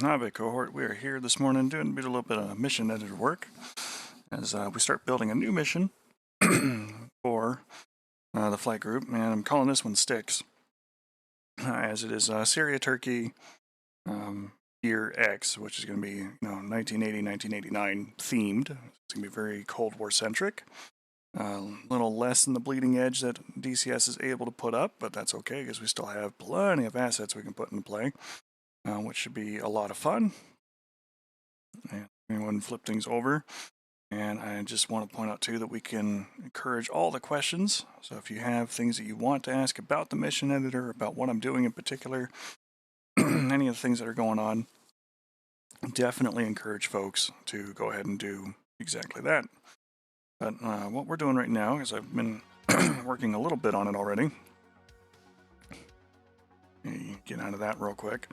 Hi, cohort. We are here this morning doing a little bit of mission editor work as we start building a new mission for the flight group, and I'm calling this one Sticks, as it is Syria, Turkey, year X, which is going to be 1980, 1989 themed. It's going to be very Cold War centric. A little less than the bleeding edge that DCS is able to put up, but that's okay because we still have plenty of assets we can put into play. Which should be a lot of fun. And anyone flip things over. And I just want to point out too that we can encourage all the questions. So if you have things that you want to ask about the mission editor, about what I'm doing in particular, any of the things that are going on, definitely encourage folks to go ahead and do exactly that. But what we're doing right now is I've been working a little bit on it already. Get out of that real quick.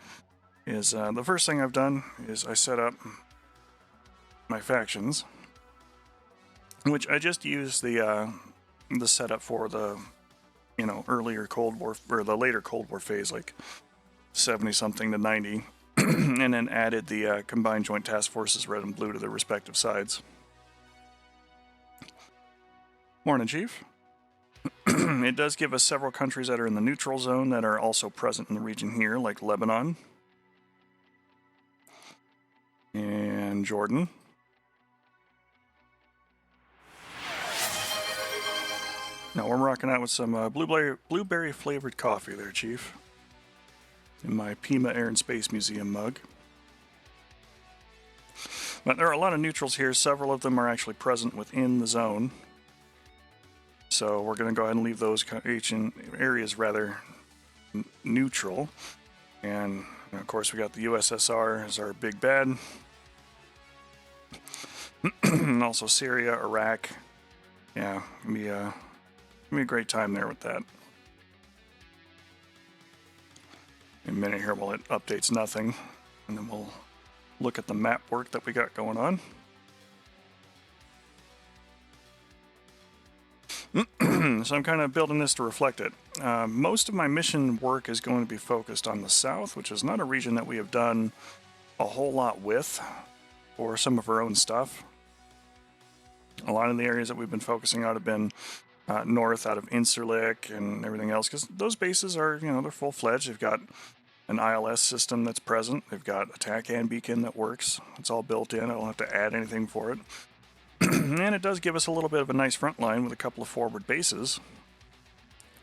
Is the first thing I've done is I set up my factions, which I just used the setup for the earlier Cold War or the later Cold War phase, like 70 something to 90, and then added the combined joint task forces red and blue to their respective sides. Morning, Chief. It does give us several countries that are in the neutral zone that are also present in the region here, like Lebanon and Jordan. Now we're rocking out with some blueberry flavored coffee there, Chief. In my Pima Air and Space Museum mug. But there are a lot of neutrals here. Several of them are actually present within the zone. So we're going to go ahead and leave those areas rather neutral. And of course we got the USSR as our big bad. And also Syria, Iraq. Yeah, it'll be a great time there with that. In a minute here while it updates nothing, and then we'll look at the map work that we got going on. So I'm kind of building this to reflect it. Most of my mission work is going to be focused on the south, which is not a region that we have done a whole lot with for some of our own stuff. A lot of the areas that we've been focusing on have been north out of Incirlik and everything else, because those bases are, they're full-fledged. They've got an ILS system that's present. They've got a TACAN beacon that works. It's all built in. I don't have to add anything for it. And it does give us a little bit of a nice front line with a couple of forward bases,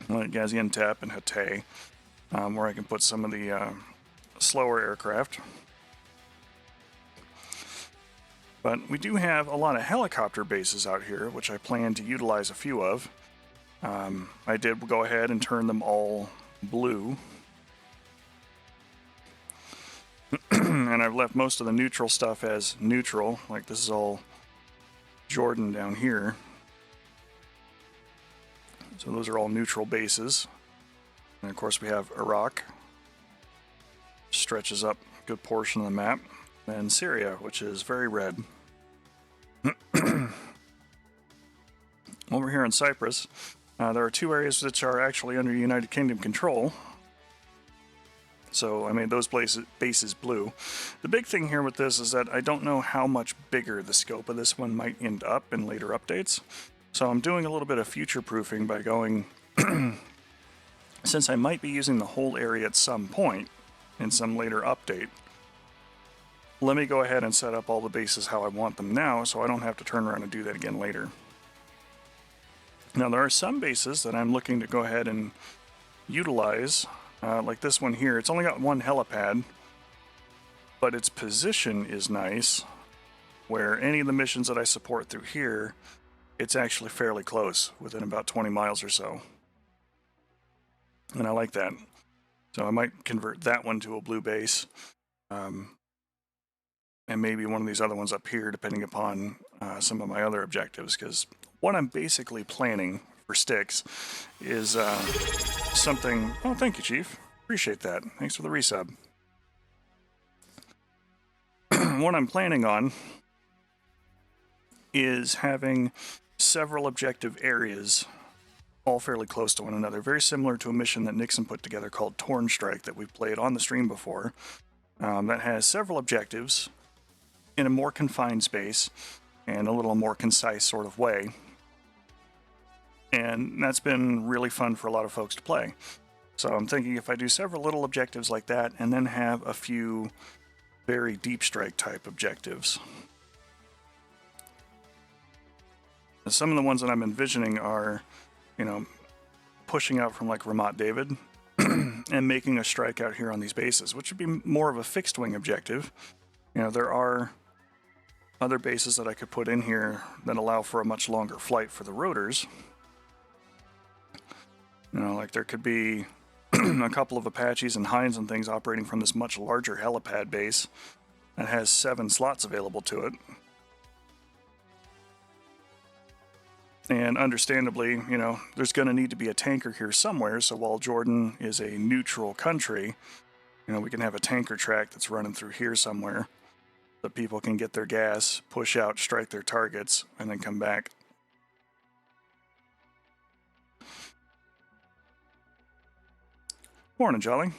like Gaziantep and Hatay, where I can put some of the slower aircraft. But we do have a lot of helicopter bases out here, which I plan to utilize a few of. I did go ahead and turn them all blue. And I've left most of the neutral stuff as neutral, like this is all Jordan down here. So those are all neutral bases. And of course we have Iraq. Stretches up a good portion of the map. And Syria, which is very red. Over here in Cyprus, there are two areas which are actually under United Kingdom control. So I made those bases blue. The big thing here with this is that I don't know how much bigger the scope of this one might end up in later updates. So I'm doing a little bit of future proofing by going, since I might be using the whole area at some point in some later update, let me go ahead and set up all the bases how I want them now so I don't have to turn around and do that again later. Now there are some bases that I'm looking to go ahead and utilize, like this one here. It's only got one helipad, but its position is nice, where any of the missions that I support through here, it's actually fairly close, within about 20 miles or so. And I like that. So I might convert that one to a blue base. And maybe one of these other ones up here, depending upon some of my other objectives, because what I'm basically planning for Sticks is something... Oh, thank you, Chief. Appreciate that. Thanks for the resub. What I'm planning on is having several objective areas all fairly close to one another, very similar to a mission that Nixon put together called Torn Strike that we've played on the stream before. that has several objectives in a more confined space and a little more concise sort of way. And that's been really fun for a lot of folks to play. So I'm thinking if I do several little objectives like that and then have a few very deep strike type objectives. Some of the ones that I'm envisioning are, pushing out from like Ramat David and making a strike out here on these bases, which would be more of a fixed wing objective. There are other bases that I could put in here that allow for a much longer flight for the rotors. Like there could be a couple of Apaches and Hinds and things operating from this much larger helipad base that has 7 slots available to it. And understandably, there's going to need to be a tanker here somewhere, so while Jordan is a neutral country, we can have a tanker track that's running through here somewhere so people can get their gas, push out, strike their targets, and then come back. Morning, Jolly.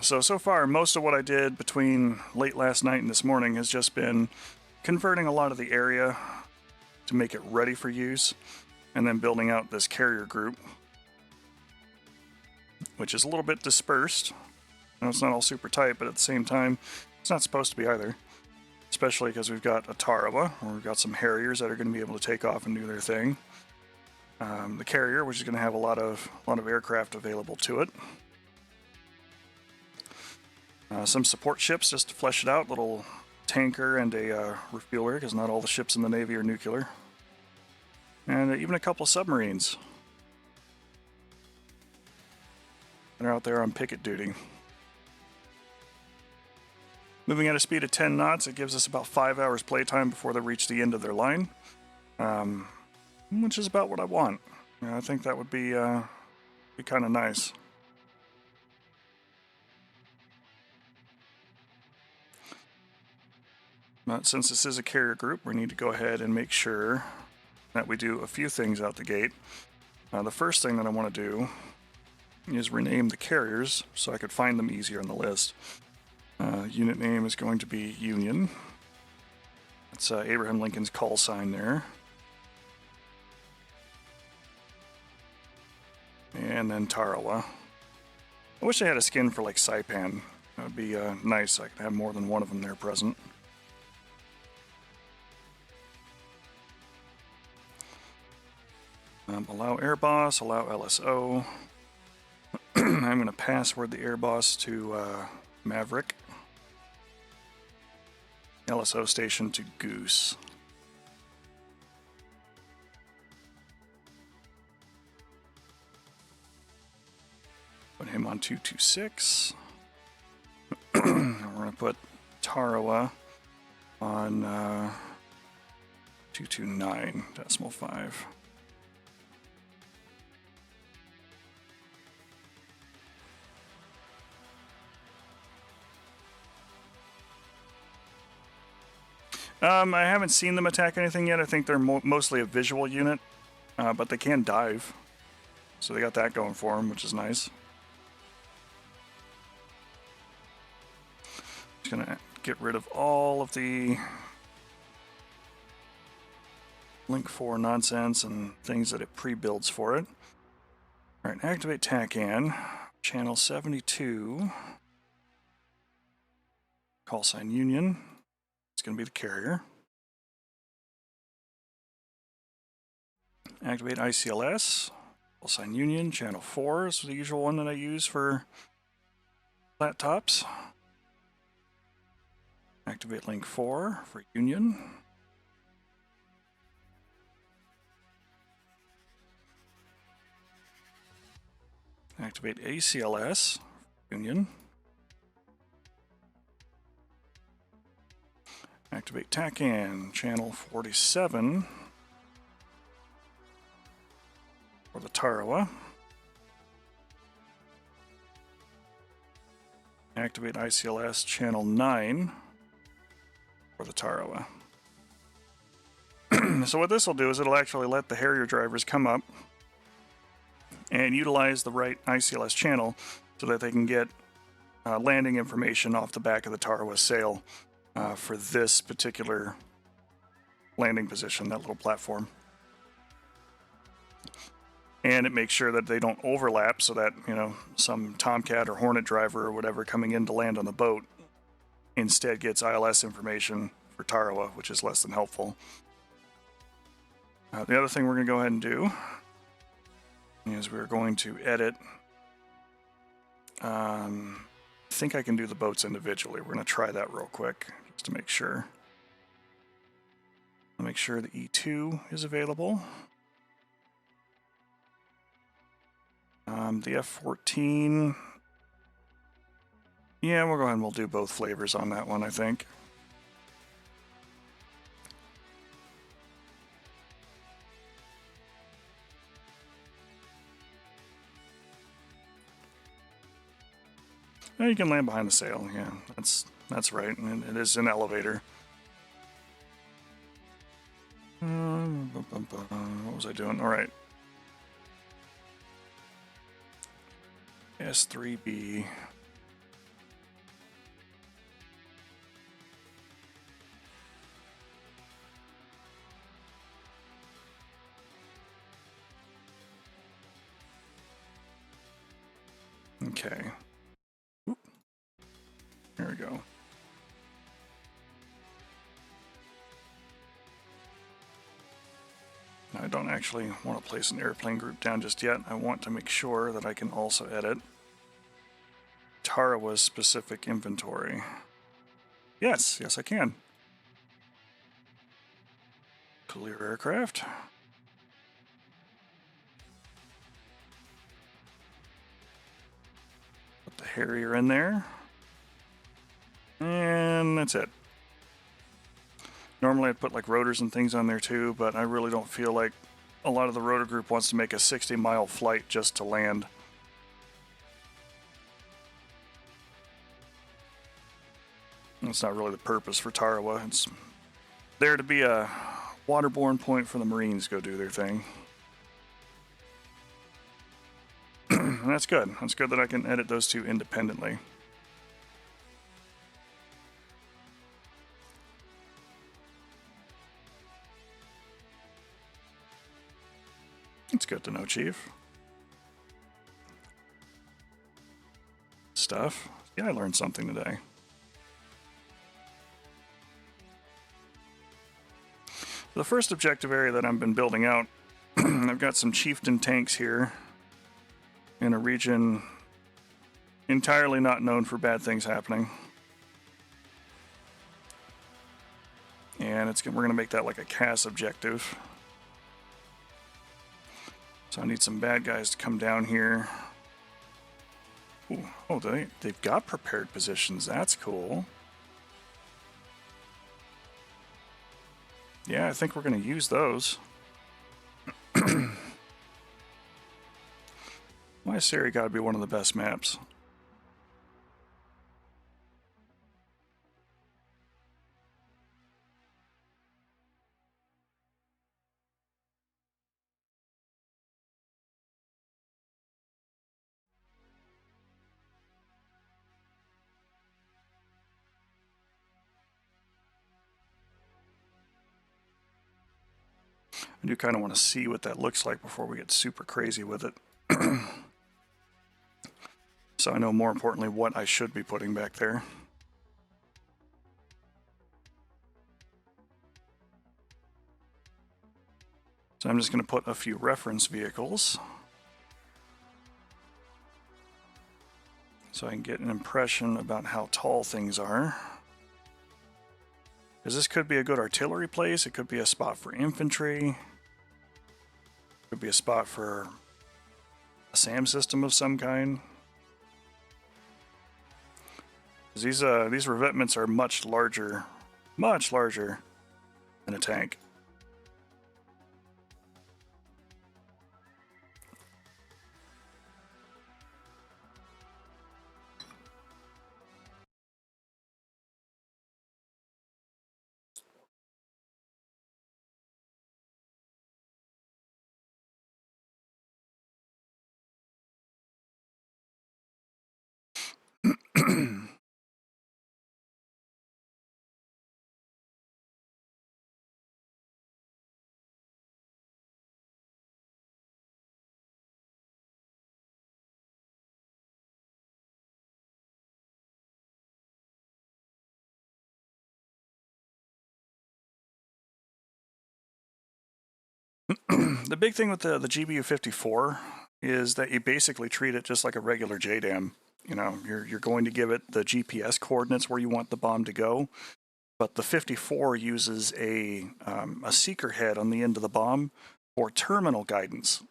So far, most of what I did between late last night and this morning has just been converting a lot of the area to make it ready for use, and then building out this carrier group, which is a little bit dispersed. It's not all super tight, but at the same time, it's not supposed to be either. Especially because we've got a Tarawa, or we've got some Harriers that are going to be able to take off and do their thing. The carrier, which is going to have a lot of aircraft available to it. Some support ships just to flesh it out, little tanker and a refueler, because not all the ships in the Navy are nuclear. And even a couple of submarines that are out there on picket duty. Moving at a speed of 10 knots, it gives us about 5 hours playtime before they reach the end of their line, which is about what I want. I think that would be kind of nice. But since this is a carrier group, we need to go ahead and make sure that we do a few things out the gate. The first thing that I want to do is rename the carriers so I could find them easier on the list. Unit name is going to be Union. That's Abraham Lincoln's call sign there. And then Tarawa. I wish I had a skin for like Saipan. That would be nice. I could have more than one of them there present. Allow air boss, allow LSO. I'm going to password the air boss to Maverick. LSO station to Goose. Put him on 226. We're going to put Tarawa on 229.5. I haven't seen them attack anything yet. I think they're mostly a visual unit, but they can dive. So they got that going for them, which is nice. Just gonna get rid of all of the Link 4 nonsense and things that it pre-builds for it. All right, activate TACAN, channel 72, call sign Union. It's going to be the carrier. Activate ICLS, call sign Union, channel 4 is the usual one that I use for flat tops. Activate link 4 for Union. Activate ACLS, Union. Activate TACAN, channel 47 for the Tarawa. Activate ICLS, channel 9 for the Tarawa. So what this will do is it'll actually let the Harrier drivers come up and utilize the right ICLS channel so that they can get landing information off the back of the Tarawa sail for this particular landing position, that little platform. And it makes sure that they don't overlap so that, you know, some Tomcat or Hornet driver or whatever coming in to land on the boat instead gets ILS information for Tarawa, which is less than helpful. The other thing we're going to go ahead and do is we're going to edit. I think I can do the boats individually. We're going to try that real quick just to make sure. I'll make sure the E2 is available. The F14. Yeah, we'll go ahead and we'll do both flavors on that one, I think. You can land behind the sail. Yeah, that's right. And it is an elevator. What was I doing? All right. S3B. Okay. Oop. There we go. I don't actually want to place an airplane group down just yet. I want to make sure that I can also edit Tarawa's specific inventory. Yes, I can. Clear aircraft. Put the Harrier in there. And that's it. Normally I'd put like rotors and things on there too, but I really don't feel like a lot of the rotor group wants to make a 60-mile flight just to land. That's not really the purpose for Tarawa. It's there to be a waterborne point for the Marines to go do their thing. And that's good. That's good that I can edit those two independently. It's good to know, Chief. Stuff. Yeah, I learned something today. The first objective area that I've been building out, I've got some chieftain tanks here in a region entirely not known for bad things happening. And we're going to make that like a CAS objective. So I need some bad guys to come down here. Ooh, oh, they've got prepared positions. That's cool. Yeah, I think we're going to use those. Why has Siri got to be one of the best maps? I do kind of want to see what that looks like before we get super crazy with it. So I know more importantly what I should be putting back there. So I'm just going to put a few reference vehicles so I can get an impression about how tall things are. Because this could be a good artillery place, it could be a spot for infantry, it could be a spot for a SAM system of some kind. These revetments are much larger than a tank. The big thing with the GBU54 is that you basically treat it just like a regular JDAM. You know, you're going to give it the GPS coordinates where you want the bomb to go, but the 54 uses a seeker head on the end of the bomb for terminal guidance.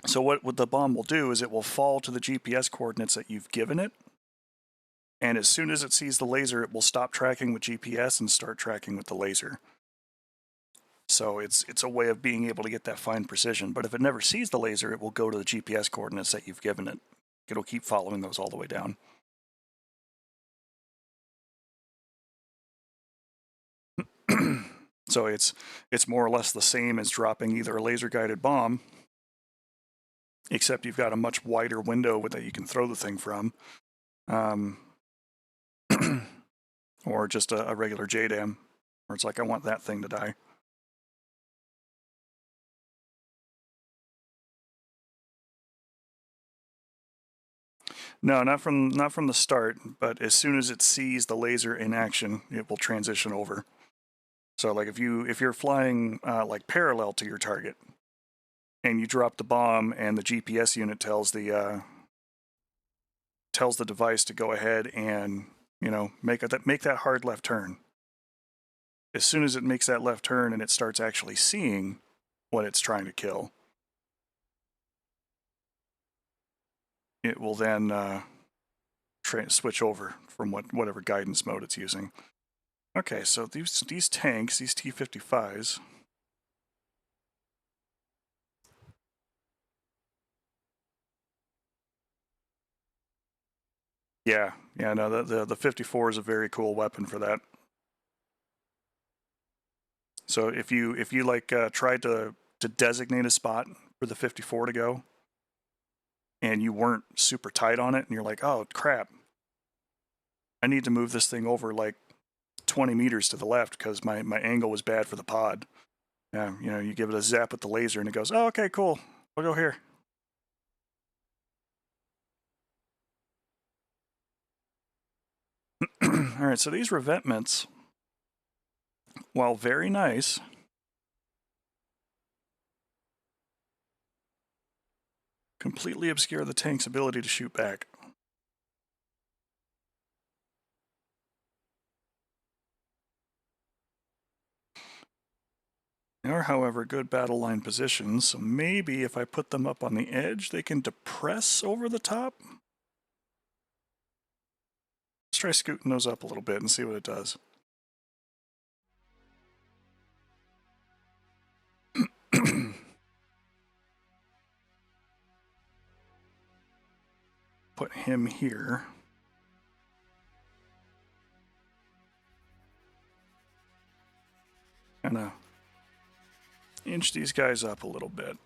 So what the bomb will do is it will fall to the GPS coordinates that you've given it, and as soon as it sees the laser, it will stop tracking with GPS and start tracking with the laser. So it's a way of being able to get that fine precision. But if it never sees the laser, it will go to the GPS coordinates that you've given it. It'll keep following those all the way down. So it's more or less the same as dropping either a laser-guided bomb, except you've got a much wider window that you can throw the thing from, or just a regular JDAM, where it's like, I want that thing to die. No, not from the start, but as soon as it sees the laser in action, it will transition over. So like if you're flying like parallel to your target, and you drop the bomb, and the GPS unit tells the device to go ahead and, you know, make that hard left turn. As soon as it makes that left turn and it starts actually seeing what it's trying to kill, it will then switch over from whatever guidance mode it's using. Okay, so these tanks, these T-55s, yeah, no, the 54 is a very cool weapon for that. So if you like tried to designate a spot for the 54 to go, and you weren't super tight on it, and you're like, oh crap, I need to move this thing over like 20 meters to the left because my angle was bad for the pod. Yeah, you know, you give it a zap with the laser and it goes, oh, okay, cool, we'll go here. All right, so these revetments, while very nice, completely obscure the tank's ability to shoot back. They are, however, good battle line positions, so maybe if I put them up on the edge, they can depress over the top. Let's try scooting those up a little bit and see what it does. Put him here. Kind of inch these guys up a little bit.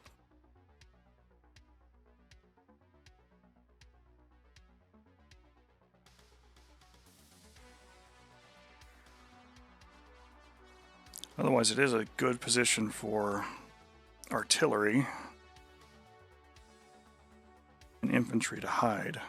Otherwise, it is a good position for artillery and infantry to hide.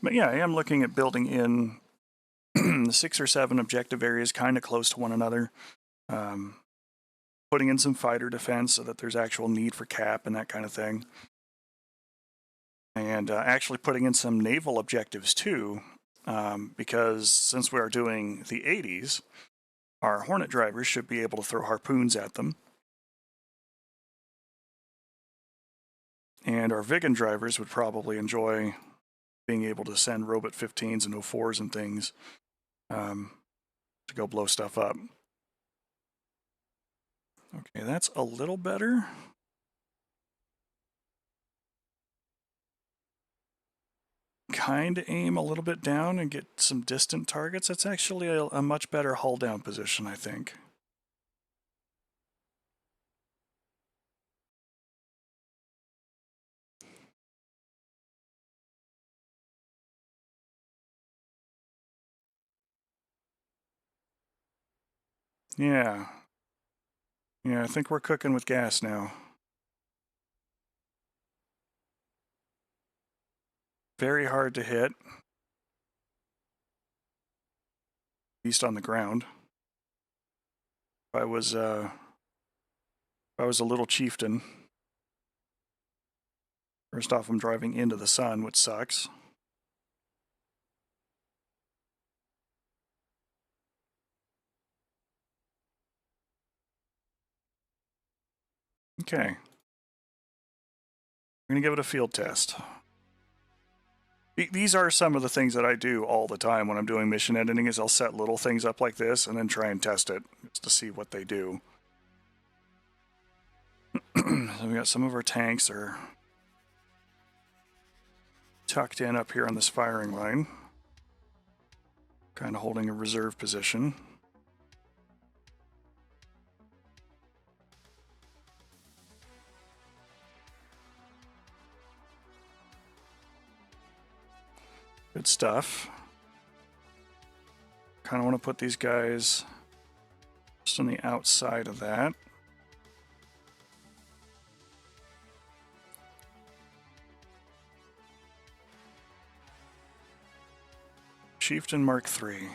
But yeah, I am looking at building in the 6 or 7 objective areas kind of close to one another. Putting in some fighter defense so that there's actual need for cap and that kind of thing. And actually putting in some naval objectives too, because since we are doing the 80s, our Hornet drivers should be able to throw harpoons at them. And our Viggen drivers would probably enjoy being able to send Robot 15s and 04s and things to go blow stuff up. Okay, that's a little better. kind of aim a little bit down and get some distant targets, that's actually a much better hull down position, I think. Yeah. Yeah, I think we're cooking with gas now. Very hard to hit. At least on the ground. If I was a little chieftain. First off, I'm driving into the sun, which sucks. Okay. We're going to give it a field test. These are some of the things that I do all the time when I'm doing mission editing is I'll set little things up like this and then try and test it just to see what they do. So we got some of our tanks are tucked in up here on this firing line. Kind of holding a reserve position. Good stuff. Kind of want to put these guys just on the outside of that. Chieftain Mark III.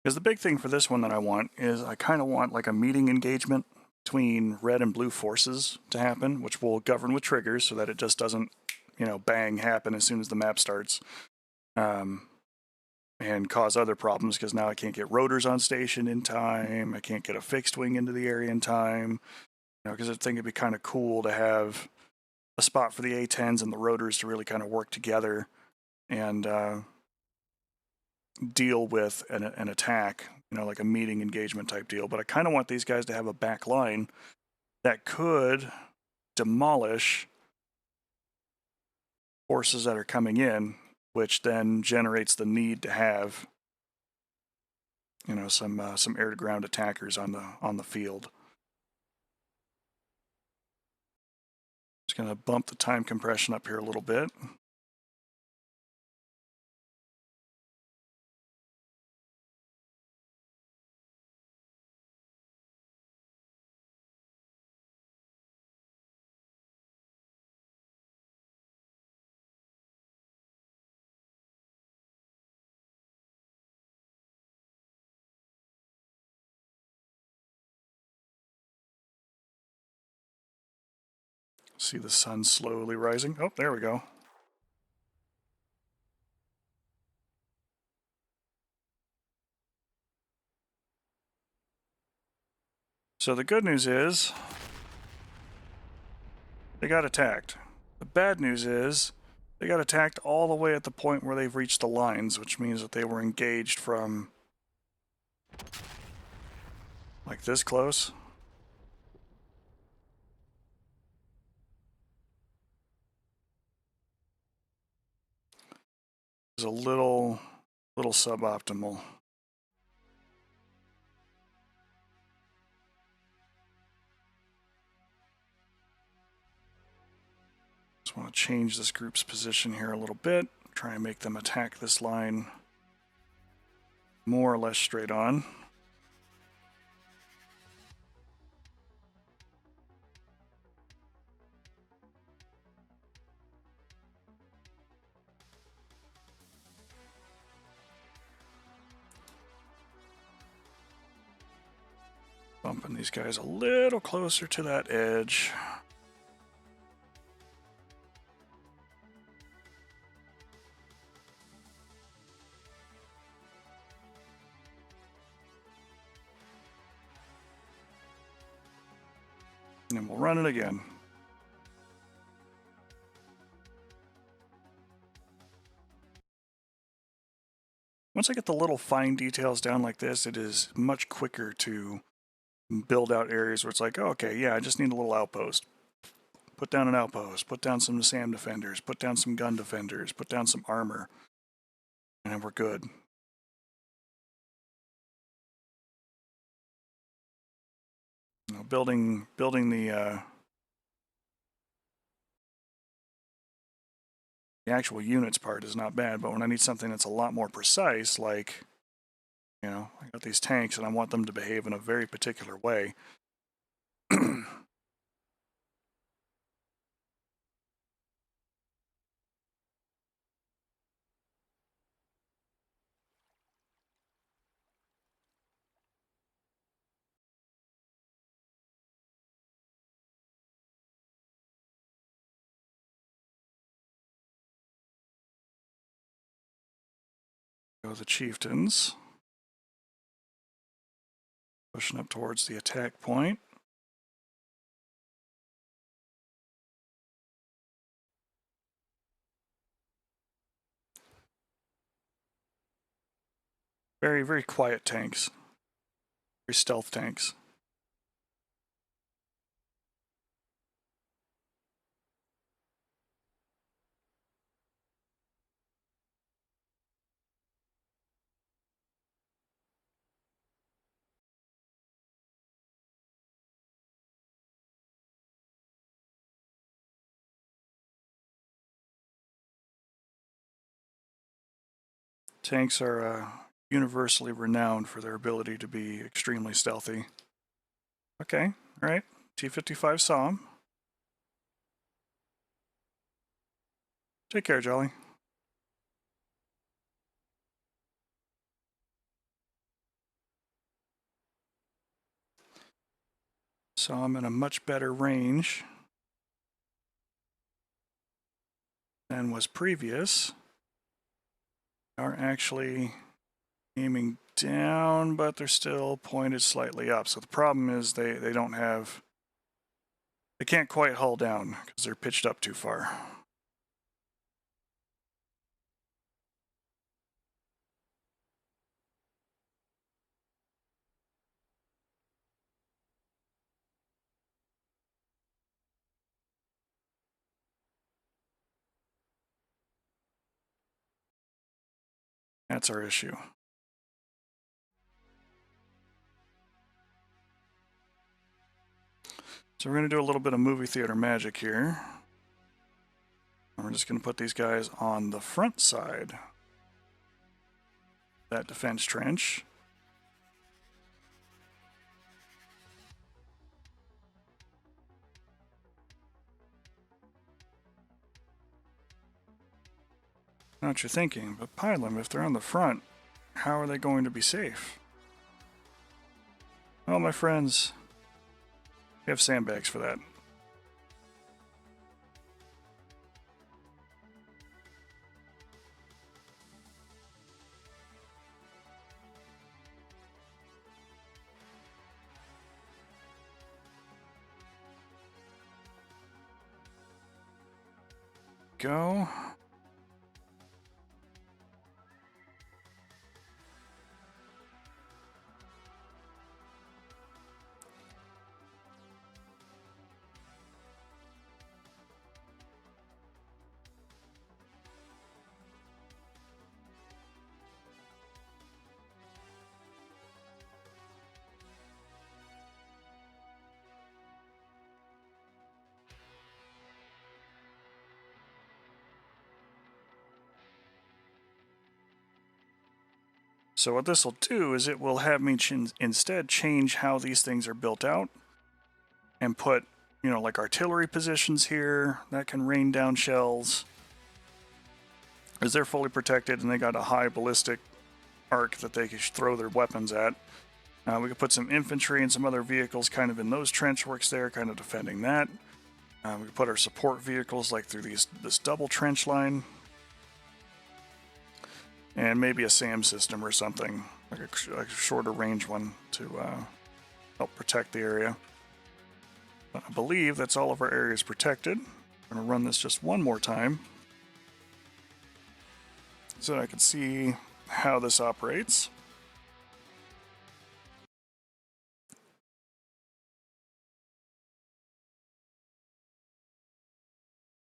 Because the big thing for this one that I want is I kind of want like a meeting engagement between red and blue forces to happen, which will govern with triggers so that it just doesn't, bang, happen as soon as the map starts. And cause other problems because now I can't get rotors on station in time. I can't get a fixed wing into the area in time. Because I think it'd be kind of cool to have a spot for the A-10s and the rotors to really kind of work together and deal with an attack, like a meeting engagement type deal. But I kind of want these guys to have a back line that could demolish forces that are coming in, which then generates the need to have, some air-to-ground attackers on the field. Just going to bump the time compression up here a little bit. See the sun slowly rising. Oh, there we go. So the good news is they got attacked. The bad news is they got attacked all the way at the point where they've reached the lines, which means that they were engaged from like this close. It's a little suboptimal. Just want to change this group's position here a little bit. Try and make them attack this line more or less straight on. Bumping these guys a little closer to that edge. And we'll run it again. Once I get the little fine details down like this, it is much quicker to build out areas where it's like, oh, okay, yeah, I just need a little outpost. Put down an outpost, put down some SAM defenders, put down some gun defenders, put down some armor, and then we're good. You know, building the actual units part is not bad, but when I need something that's a lot more precise, like, you know, I got these tanks and I want them to behave in a very particular way. Go the chieftains. Pushing up towards the attack point. Very, very quiet tanks. Very stealth tanks. Tanks are universally renowned for their ability to be extremely stealthy. Okay, all right. T-55 saw him. Take care, Jolly. So I'm in a much better range than was previous. Are actually aiming down, but they're still pointed slightly up. So the problem is they can't quite hull down because they're pitched up too far. That's our issue. So we're going to do a little bit of movie theater magic here. We're just going to put these guys on the front side. That defense trench. I know what you're thinking, but Pylum, if they're on the front, how are they going to be safe? Well, my friends, we have sandbags for that. Go. So what this will do is it will have me instead change how these things are built out and put, you know, like artillery positions here that can rain down shells as they're fully protected and they got a high ballistic arc that they can throw their weapons at. We could put some infantry and some other vehicles kind of in those trench works there, kind of defending that. We could put our support vehicles like through this double trench line. And maybe a SAM system or something, like a shorter range one to help protect the area. I believe that's all of our areas protected. I'm going to run this just one more time so I can see how this operates.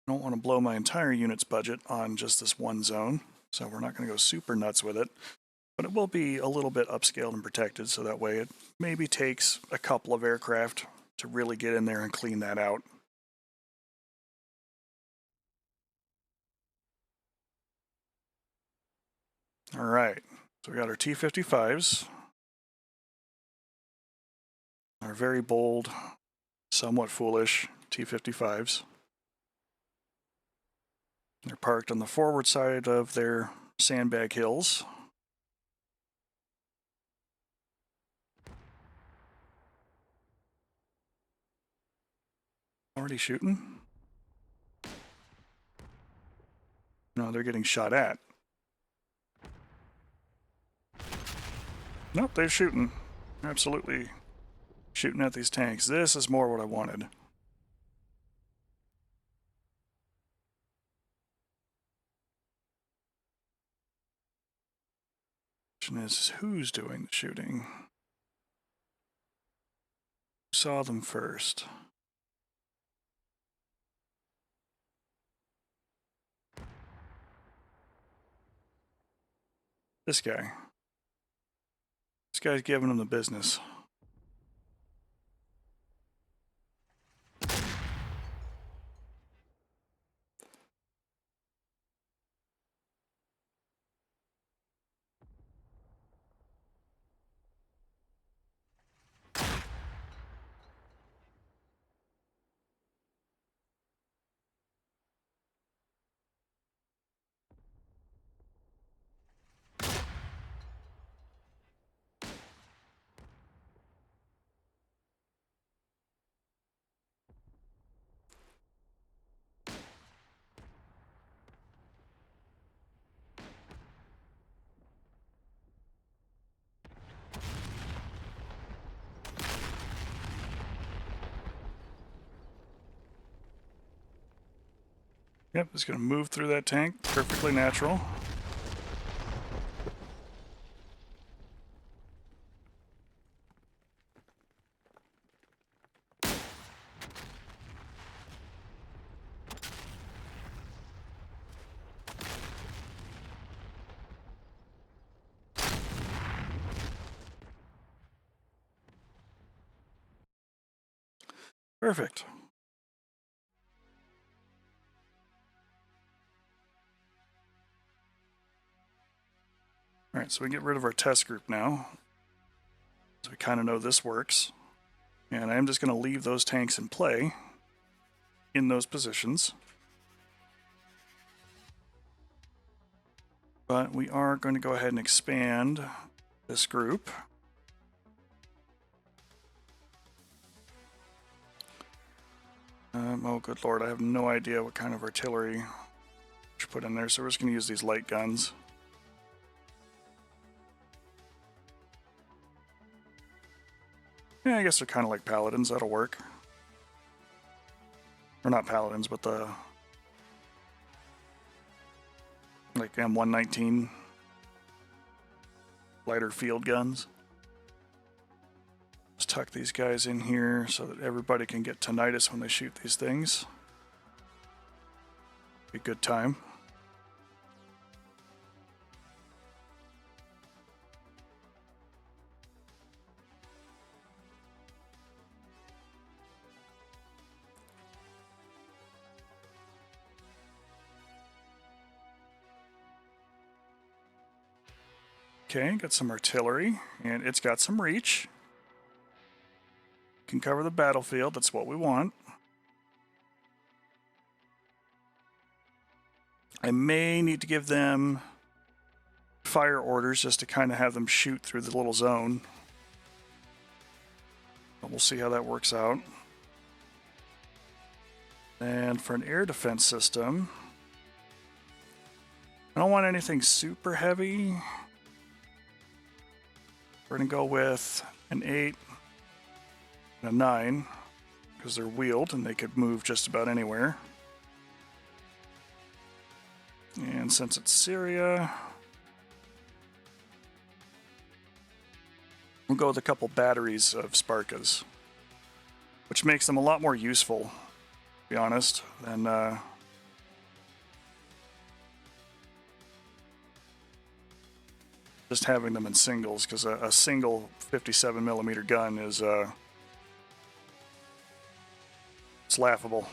I don't want to blow my entire unit's budget on just this one zone, so we're not going to go super nuts with it. But it will be a little bit upscaled and protected, so that way it maybe takes a couple of aircraft to really get in there and clean that out. All right, so we got our T-55s, our very bold, somewhat foolish T-55s. They're parked on the forward side of their sandbag hills. Already shooting? No, they're getting shot at. Nope, they're shooting. Absolutely shooting at these tanks. This is more what I wanted. Question is, who's doing the shooting? Who saw them first? This guy. This guy's giving them the business. Yep, it's going to move through that tank. Perfectly natural. Perfect. All right, so we get rid of our test group now. So we kind of know this works. And I'm just going to leave those tanks in play in those positions. But we are going to go ahead and expand this group. Oh, good lord, I have no idea what kind of artillery to put in there, so we're just going to use these light guns. Yeah, I guess they're kind of like paladins, that'll work. Or not paladins, but the like M119 lighter field guns. Let's tuck these guys in here so that everybody can get tinnitus when they shoot these things. Be a good time. Okay, got some artillery, and it's got some reach. Can cover the battlefield, that's what we want. I may need to give them fire orders just to kind of have them shoot through the little zone. But we'll see how that works out. And for an air defense system, I don't want anything super heavy. We're going to go with an 8 and a 9. because they're wheeled and they could move just about anywhere. And since it's Syria, we'll go with a couple batteries of Sparkas, which makes them a lot more useful, to be honest, than just having them in singles, because a single 57mm gun is it's laughable.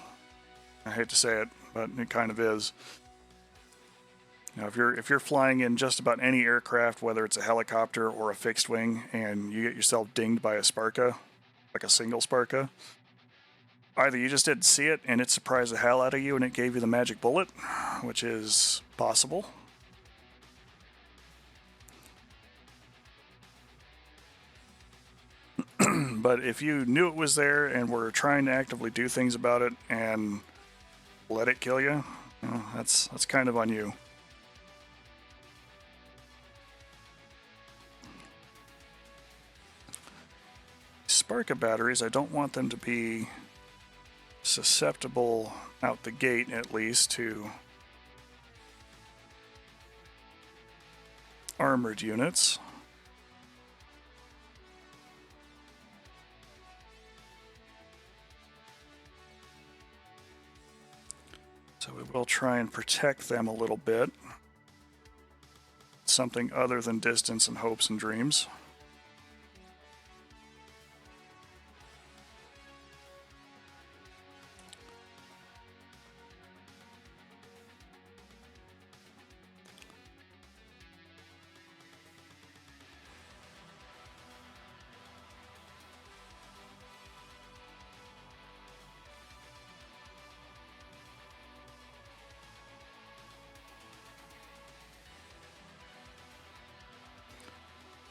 I hate to say it, but it kind of is. Now, if you're flying in just about any aircraft, whether it's a helicopter or a fixed wing, and you get yourself dinged by a Sparka, like a single Sparka, either you just didn't see it and it surprised the hell out of you and it gave you the magic bullet, which is possible. But if you knew it was there and were trying to actively do things about it and let it kill you, that's kind of on you. Sparka batteries, I don't want them to be susceptible out the gate, at least, to armored units. So we will try and protect them a little bit. Something other than distance and hopes and dreams.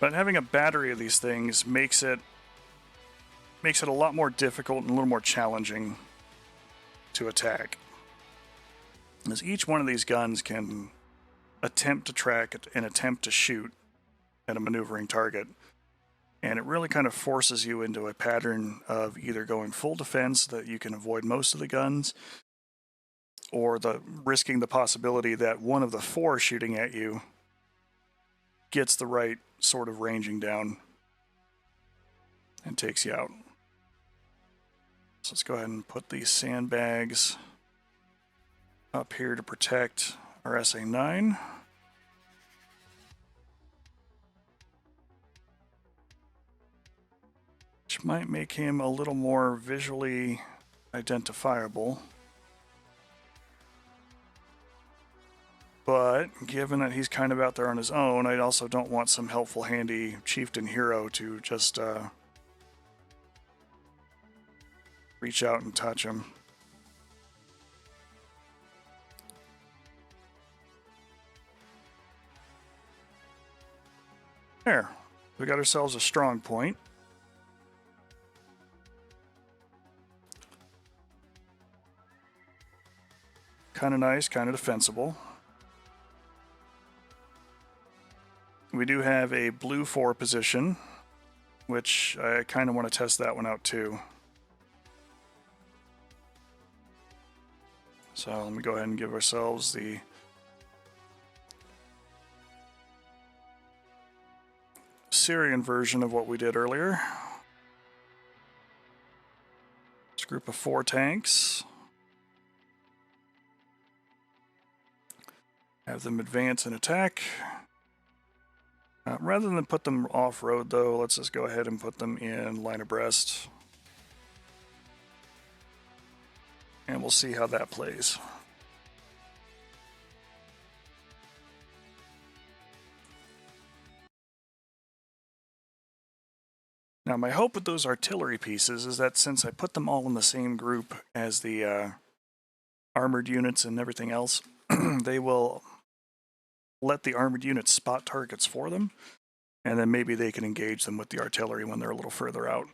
But having a battery of these things makes it a lot more difficult and a little more challenging to attack. As each one of these guns can attempt to track and attempt to shoot at a maneuvering target. And it really kind of forces you into a pattern of either going full defense so that you can avoid most of the guns, or risking the possibility that one of the four shooting at you gets the right sort of ranging down and takes you out. So let's go ahead and put these sandbags up here to protect our SA-9. Which might make him a little more visually identifiable. But given that he's kind of out there on his own, I also don't want some helpful, handy chieftain hero to just reach out and touch him. There, we got ourselves a strong point. Kind of nice, kind of defensible. We do have a blue 4 position, which I kind of want to test that one out too. So let me go ahead and give ourselves the Syrian version of what we did earlier. It's a group of 4 tanks. Have them advance and attack. Rather than put them off-road, though, let's just go ahead and put them in line abreast. And we'll see how that plays. Now, my hope with those artillery pieces is that since I put them all in the same group as the armored units and everything else, they will let the armored units spot targets for them, and then maybe they can engage them with the artillery when they're a little further out.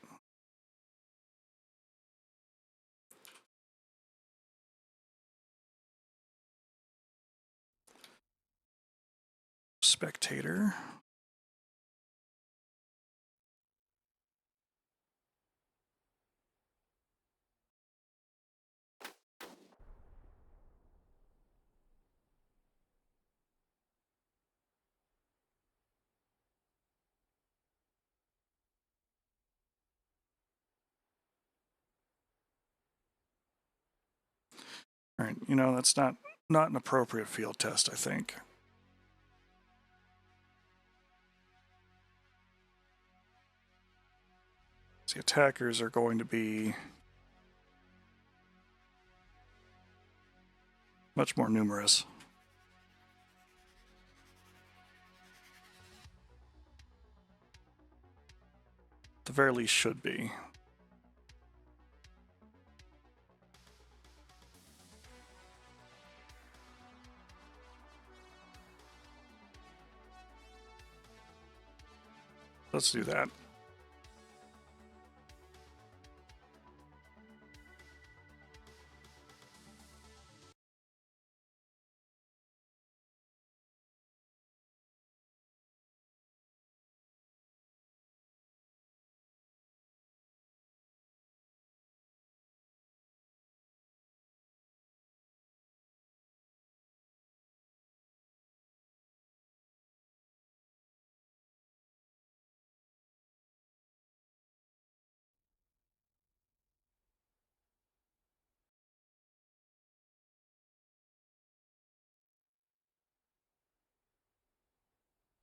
Spectator. you know, that's not an appropriate field test, I think. The attackers are going to be much more numerous. At the very least, should be. Let's do that.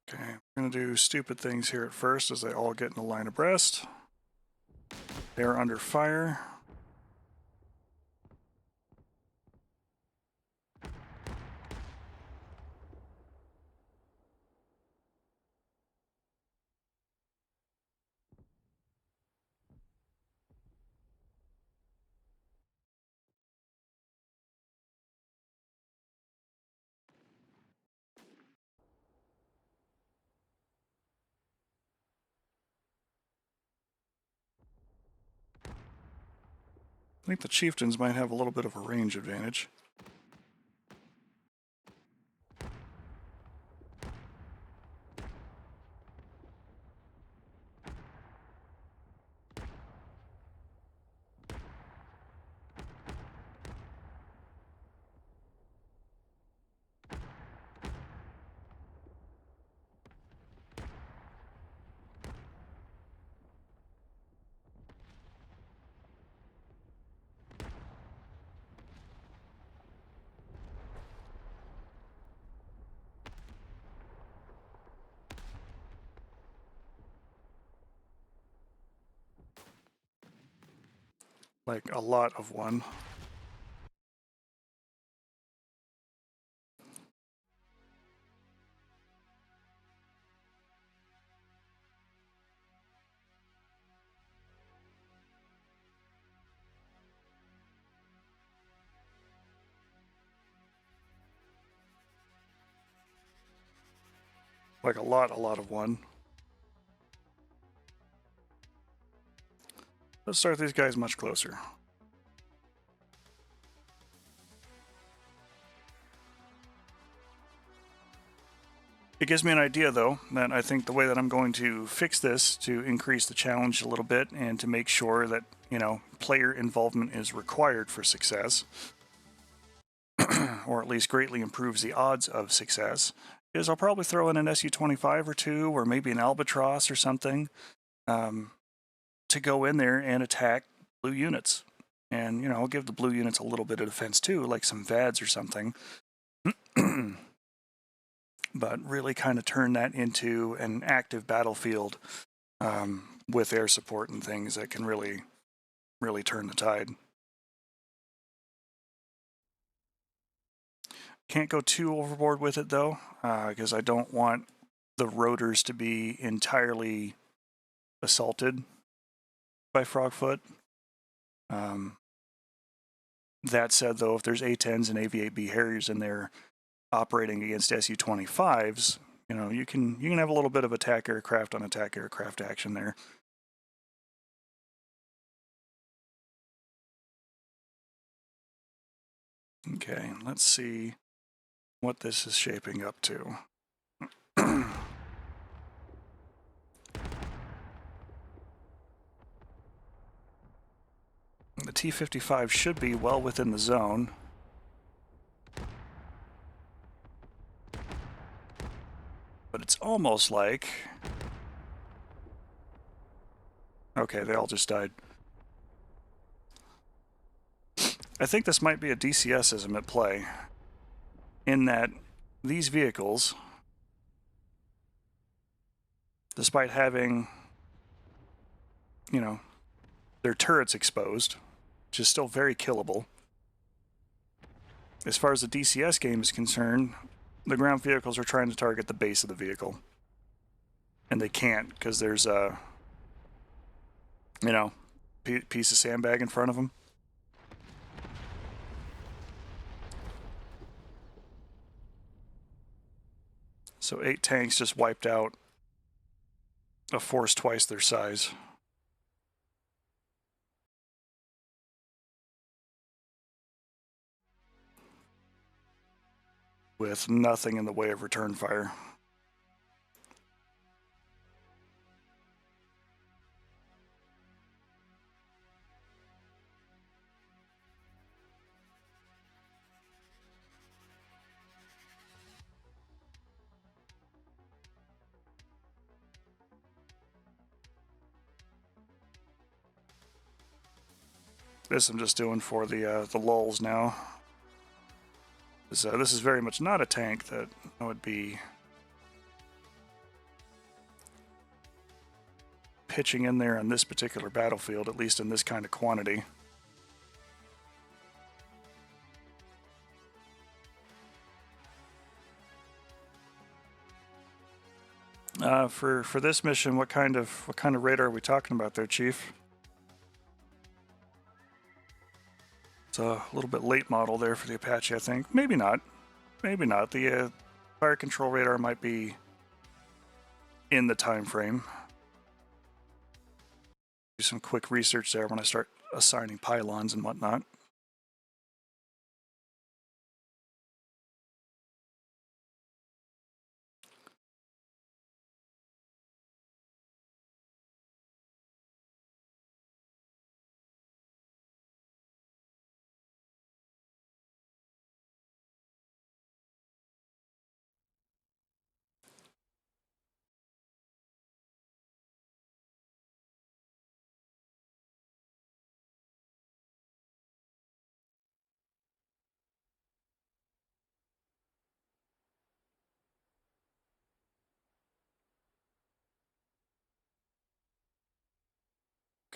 Okay, we're going to do stupid things here at first as they all get in a line abreast. They're under fire. I think the chieftains might have a little bit of a range advantage. Like a lot of one. Like a lot of one. Let's start these guys much closer. It gives me an idea, though, that I think the way that I'm going to fix this to increase the challenge a little bit and to make sure that, you know, player involvement is required for success, or at least greatly improves the odds of success, is I'll probably throw in an SU-25 or two, or maybe an Albatross or something, to go in there and attack blue units. And, you know, I'll give the blue units a little bit of defense too, like some VADs or something. But really kind of turn that into an active battlefield with air support and things that can really, really turn the tide. Can't go too overboard with it though, because I don't want the rotors to be entirely assaulted by Frogfoot. That said, though, if there's A-10s and AV-8B Harriers in there operating against SU-25s, you know, you can have a little bit of attack aircraft on attack aircraft action there. Okay, let's see what this is shaping up to. The T-55 should be well within the zone. But it's almost like... Okay, they all just died. I think this might be a DCSism at play, in that these vehicles, despite having, you know, their turrets exposed, which is still very killable, as far as the DCS game is concerned, the ground vehicles are trying to target the base of the vehicle. And they can't, because there's a, piece of sandbag in front of them. So 8 tanks just wiped out a force twice their size. With nothing in the way of return fire. This I'm just doing for the lulls now. This is very much not a tank that I would be pitching in there on this particular battlefield, at least in this kind of quantity. For this mission, what kind of radar are we talking about there, Chief? It's a little bit late model there for the Apache, I think. Maybe not. Maybe not. The fire control radar might be in the time frame. Do some quick research there when I start assigning pylons and whatnot.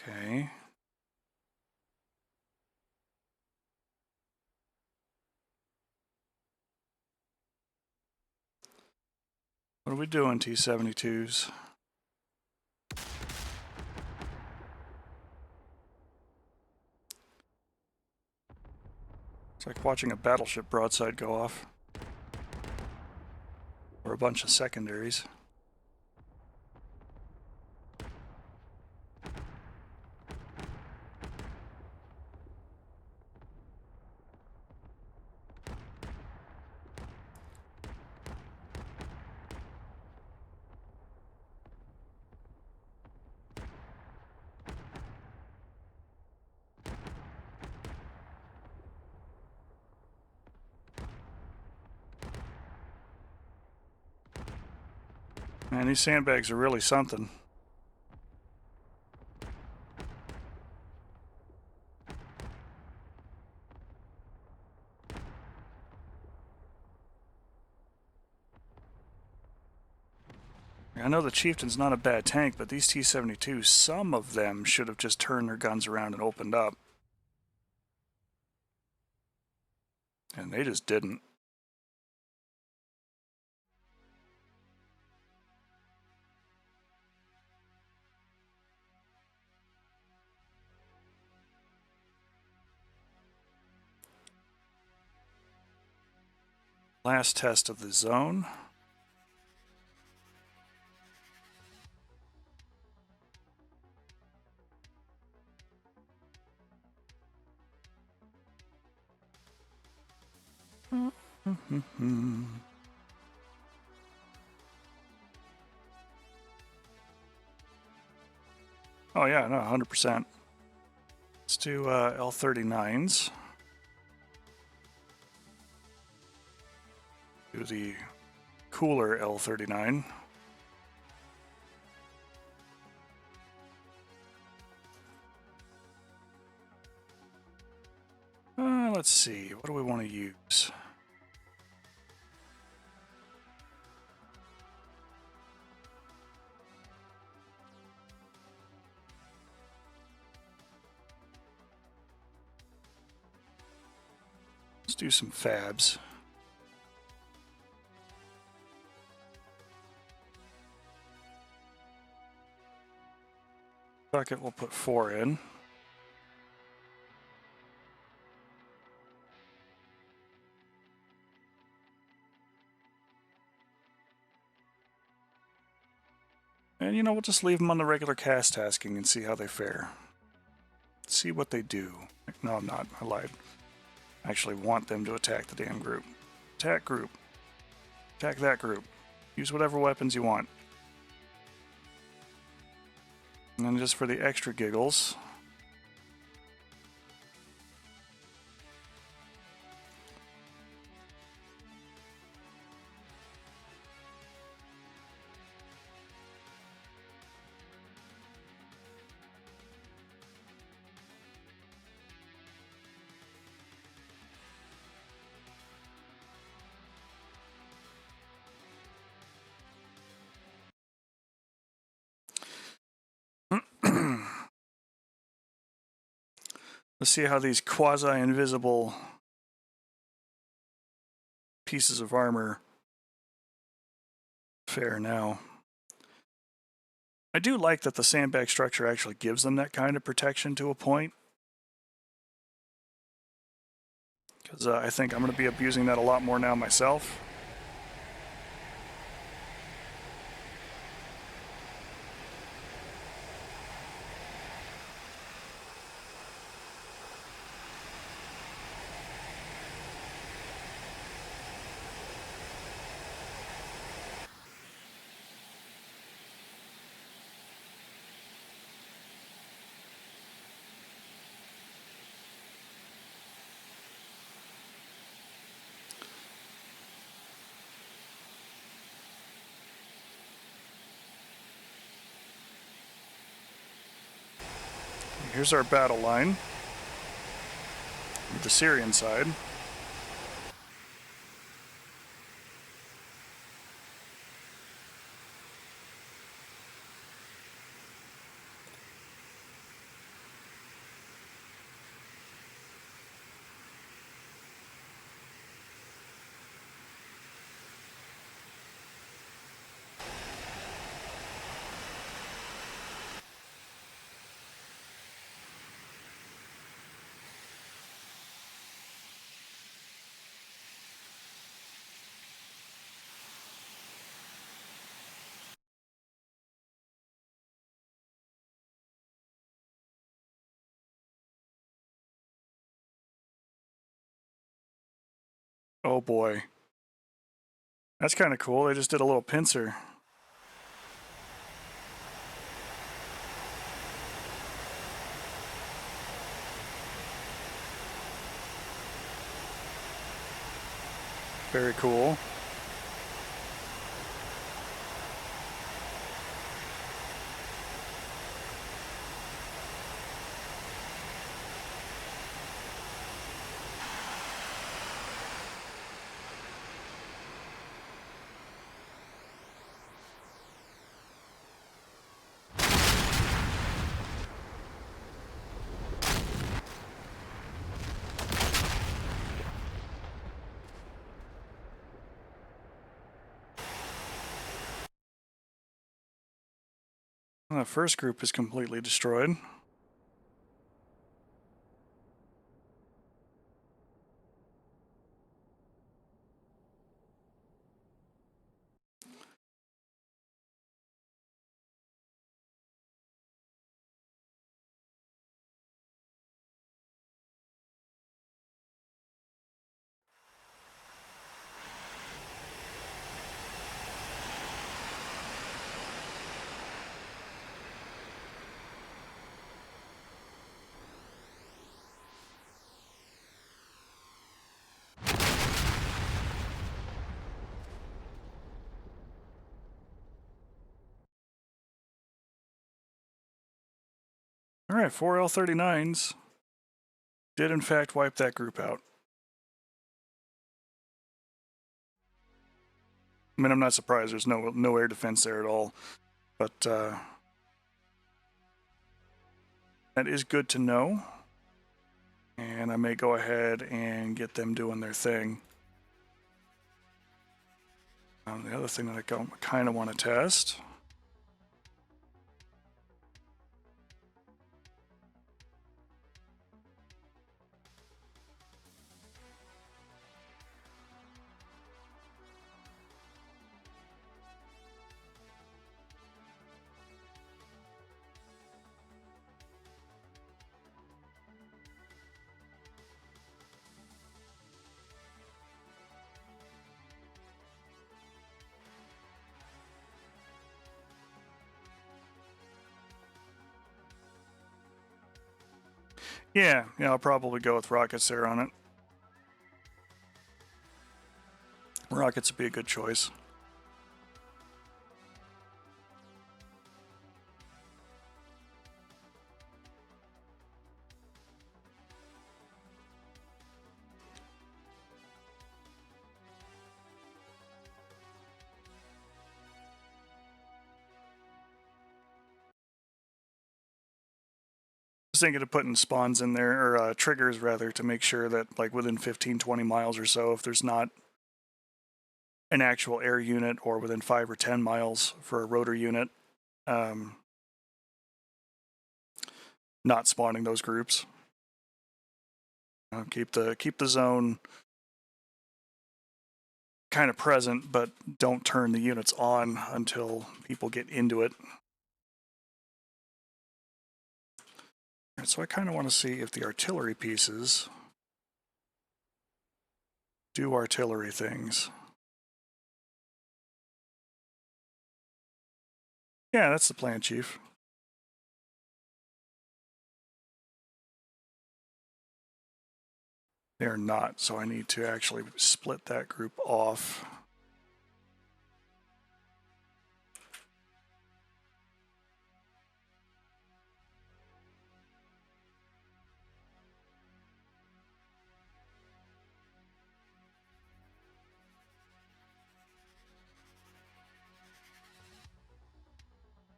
Okay. What are we doing, T-72s? It's like watching a battleship broadside go off. Or a bunch of secondaries. Man, these sandbags are really something. I know the Chieftain's not a bad tank, but these T-72s, some of them should have just turned their guns around and opened up. And they just didn't. Last test of the zone. Oh yeah, no, 100%. Let's do L39s. Do the cooler L39. let's see, what do we want to use? Let's do some fabs. Bucket, we'll put 4 in. And you know, we'll just leave them on the regular cast tasking and see how they fare. See what they do. No, I'm not. I lied. I actually want them to attack the damn group. Attack group. Attack that group. Use whatever weapons you want. And then just for the extra giggles, let's see how these quasi-invisible pieces of armor fare now. I do like that the sandbag structure actually gives them that kind of protection to a point, because I think I'm going to be abusing that a lot more now myself. Here's our battle line with the Syrian side. Oh boy. That's kind of cool. They just did a little pincer. Very cool. The first group is completely destroyed. All right, 4 L-39s did in fact wipe that group out. I mean, I'm not surprised there's no air defense there at all, but that is good to know. And I may go ahead and get them doing their thing. The other thing that I kind of want to test. Yeah, I'll probably go with rockets there on it. Rockets would be a good choice. Thinking of putting spawns in there, or triggers rather, to make sure that like within 15-20 miles or so, if there's not an actual air unit, or within 5 or 10 miles for a rotor unit, not spawning those groups. Keep the zone kind of present, but don't turn the units on until people get into it. Right, so I kind of want to see if the artillery pieces do artillery things. Yeah, that's the plan, Chief. They're not, so I need to actually split that group off.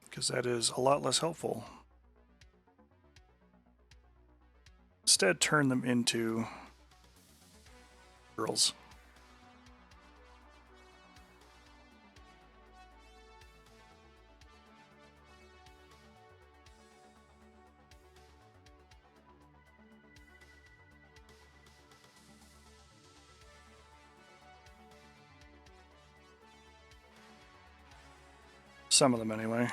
Because that is a lot less helpful. Instead, turn them into girls. Some of them, anyway.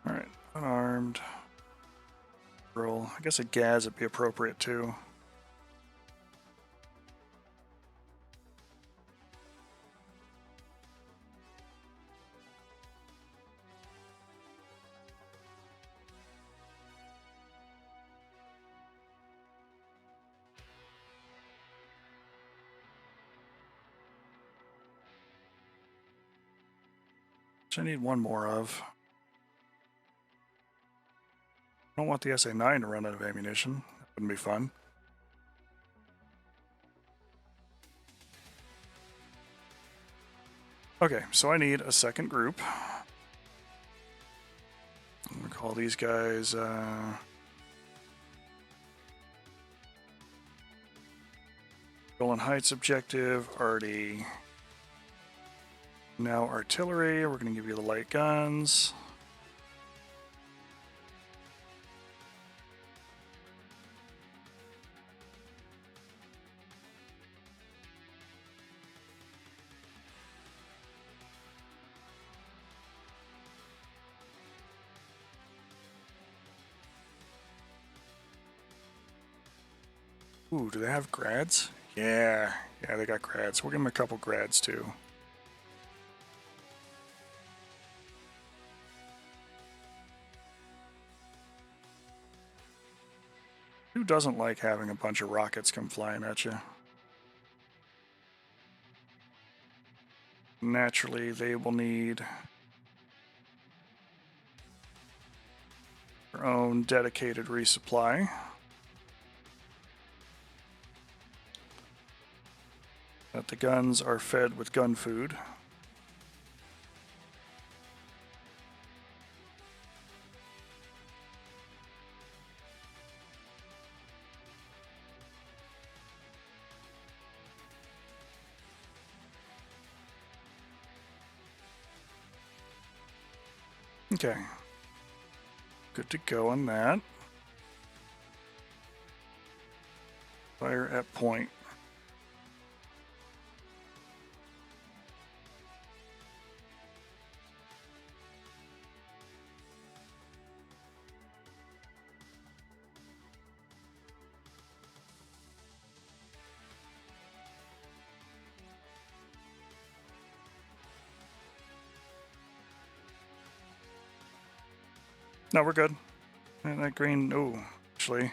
Alright, unarmed. Roll. I guess a gas would be appropriate too. Which I need one more of. I don't want the SA-9 to run out of ammunition. That wouldn't be fun. Okay, so I need a second group. I'm gonna call these guys Golan Heights objective, already. Now artillery, we're gonna give you the light guns. Ooh, do they have grads? Yeah, they got grads. We'll give them a couple grads too. Who doesn't like having a bunch of rockets come flying at you? Naturally, they will need Their own dedicated resupply. That the guns are fed with gun food. Okay. Good to go on that. Fire at point. No, we're good. And that green, oh, actually.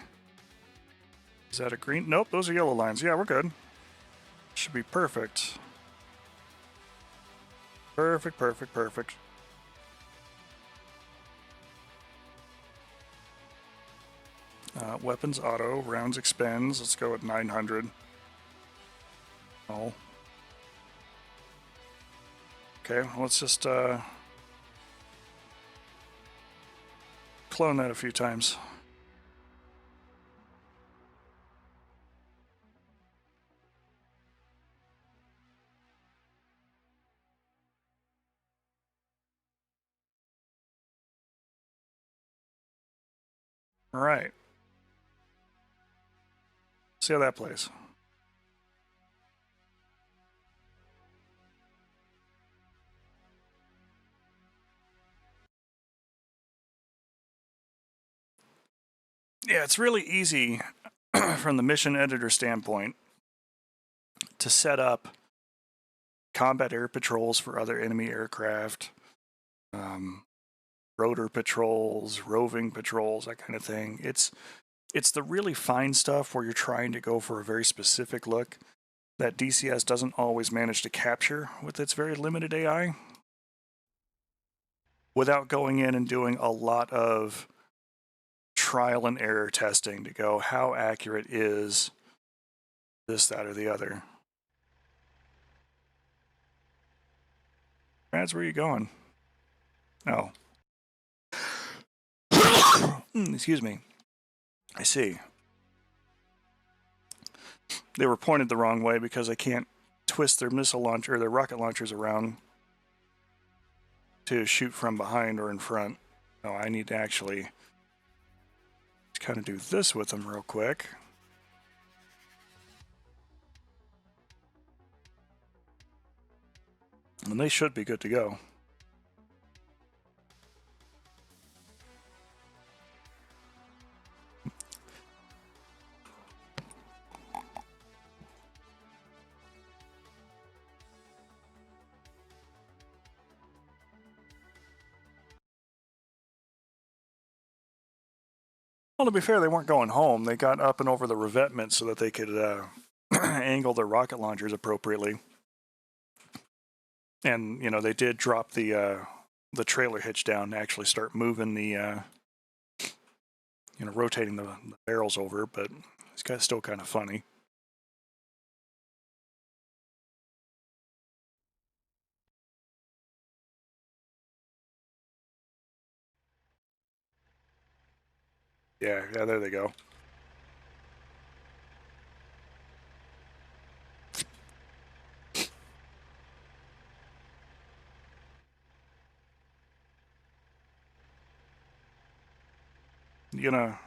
Is that a green? Nope, those are yellow lines. Yeah, we're good. Should be perfect. Perfect, perfect, perfect. Weapons auto, rounds expends. Let's go at 900. Oh. Okay, let's just clone that a few times. All right. See how that plays. Yeah, it's really easy from the mission editor standpoint to set up combat air patrols for other enemy aircraft, rotor patrols, roving patrols, that kind of thing. It's the really fine stuff where you're trying to go for a very specific look that DCS doesn't always manage to capture with its very limited AI without going in and doing a lot of trial and error testing to go, how accurate is this, that, or the other. That's where you going? Oh. Excuse me. I see. They were pointed the wrong way because I can't twist their missile launcher or their rocket launchers around to shoot from behind or in front. No, I need to actually kind of do this with them real quick. And they should be good to go. Well, to be fair, they weren't going home. They got up and over the revetment so that they could angle their rocket launchers appropriately. And, you know, they did drop the trailer hitch down to actually start moving the, you know, rotating the barrels over, but it's still kind of funny. Yeah, there they go. You gonna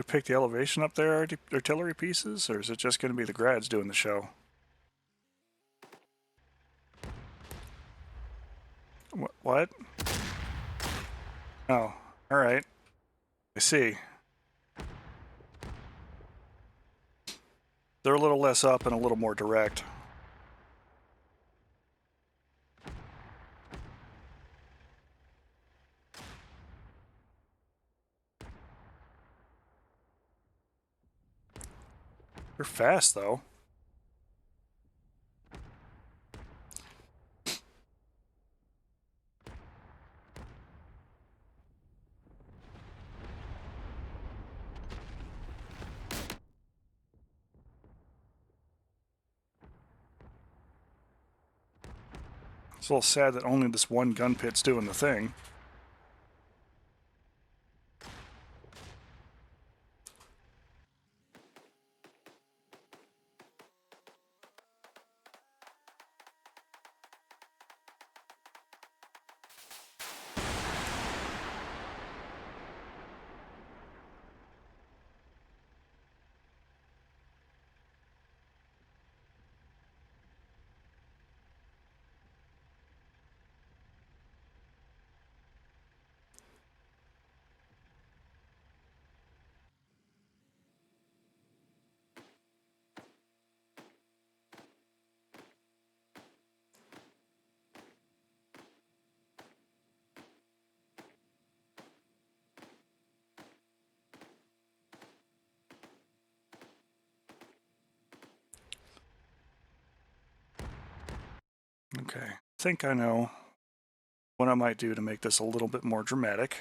pick the elevation up there, artillery pieces, or is it just gonna be the grads doing the show? What? Oh, all right. I see. They're a little less up and a little more direct. They're fast, though. It's a little sad that only this one gun pit's doing the thing. Okay, I think I know what I might do to make this a little bit more dramatic.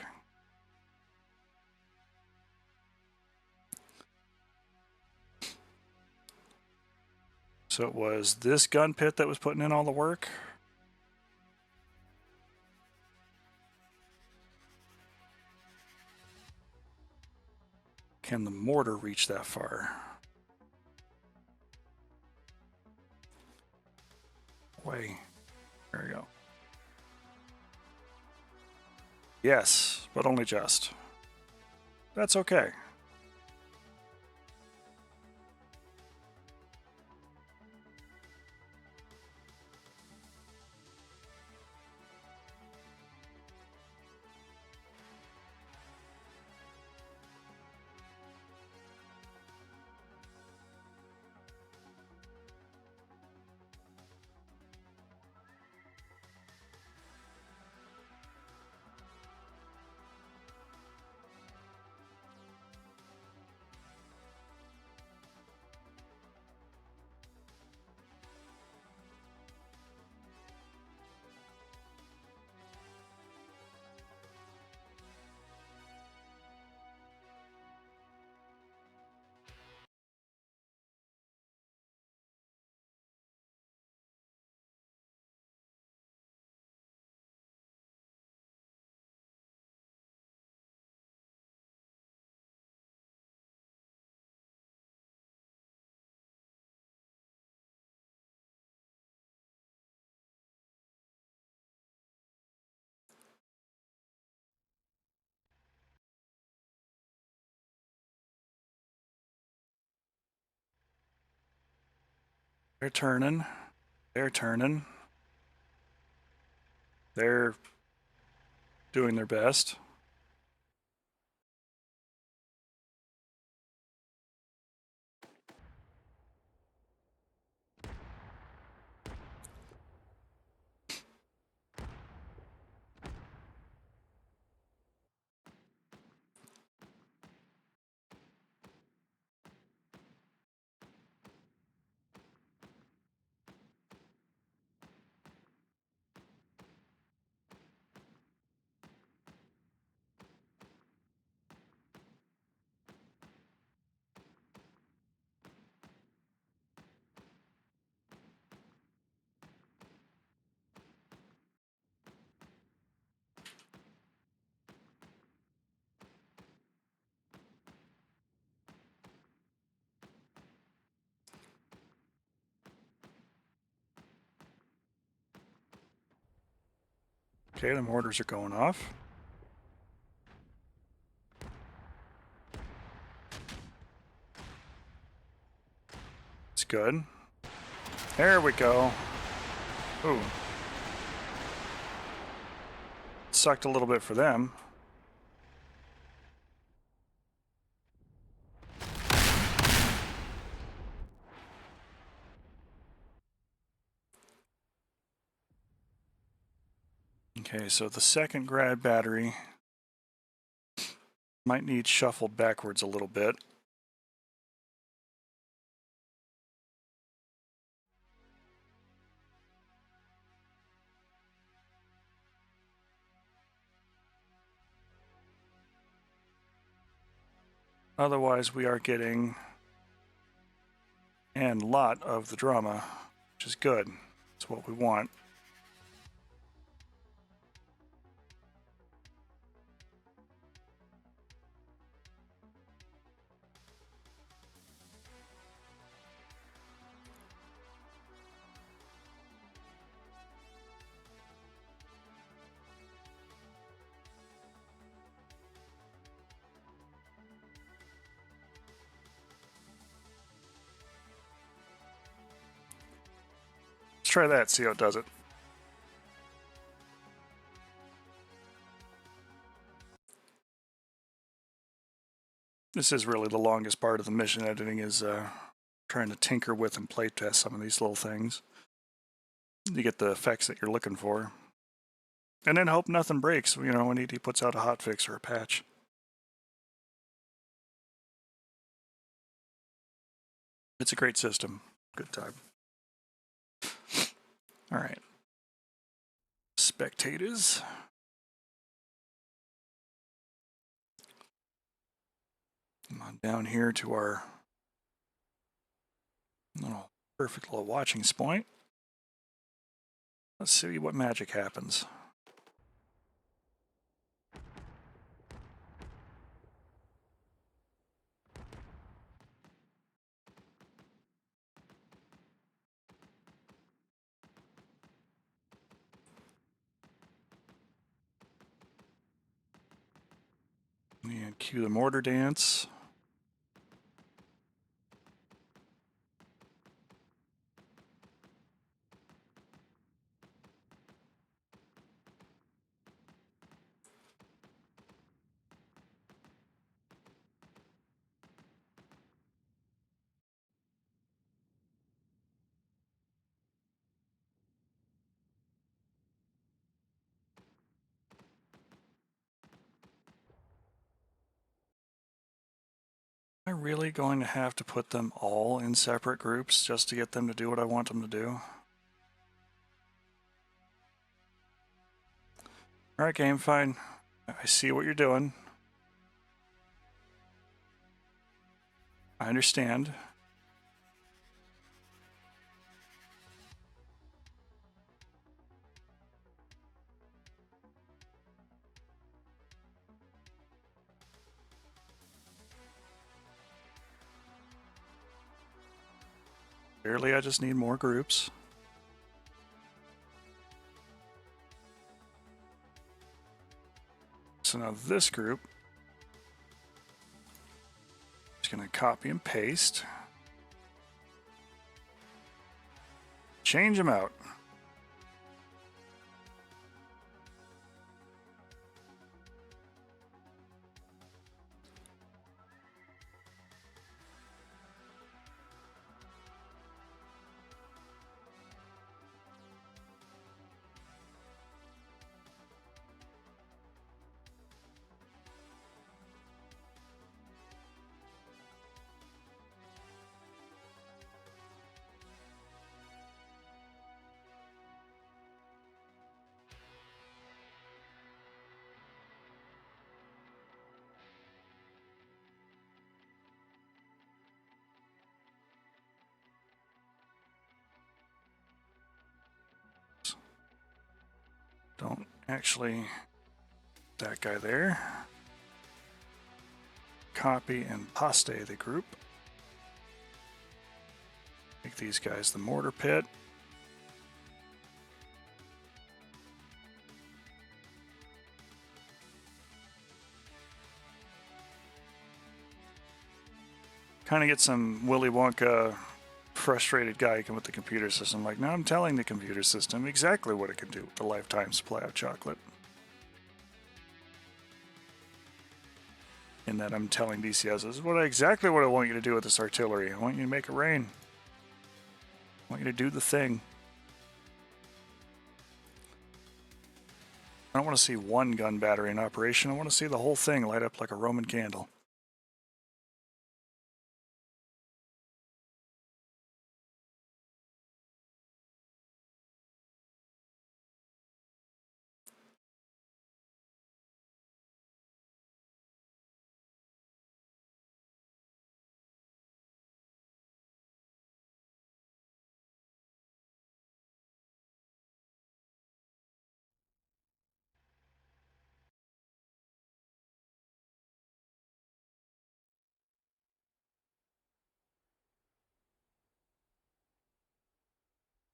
So it was this gun pit that was putting in all the work. Can the mortar reach that far? Way. There we go. Yes, but only just. That's okay. They're turning. They're turning. They're doing their best. Okay, the mortars are going off. It's good. There we go. Ooh. Sucked a little bit for them. Okay, so the second grad battery might need shuffled backwards a little bit. Otherwise, we are getting a lot of the drama, which is good. It's what we want. Let's try that, see how it does it. This is really the longest part of the mission editing, is trying to tinker with and play test some of these little things. You get the effects that you're looking for. And then hope nothing breaks, you know, when ED puts out a hotfix or a patch. It's a great system. Good time. All right. Spectators. Come on down here to our little perfect little watching point. Let's see what magic happens. And cue the mortar dance. Am I really going to have to put them all in separate groups just to get them to do what I want them to do? Alright, game, fine. I see what you're doing. I understand. Clearly, I just need more groups. So now this group, just going to copy and paste. Change them out. Don't actually, that guy there. Copy and paste the group. Make these guys the mortar pit. Kind of get some Willy Wonka frustrated guy with the computer system. Like, now I'm telling the computer system exactly what it can do with the lifetime supply of chocolate. In that I'm telling DCS, this is exactly what I want you to do with this artillery. I want you to make it rain. I want you to do the thing. I don't want to see one gun battery in operation. I want to see the whole thing light up like a Roman candle.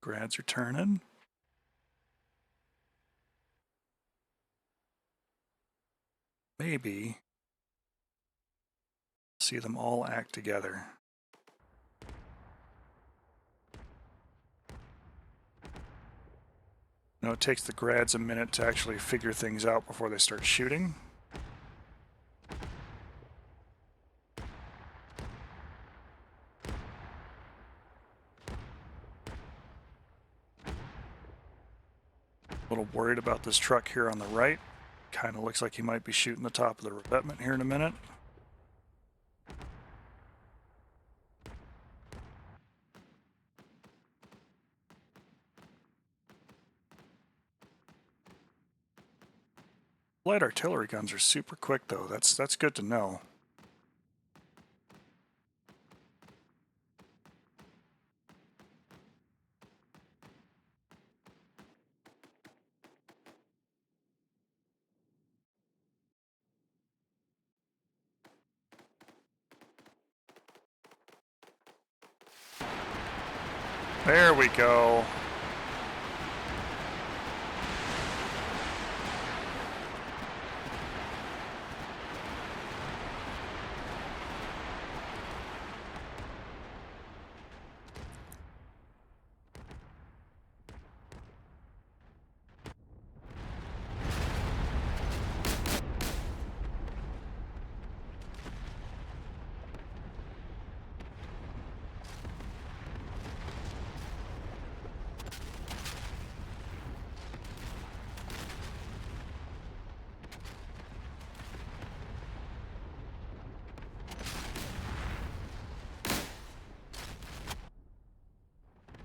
Grads are turning. Maybe see them all act together. You know, it takes the grads a minute to actually figure things out before they start shooting. A little worried about this truck here on the right. Kind of looks like he might be shooting the top of the revetment here in a minute. Light artillery guns are super quick though. That's good to know. There we go.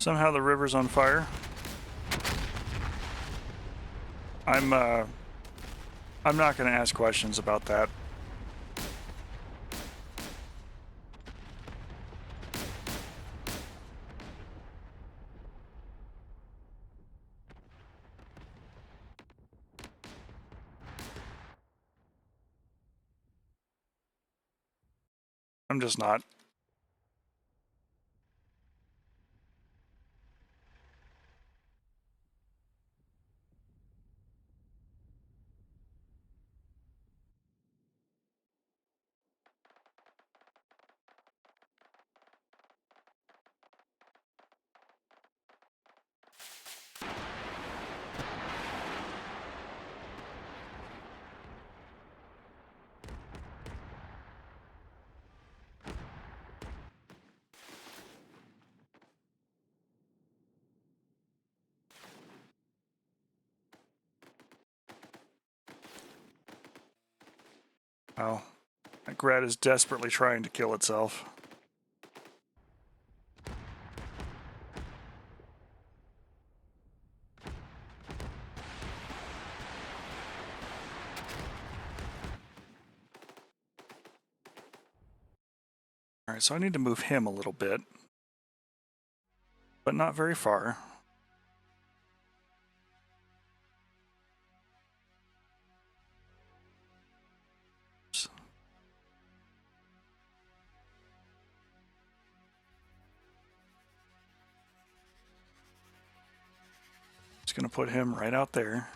Somehow the river's on fire. I'm not going to ask questions about that. I'm just not. Oh, that grad is desperately trying to kill itself. Alright, so I need to move him a little bit, but not very far. Just going to put him right out there.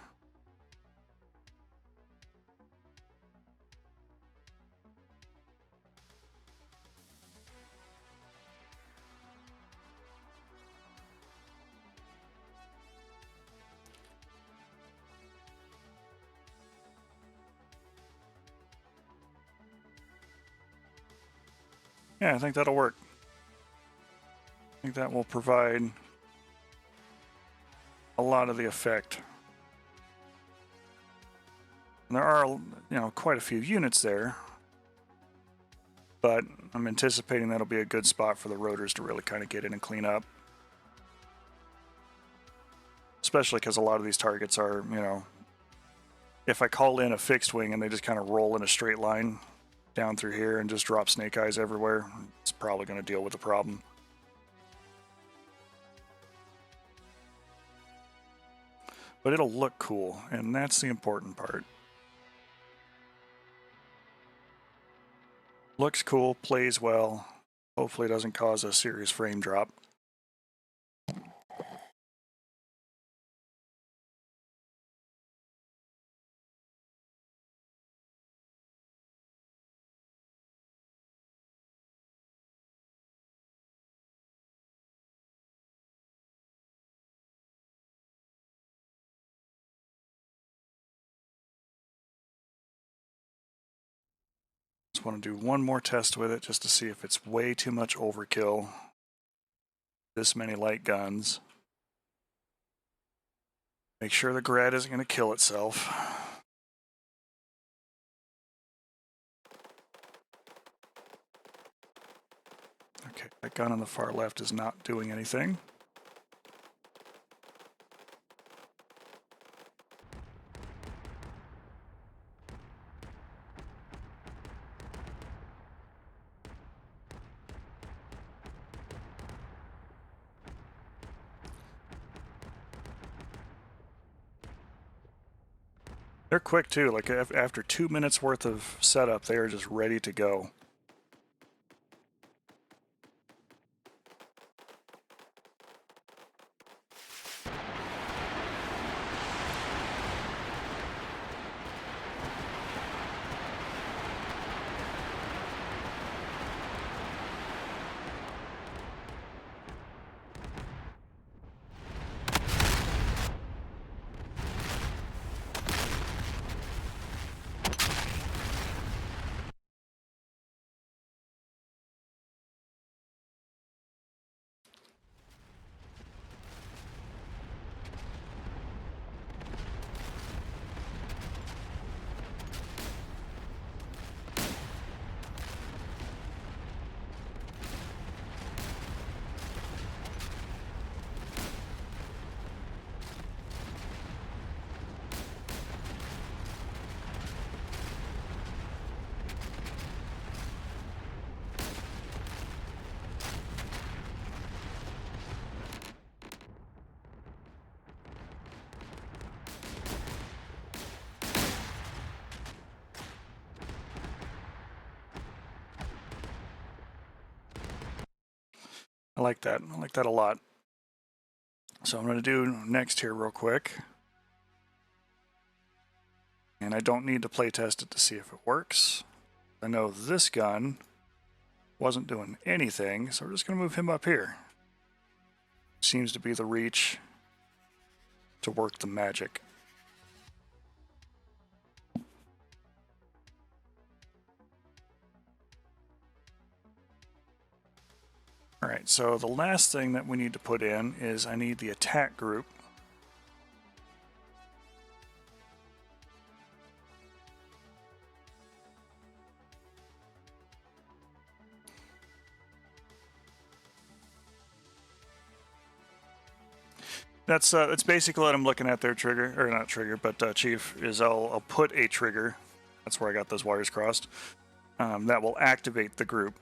Yeah, I think that'll work. I think that will provide a lot of the effect. And there are, quite a few units there, but I'm anticipating that'll be a good spot for the rotors to really kind of get in and clean up. Especially because a lot of these targets are, if I call in a fixed wing and they just kind of roll in a straight line down through here and just drop snake eyes everywhere, it's probably going to deal with the problem. But it'll look cool, and that's the important part. Looks cool, plays well. Hopefully it doesn't cause a serious frame drop. just want to do one more test with it just to see if it's way too much overkill. This many light guns. Make sure the grad isn't going to kill itself. Okay, that gun on the far left is not doing anything. They're quick too, like after 2 minutes worth of setup, they are just ready to go. I like that. I like that a lot. So I'm going to do next here real quick. And I don't need to play test it to see if it works. I know this gun wasn't doing anything, so we're just going to move him up here. Seems to be the reach to work the magic. Alright, so the last thing that we need to put in is I need the attack group. That's basically what I'm looking at there, trigger, or not trigger, but chief, is I'll put a trigger, that's where I got those wires crossed, that will activate the group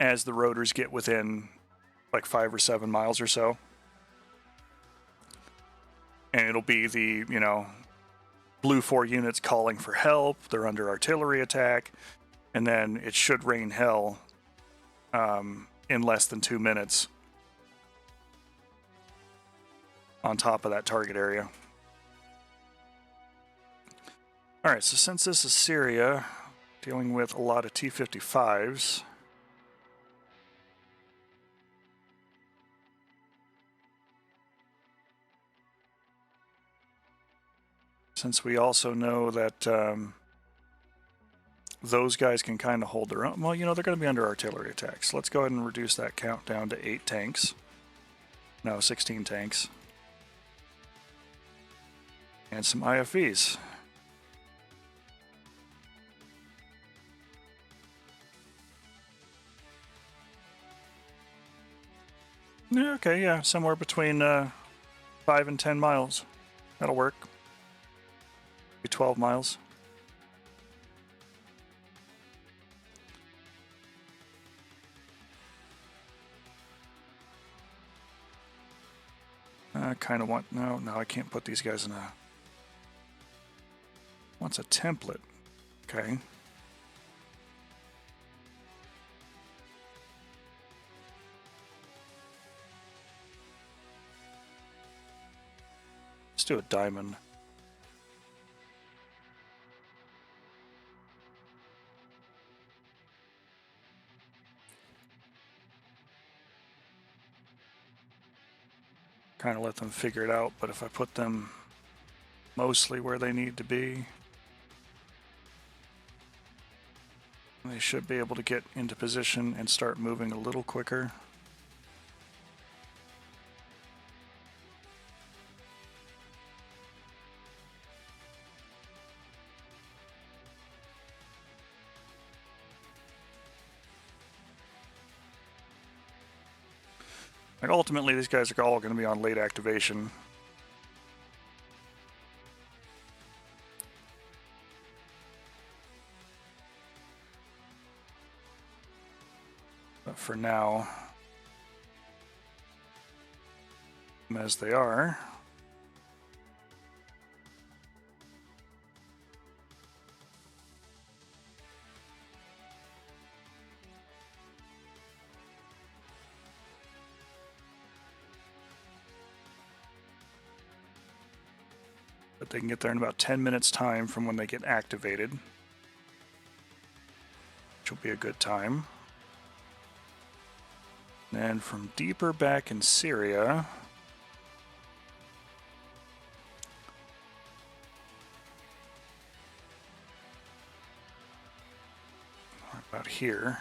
as the rotors get within like 5 or 7 miles or so. And it'll be the, you know, blue 4 units calling for help, they're under artillery attack, and then it should rain hell in less than 2 minutes on top of that target area. Alright, so since this is Syria, dealing with a lot of T-55s, since we also know that those guys can kind of hold their own, well, you know, they're going to be under artillery attacks. So let's go ahead and reduce that count down to 8 tanks. No, 16 tanks. And some IFVs. Yeah, okay, yeah, somewhere between 5 and 10 miles. That'll work. Maybe 12 miles. I kind of want, no, I can't put these guys in a, wants a template. Okay. Let's do a diamond. Kind of let them figure it out, but if I put them mostly where they need to be, They should be able to get into position and start moving a little quicker. Like ultimately, these guys are all going to be on late activation. But for now, as they are, but they can get there in about 10 minutes time from when they get activated, which will be a good time. And from deeper back in Syria, about here,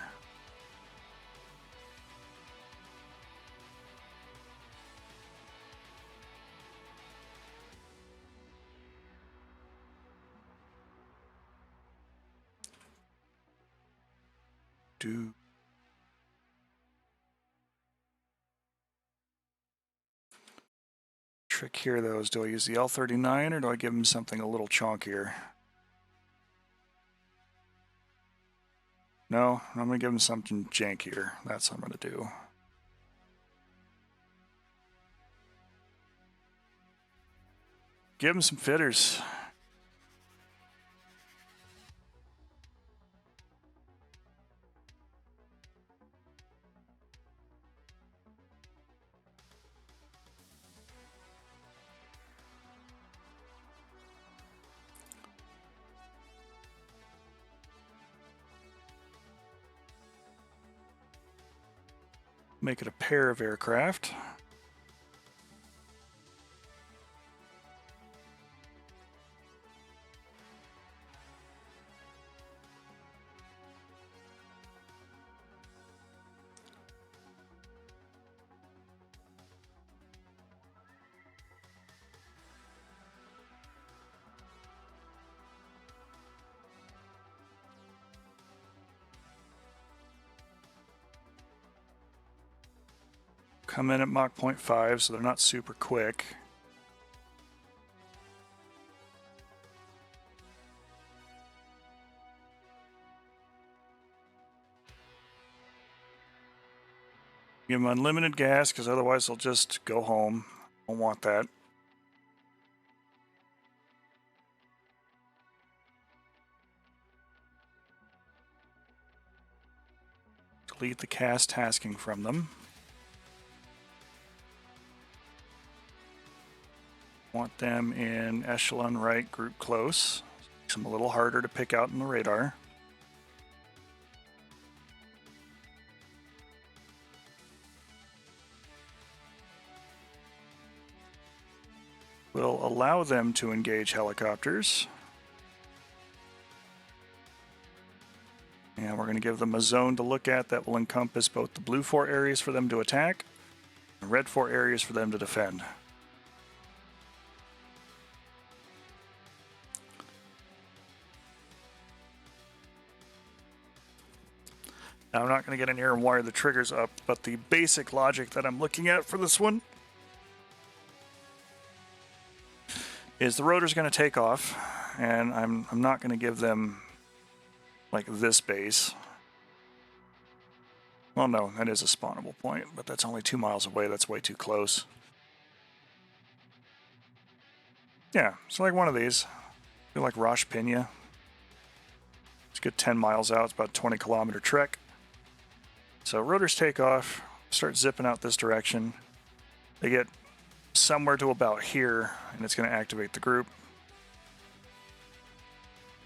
trick here though is, do I use the L39 or do I give him something a little chonkier? No, I'm going to give him something jankier. That's what I'm going to do. Give him some fitters. Make it a pair of aircraft. Come in at Mach 0.5, so they're not super quick. Give them unlimited gas, because otherwise they'll just go home. Don't want that. Delete the cast tasking from them. Want them in echelon right, group close. Makes them a little harder to pick out in the radar. We'll allow them to engage helicopters. And we're going to give them a zone to look at that will encompass both the blue 4 areas for them to attack and red 4 areas for them to defend. Now, I'm not going to get in here and wire the triggers up, but the basic logic that I'm looking at for this one is the rotor's going to take off, and I'm not going to give them like this base. Well, no, that is a spawnable point, but that's only 2 miles away. That's way too close. Yeah, so like one of these. I feel like Rosh Pina. It's a good 10 miles out. It's about a 20-kilometer trek. So rotors take off, start zipping out this direction. They get somewhere to about here, and it's going to activate the group.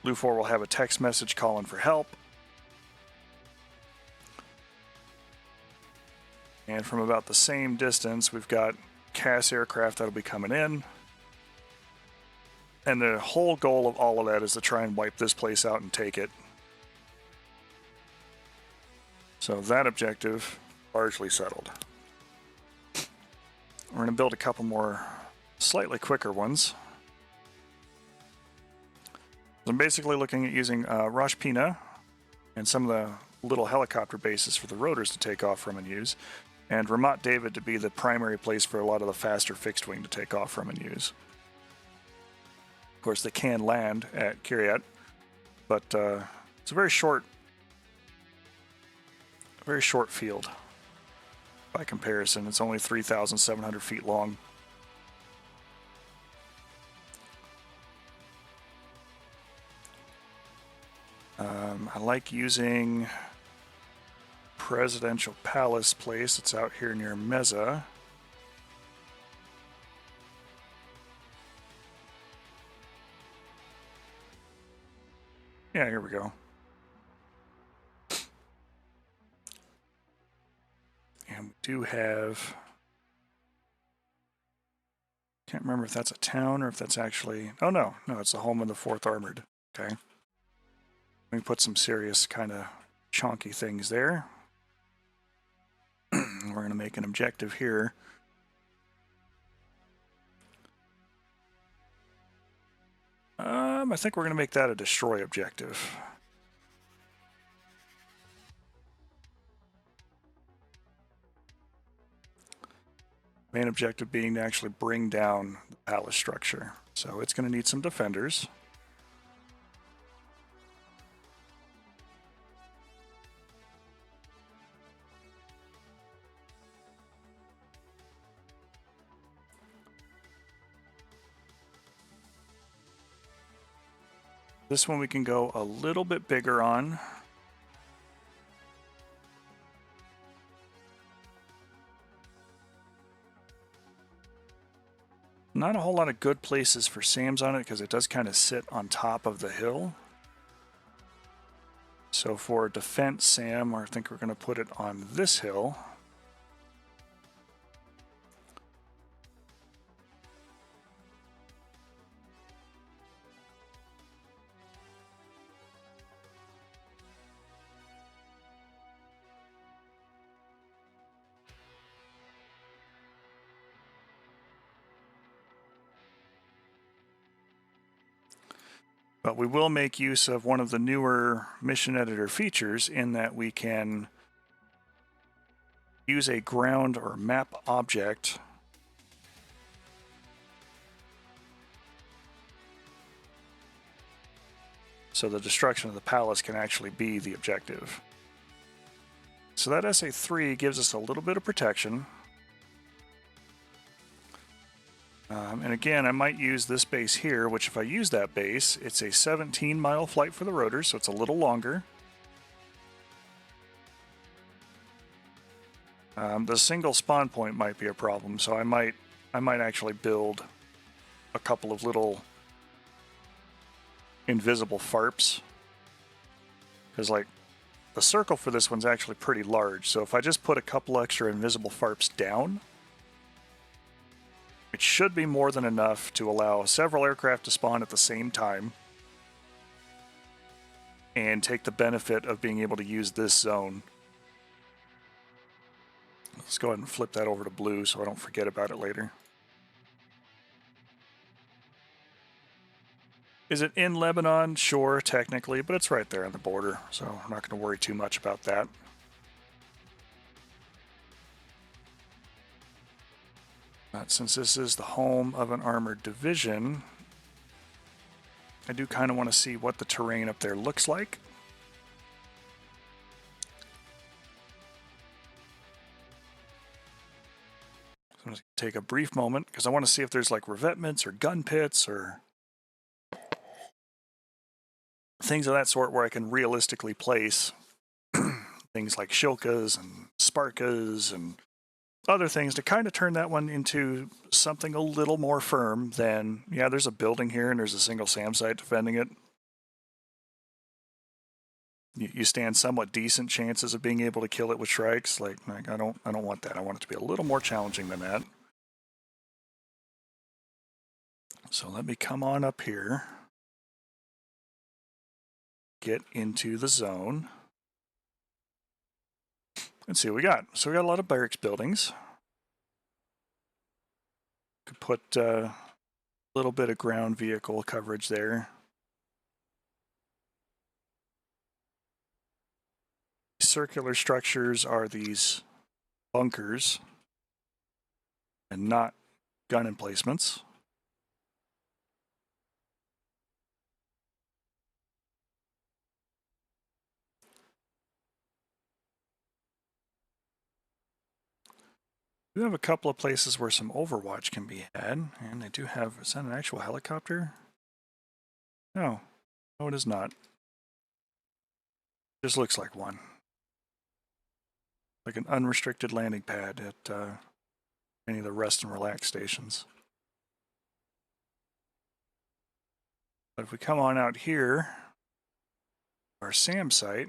Blue 4 will have a text message calling for help. And from about the same distance, we've got CAS aircraft that'll be coming in. And the whole goal of all of that is to try and wipe this place out and take it. So that objective largely settled. We're going to build a couple more slightly quicker ones. I'm basically looking at using Rashpina and some of the little helicopter bases for the rotors to take off from and use, and Ramat David to be the primary place for a lot of the faster fixed wing to take off from and use. Of course, they can land at Kiryat, but it's a very short field. By comparison, it's only 3,700 feet long. I like using Presidential Palace Place. It's out here near Meza. Yeah, here we go. And we do have... Can't remember if that's a town or if that's actually... Oh, no, it's the home of the 4th Armored. Okay. We put some serious kind of chonky things there. We're going to make an objective here. I think we're going to make that a destroy objective. Main objective being to actually bring down the palace structure. So it's going to need some defenders. This one we can go a little bit bigger on. Not a whole lot of good places for SAMs on it because it does kind of sit on top of the hill. So for defense SAM, I think we're going to put it on this hill. But we will make use of one of the newer mission editor features in that we can use a ground or map object so the destruction of the palace can actually be the objective. So that SA3 gives us a little bit of protection. And again, I might use this base here, which if I use that base, it's a 17-mile flight for the rotors, so it's a little longer. The single spawn point might be a problem, so I might actually build a couple of little invisible FARPs. Because, like, the circle for this one's actually pretty large, so if I just put a couple extra invisible FARPs down, it should be more than enough to allow several aircraft to spawn at the same time and take the benefit of being able to use this zone. Let's go ahead and flip that over to blue so I don't forget about it later. Is it in Lebanon? Sure, technically, but it's right there on the border, so I'm not going to worry too much about that. But since this is the home of an armored division, I do kind of want to see what the terrain up there looks like. So I'm going to take a brief moment because I want to see if there's like revetments or gun pits or things of that sort where I can realistically place things like shilkas and sparkas and other things to kind of turn that one into something a little more firm than, yeah, there's a building here and there's a single SAM site defending it. You stand somewhat decent chances of being able to kill it with strikes. Like I don't want that. I want it to be a little more challenging than that. So let me come on up here. Get into the zone. Let's see what we got. So we got a lot of barracks buildings. Could put a little bit of ground vehicle coverage there. Circular structures are these bunkers and not gun emplacements. We do have a couple of places where some overwatch can be had, and they do have, is that an actual helicopter? No, no it is not. Just looks like one. Like an unrestricted landing pad at any of the rest and relax stations. But if we come on out here, our SAM site,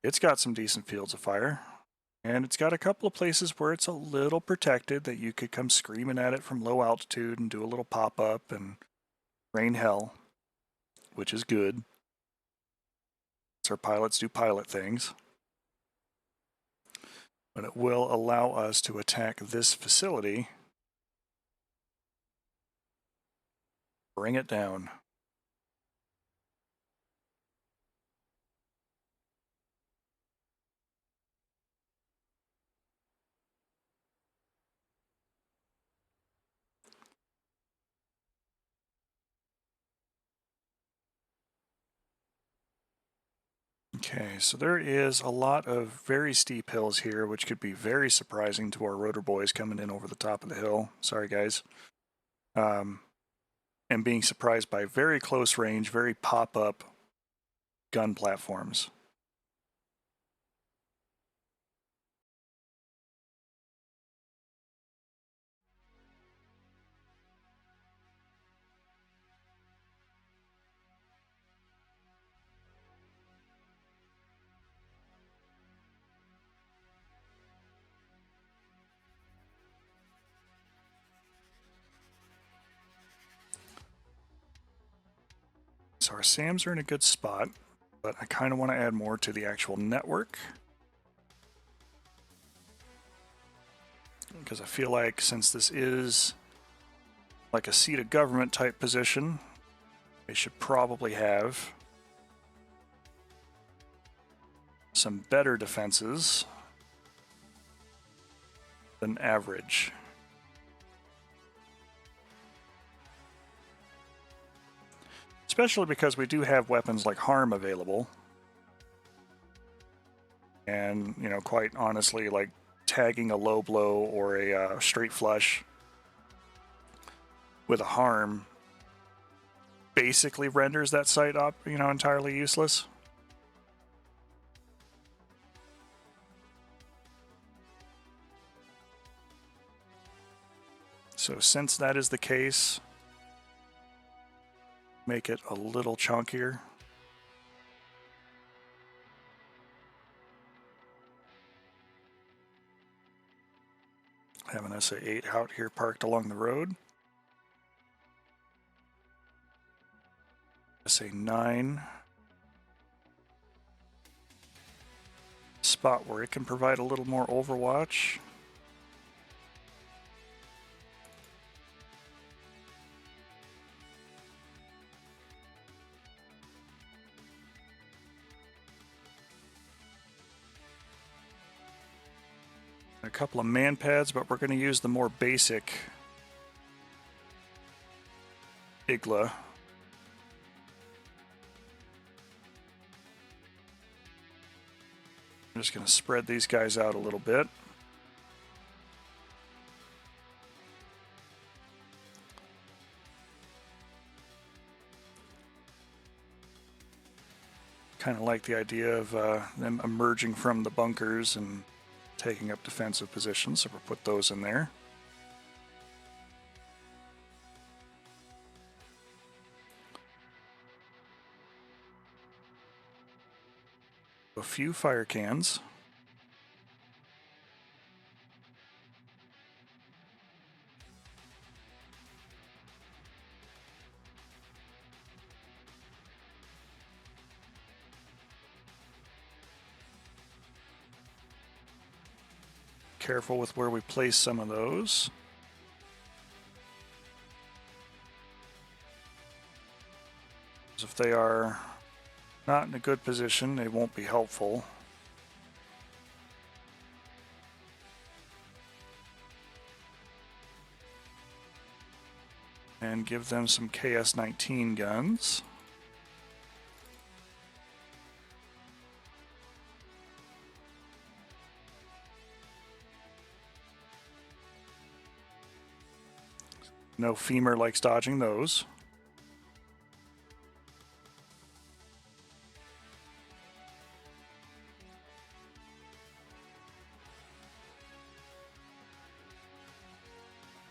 it's got some decent fields of fire. And it's got a couple of places where it's a little protected that you could come screaming at it from low altitude and do a little pop-up and rain hell, which is good. So our pilots do pilot things. But it will allow us to attack this facility, bring it down. Okay, so there is a lot of very steep hills here, which could be very surprising to our rotor boys coming in over the top of the hill. Sorry, guys. And being surprised by very close range, very pop-up gun platforms. So our SAMs are in a good spot, but I kind of want to add more to the actual network. Because I feel like since this is like a seat of government type position, they should probably have some better defenses than average. Especially because we do have weapons like harm available. And, you know, quite honestly, like tagging a low blow or a straight flush with a harm basically renders that site up, you know, entirely useless. So since that is the case, make it a little chunkier. Have an SA-8 out here parked along the road. SA-9. Spot where it can provide a little more overwatch. A couple of man pads, but we're going to use the more basic Igla. I'm just going to spread these guys out a little bit. Kind of like the idea of them emerging from the bunkers and taking up defensive positions, so we'll put those in there. A few fire cans. careful with where we place some of those. If they are not in a good position, they won't be helpful. And give them some KS-19 guns. No femur likes dodging those.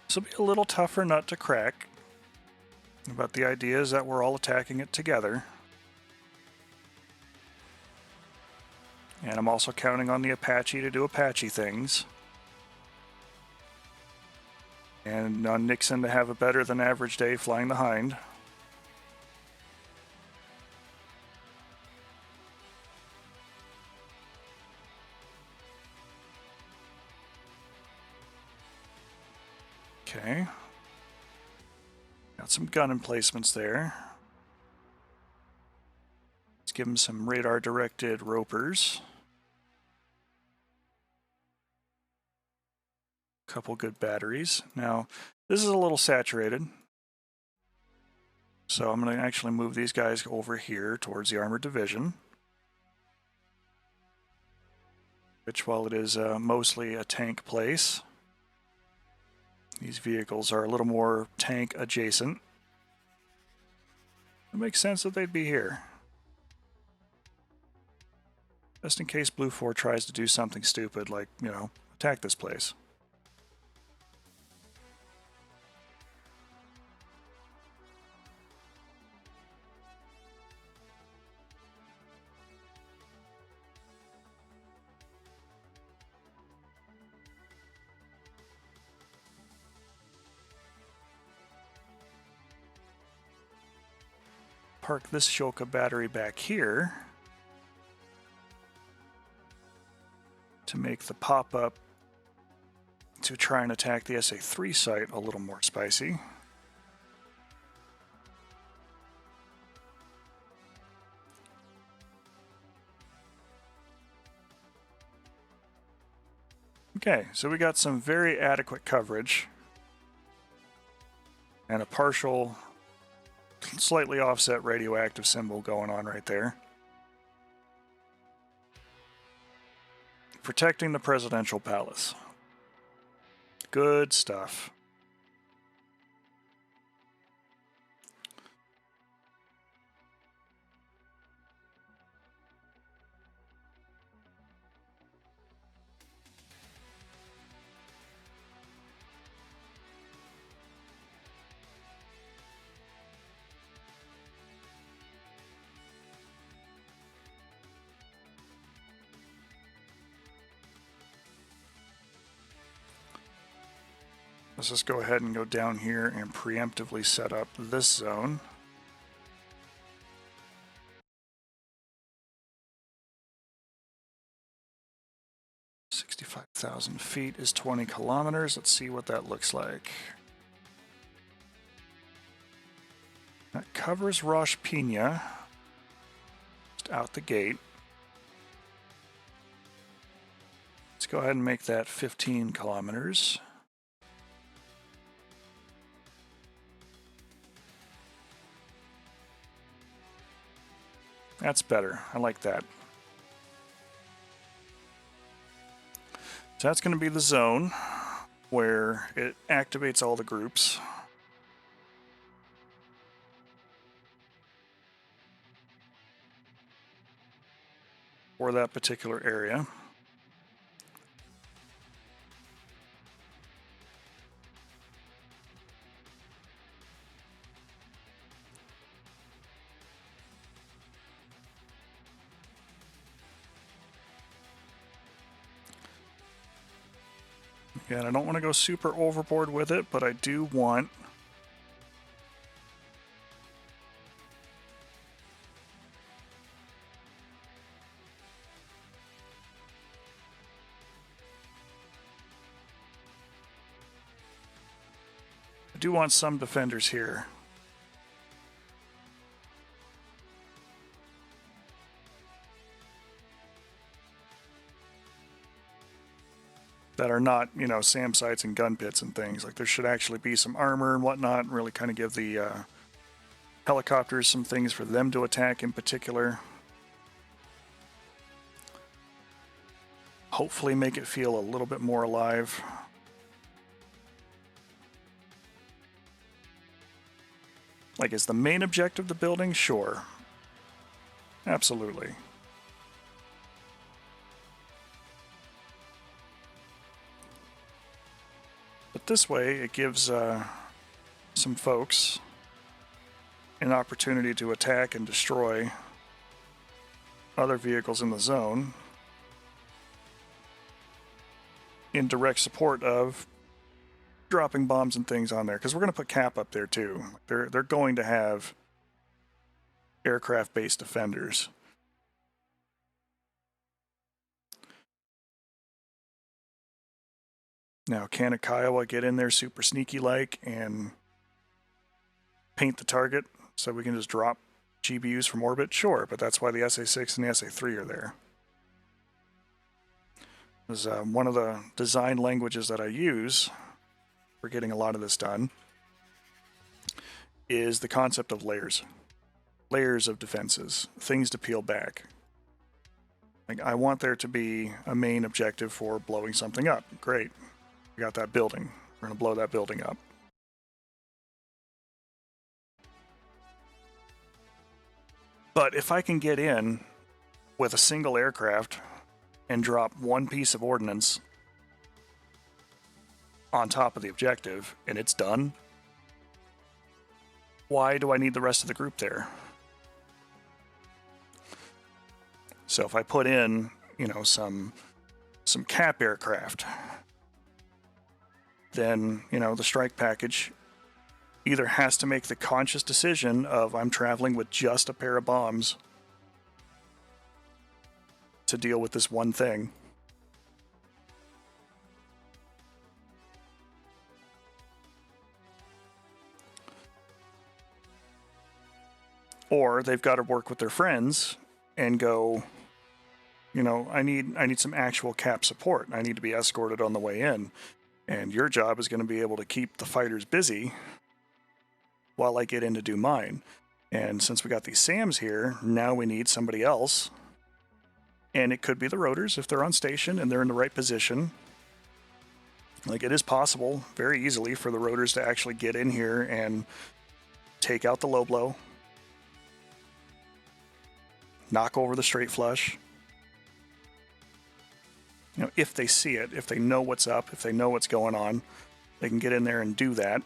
This will be a little tougher nut to crack, but the idea is that we're all attacking it together. And I'm also counting on the Apache to do Apache things. And on Nixon to have a better than average day flying the Hind. Okay. Got some gun emplacements there. Let's give them some radar directed ropers. Couple good batteries. Now, this is a little saturated. So I'm going to actually move these guys over here towards the armored division. Which, while it is mostly a tank place, these vehicles are a little more tank adjacent. It makes sense that they'd be here. Just in case Blue 4 tries to do something stupid like, you know, attack this place. Park this Shoka battery back here to make the pop-up to try and attack the SA-3 site a little more spicy. Okay, so we got some very adequate coverage and a partial, slightly offset radioactive symbol going on right there. Protecting the presidential palace. Good stuff. Let's just go ahead and go down here and preemptively set up this zone. $65,000 is 20 kilometers. Let's see what that looks like. That covers Rosh Pina. Just out the gate. Let's go ahead and make that 15 kilometers. That's better. I like that. So that's going to be the zone where it activates all the groups. For that particular area. Again, I don't want to go super overboard with it, but I do want I do want some defenders here. That are not, you know, SAM sites and gun pits and things. Like, there should actually be some armor and whatnot, and really kind of give the helicopters some things for them to attack in particular. Hopefully make it feel a little bit more alive. Like, is the main objective the building? Sure. Absolutely. But this way, it gives some folks an opportunity to attack and destroy other vehicles in the zone in direct support of dropping bombs and things on there, because we're going to put cap up there too. They're going to have aircraft-based defenders. Now, can a Kiowa get in there super sneaky-like and paint the target so we can just drop GBUs from orbit? Sure, but that's why the SA-6 and the SA-3 are there. This is one of the design languages that I use for getting a lot of this done is the concept of layers. Layers of defenses, things to peel back. Like, I want there to be a main objective for blowing something up. Great. We got that building. We're going to blow that building up. But if I can get in with a single aircraft and drop one piece of ordnance on top of the objective and it's done, why do I need the rest of the group there? So if I put in, you know, some cap aircraft, then, you know, the strike package either has to make the conscious decision of I'm traveling with just a pair of bombs to deal with this one thing, or they've got to work with their friends and go, you know, I need some actual cap support. I need to be escorted on the way in. And your job is going to be able to keep the fighters busy while I get in to do mine. And since we got these SAMs here, now we need somebody else. And it could be the rotors if they're on station and they're in the right position. Like, it is possible very easily for the rotors to actually get in here and take out the low blow, knock over the straight flush. You know, if they see it, if they know what's up, if they know what's going on, they can get in there and do that.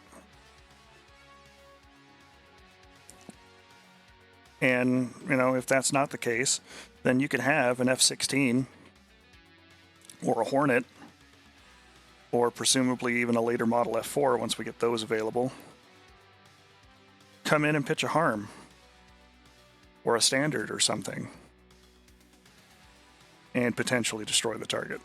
And, you know, if that's not the case, then you could have an F-16 or a Hornet, or presumably even a later model F-4 once we get those available, come in and pitch a harm or a standard or something and potentially destroy the target.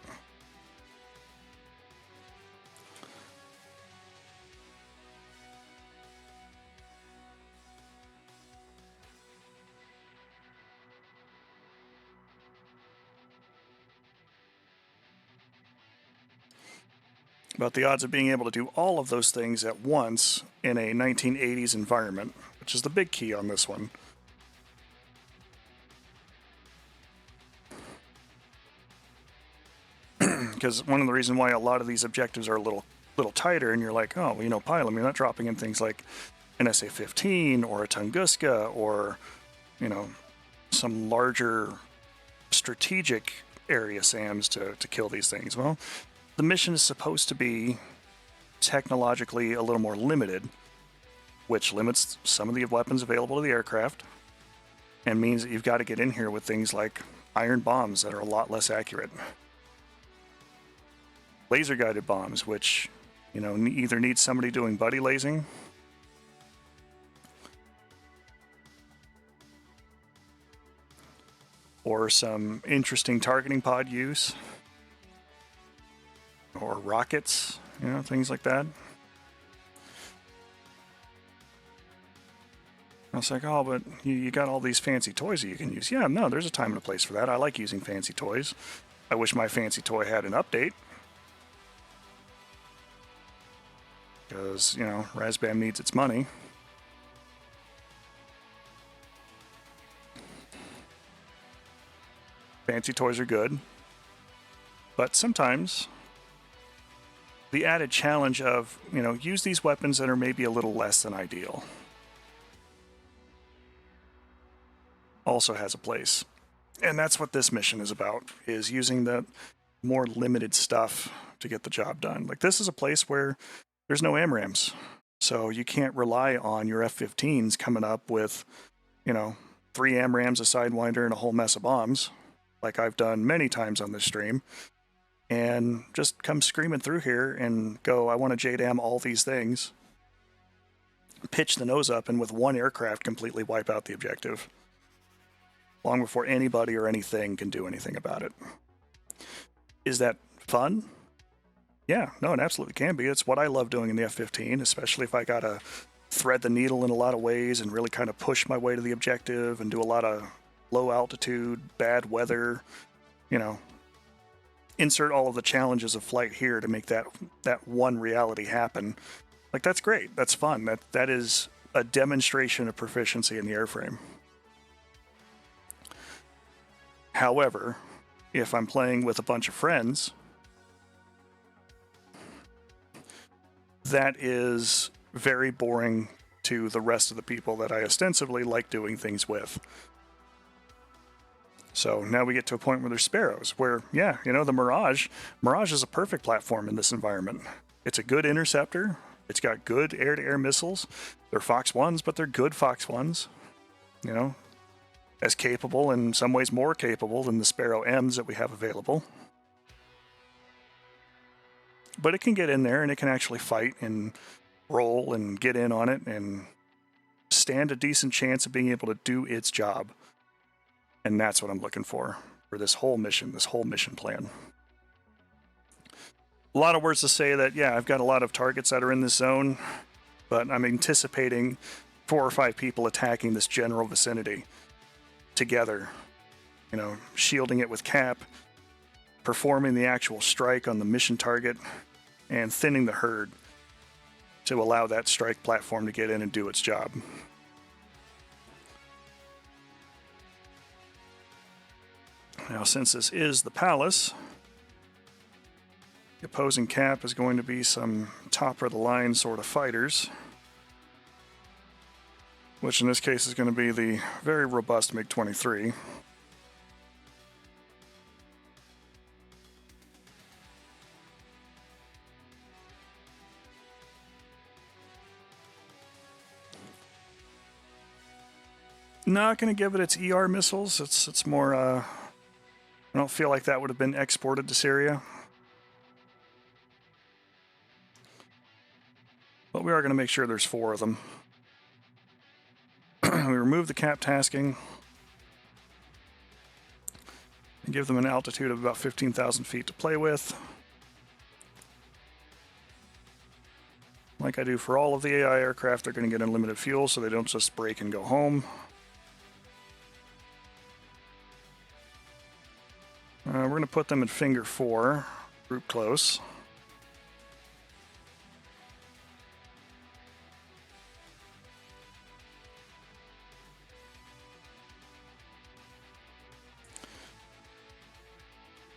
But the odds of being able to do all of those things at once in a 1980s environment, which is the big key on this one. Because one of the reasons why a lot of these objectives are a little tighter, and you're like, oh, well, you know, Pylum, you're not dropping in things like an SA-15 or a Tunguska or, you know, some larger strategic area SAMs to kill these things. Well, the mission is supposed to be technologically a little more limited, which limits some of the weapons available to the aircraft and means that you've got to get in here with things like iron bombs that are a lot less accurate. Laser guided bombs, which, you know, either need somebody doing buddy lasing or some interesting targeting pod use, or rockets, you know, things like that. was like, oh, but you got all these fancy toys that you can use. Yeah, no, there's a time and a place for that. I like using fancy toys. I wish my fancy toy had an update. Because, you know, Razbam needs its money. Fancy toys are good. But sometimes the added challenge of, you know, use these weapons that are maybe a little less than ideal also has a place. And that's what this mission is about, is using the more limited stuff to get the job done. Like, this is a place where there's no AMRAAMs, so you can't rely on your F-15s coming up with, you know, 3 AMRAAMs, a Sidewinder, and a whole mess of bombs, like I've done many times on this stream, and just come screaming through here and go, I want to JDAM all these things, pitch the nose up, and with 1 aircraft completely wipe out the objective, long before anybody or anything can do anything about it. Is that fun? Yeah, no, it absolutely can be. It's what I love doing in the F-15, especially if I gotta thread the needle in a lot of ways and really kind of push my way to the objective and do a lot of low altitude, bad weather, you know, insert all of the challenges of flight here to make that one reality happen. Like, that's great. That's fun. That is a demonstration of proficiency in the airframe. However, if I'm playing with a bunch of friends, that is very boring to the rest of the people that I ostensibly like doing things with. So now we get to a point where there's Sparrows, where, yeah, you know, the Mirage is a perfect platform in this environment. It's a good interceptor. It's got good air-to-air missiles. They're Fox 1s, but they're good Fox 1s. You know, as capable, in some ways more capable than the Sparrow M's that we have available. But it can get in there and it can actually fight and roll and get in on it and stand a decent chance of being able to do its job. And that's what I'm looking for this whole mission plan. A lot of words to say that, yeah, I've got a lot of targets that are in this zone, but I'm anticipating 4 or 5 people attacking this general vicinity together, you know, shielding it with cap, performing the actual strike on the mission target, and thinning the herd to allow that strike platform to get in and do its job. Now, since this is the Palace, the opposing cap is going to be some top-of-the-line sort of fighters, which in this case is going to be the very robust MiG-23. Not going to give it its ER missiles. It's more, I don't feel like that would have been exported to Syria. But we are going to make sure there's 4 of them. We remove the cap tasking and give them an altitude of about 15,000 feet to play with. Like I do for all of the AI aircraft, they're going to get unlimited fuel so they don't just break and go home. We're going to put them in Finger 4, group close.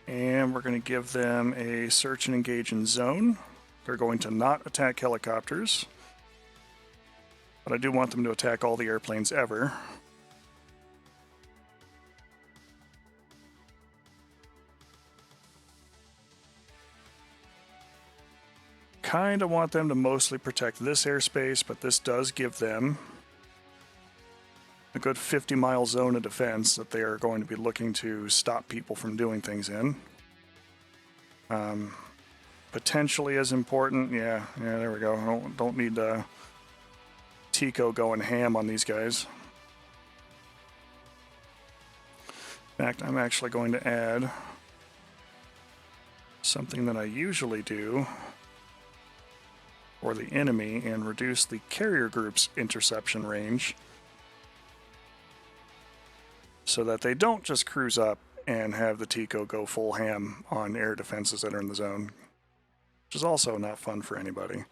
And we're going to give them a search and engage in zone. They're going to not attack helicopters, but I do want them to attack all the airplanes ever. Kind of want them to mostly protect this airspace, but this does give them a good 50-mile zone of defense that they are going to be looking to stop people from doing things in. Potentially as important, yeah, there we go. Don't need Tico going ham on these guys. In fact, I'm actually going to add something that I usually do for the enemy and reduce the carrier group's interception range so that they don't just cruise up and have the Tico go full ham on air defenses that are in the zone, which is also not fun for anybody.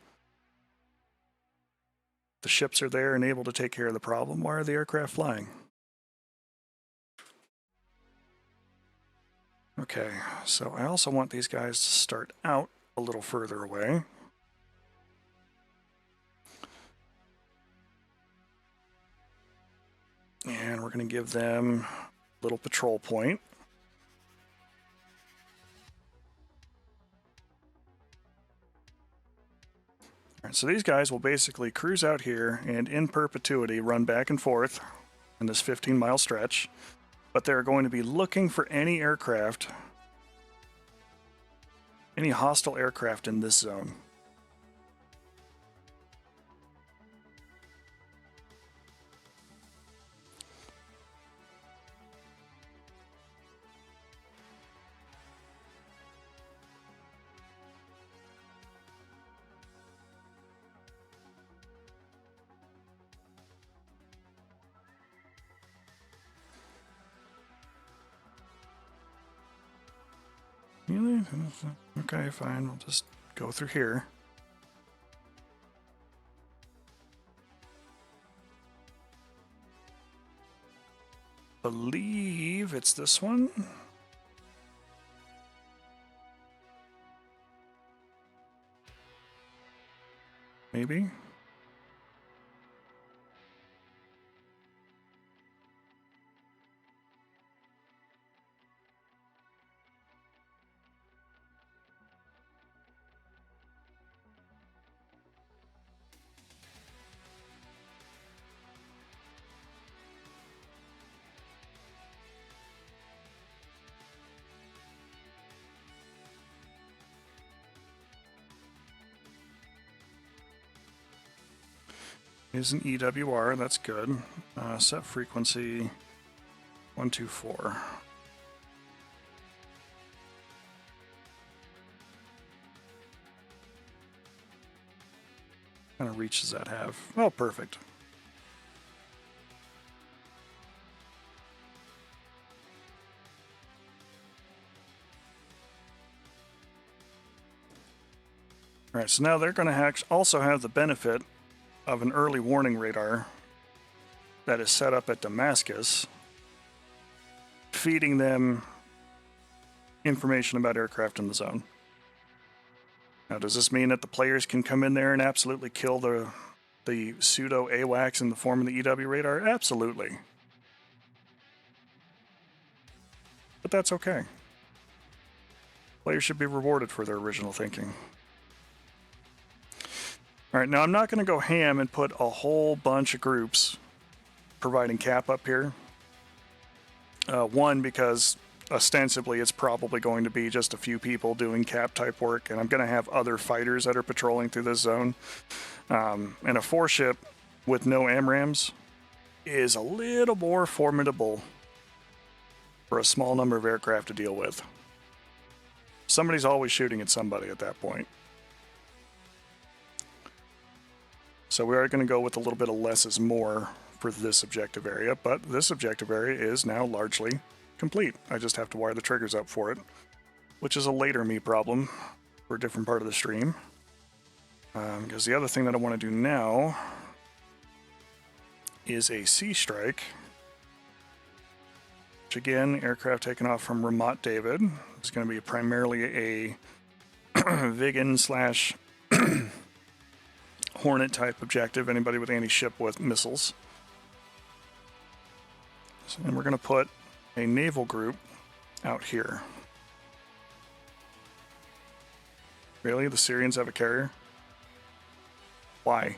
The ships are there and able to take care of the problem. Why are the aircraft flying? Okay, so I also want these guys to start out a little further away. And we're going to give them a little patrol point. All right, so these guys will basically cruise out here and in perpetuity run back and forth in this 15-mile stretch. But they're going to be looking for any aircraft, any hostile aircraft in this zone. Really? Okay, fine. We'll just go through here. Believe it's this one. Maybe. Is an EWR, that's good. Set frequency 124. What kind of reach does that have? Oh, perfect. All right, so now they're going to also have the benefit of an early warning radar that is set up at Damascus, feeding them information about aircraft in the zone. Now, does this mean that the players can come in there and absolutely kill the pseudo AWACS in the form of the EW radar? Absolutely. But that's okay. Players should be rewarded for their original thinking. All right, now I'm not going to go ham and put a whole bunch of groups providing cap up here. One, because ostensibly it's probably going to be just a few people doing cap type work, and I'm going to have other fighters that are patrolling through this zone. And a 4-ship with no AMRAAMs is a little more formidable for a small number of aircraft to deal with. Somebody's always shooting at somebody at that point. So we are going to go with a little bit of less is more for this objective area, but this objective area is now largely complete. I just have to wire the triggers up for it, which is a later me problem for a different part of the stream. Because the other thing that I want to do now is a sea strike, which again, aircraft taken off from Ramat David. It's going to be primarily a Viggen / Hornet type objective, anybody with anti-ship with missiles. And we're going to put a naval group out here. Really? The Syrians have a carrier? Why?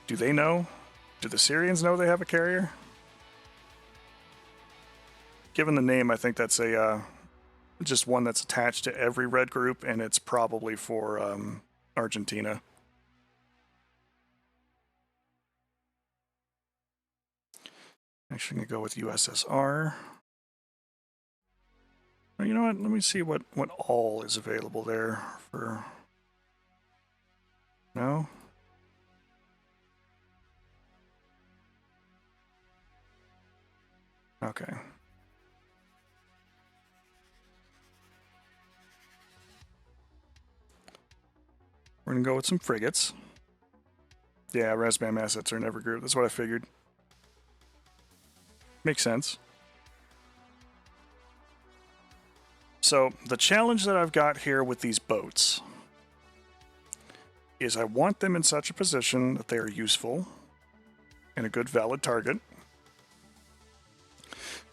Do they know? Do the Syrians know they have a carrier? Given the name, I think that's a just one that's attached to every red group, and it's probably for Argentina. Actually, I'm going to go with USSR. Well, you know what? Let me see what all is available there for... No? Okay. We're going to go with some frigates. Yeah, Razbam assets are never group. That's what I figured. Makes sense. So the challenge that I've got here with these boats is I want them in such a position that they are useful and a good valid target.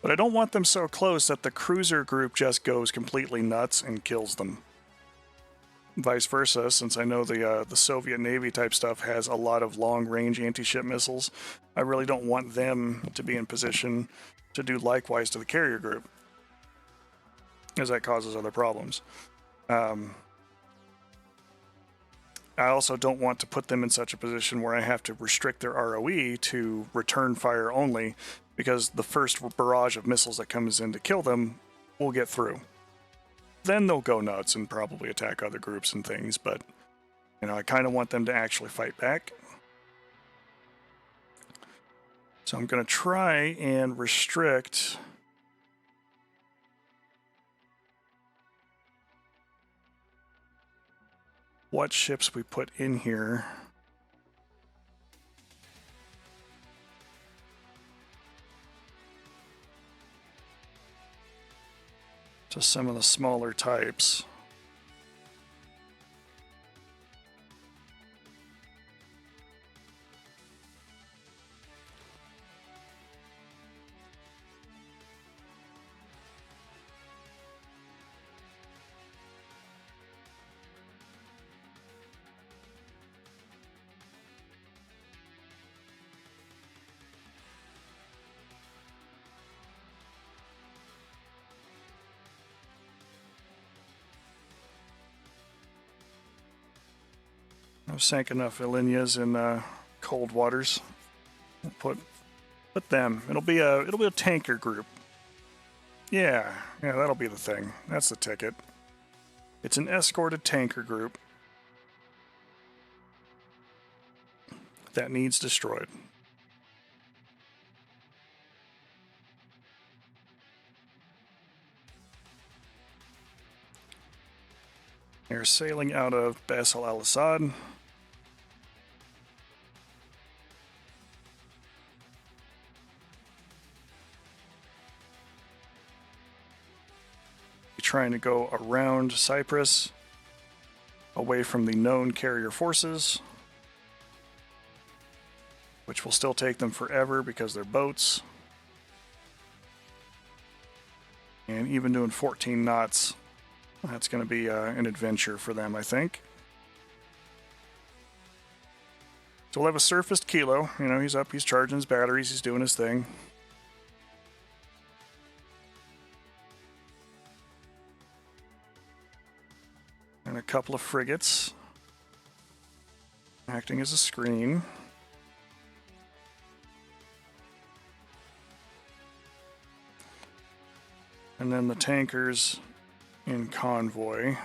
But I don't want them so close that the cruiser group just goes completely nuts and kills them. Vice versa, since I know the Soviet Navy type stuff has a lot of long-range anti-ship missiles, I really don't want them to be in position to do likewise to the carrier group, as that causes other problems. I also don't want to put them in such a position where I have to restrict their ROE to return fire only, because the first barrage of missiles that comes in to kill them will get through. Then they'll go nuts and probably attack other groups and things, but, you know, I kind of want them to actually fight back. So I'm going to try and restrict what ships we put in here. To some of the smaller types. I've sank enough Ilinyas in cold waters. We'll put them. It'll be a tanker group. Yeah, that'll be the thing. That's the ticket. It's an escorted tanker group that needs destroyed. They're sailing out of Basel al-Assad. Trying to go around Cyprus, away from the known carrier forces, which will still take them forever because they're boats. And even doing 14 knots, that's going to be an adventure for them, I think. So we'll have a surfaced Kilo. You know, he's up, he's charging his batteries, he's doing his thing. And a couple of frigates acting as a screen. And then the tankers in convoy.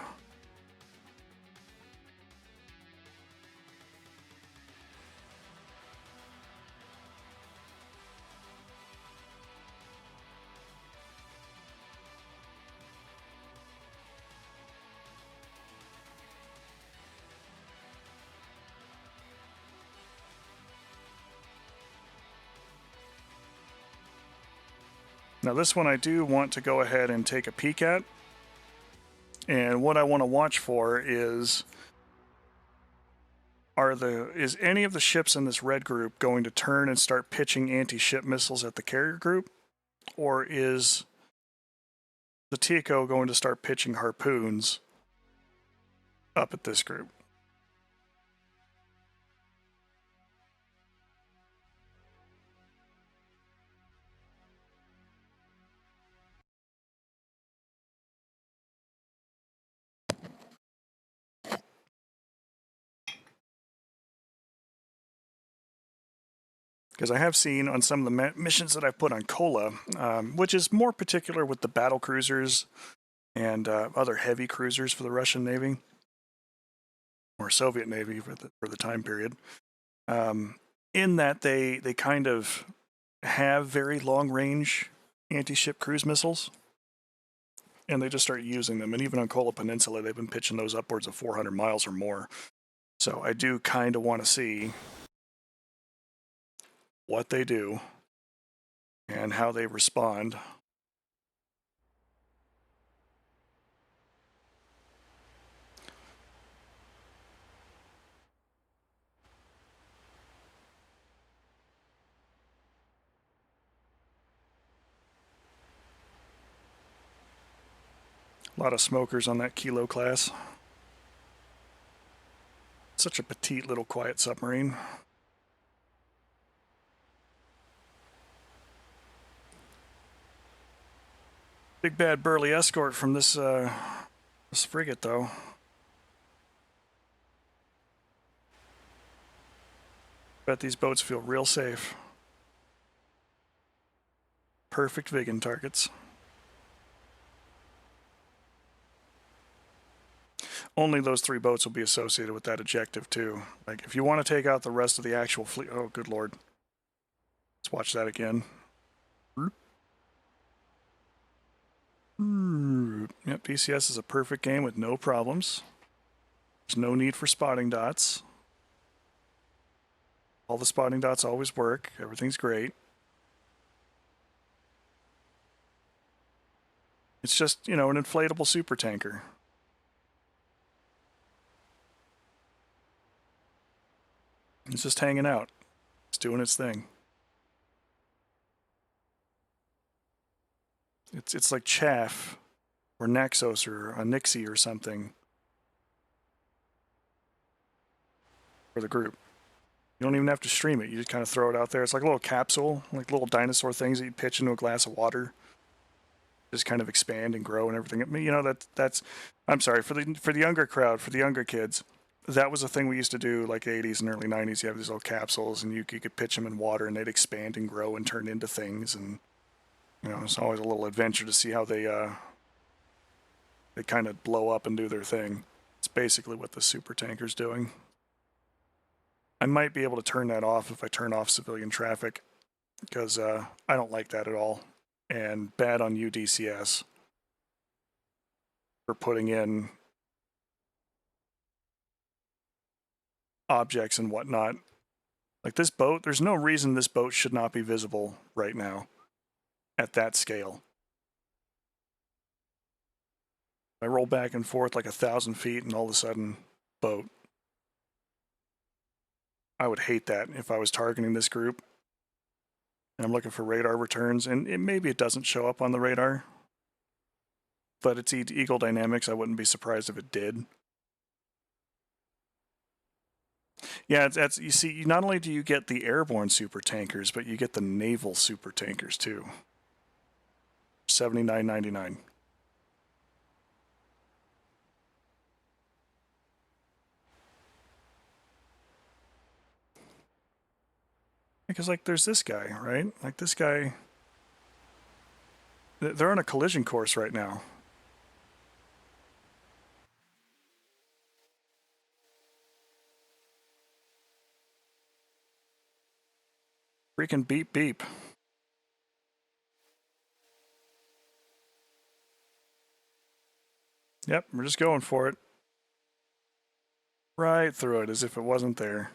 Now this one I do want to go ahead and take a peek at. And what I want to watch for is is any of the ships in this red group going to turn and start pitching anti-ship missiles at the carrier group? Or is the Tico going to start pitching harpoons up at this group? Because I have seen on some of the missions that I've put on Kola, which is more particular with the battle cruisers and other heavy cruisers for the Russian Navy, or Soviet Navy for the time period, in that they kind of have very long range anti-ship cruise missiles, and they just start using them. And even on Kola Peninsula, they've been pitching those upwards of 400 miles or more. So I do kind of want to see what they do and how they respond. A lot of smokers on that Kilo class. Such a petite little quiet submarine. Big bad burly escort from this frigate, though. Bet these boats feel real safe. Perfect Vigan targets. Only those 3 boats will be associated with that objective, too. Like, if you want to take out the rest of the actual fleet... Oh, good lord. Let's watch that again. Yep, DCS is a perfect game with no problems. There's no need for spotting dots. All the spotting dots always work. Everything's great. It's just, you know, an inflatable super tanker. It's just hanging out. It's doing its thing. It's like chaff or Naxos or a Nixie or something for the group. You don't even have to stream it. You just kind of throw it out there. It's like a little capsule, like little dinosaur things that you pitch into a glass of water. Just kind of expand and grow and everything. I mean, you know, that's I'm sorry, for the younger crowd, for the younger kids, that was a thing we used to do, like 80s and early 90s. You have these little capsules, and you could pitch them in water, and they'd expand and grow and turn into things. And you know, it's always a little adventure to see how they kind of blow up and do their thing. It's basically what the super tanker's doing. I might be able to turn that off if I turn off civilian traffic, because I don't like that at all. And bad on you, DCS, for putting in objects and whatnot. Like this boat, there's no reason this boat should not be visible right now at that scale. I roll back and forth like 1,000 feet and all of a sudden, boat. I would hate that if I was targeting this group and I'm looking for radar returns, and maybe it doesn't show up on the radar, but it's Eagle Dynamics. I wouldn't be surprised if it did. Yeah, that's you see. Not only do you get the airborne super tankers, but you get the naval super tankers too. $79.99. Because like, there's this guy, right? Like this guy. They're on a collision course right now. Freaking beep beep. Yep, we're just going for it. Right through it as if it wasn't there.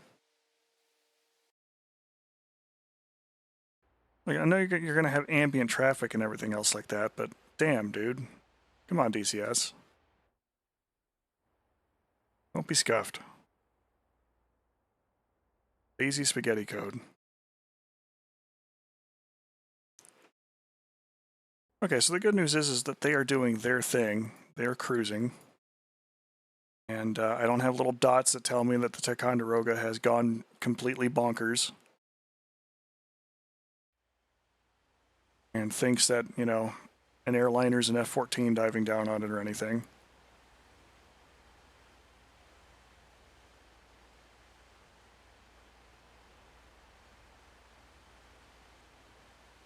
Like, I know you're going to have ambient traffic and everything else like that, but damn, dude. Come on, DCS. Don't be scuffed. Lazy spaghetti code. Okay, so the good news is that they are doing their thing. They're cruising. And I don't have little dots that tell me that the Ticonderoga has gone completely bonkers. And thinks that, you know, an airliner's an F-14 diving down on it or anything.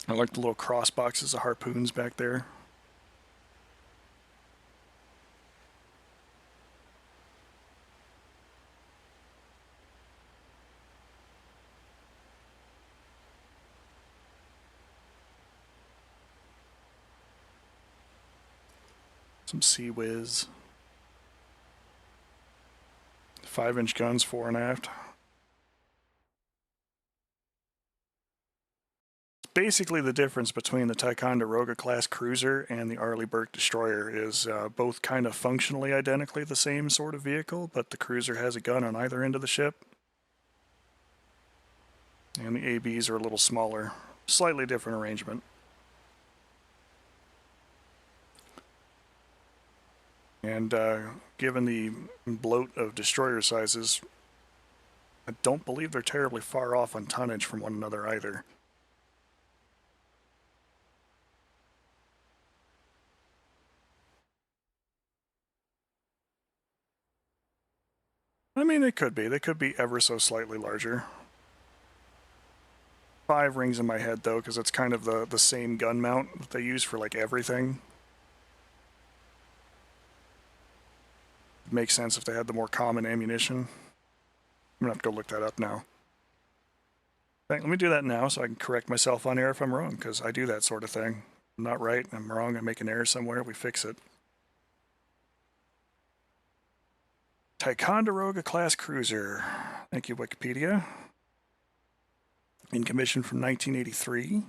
I like the little cross boxes of harpoons back there. Some Sea Whiz. 5-inch guns, fore and aft. Basically, the difference between the Ticonderoga class cruiser and the Arleigh Burke destroyer is both kind of functionally identically the same sort of vehicle, but the cruiser has a gun on either end of the ship. And the ABs are a little smaller. Slightly different arrangement. And given the bloat of destroyer sizes, I don't believe they're terribly far off on tonnage from one another either. I mean, they could be. They could be ever so slightly larger. 5 rings in my head, though, because it's kind of the same gun mount that they use for, like, everything. It makes sense if they had the more common ammunition. I'm gonna have to go look that up now. Let me do that now so I can correct myself on air if I'm wrong, because I do that sort of thing. I'm not right, I'm wrong, I make an error somewhere, we fix it. Ticonderoga class cruiser. Thank you, Wikipedia. In commission from 1983.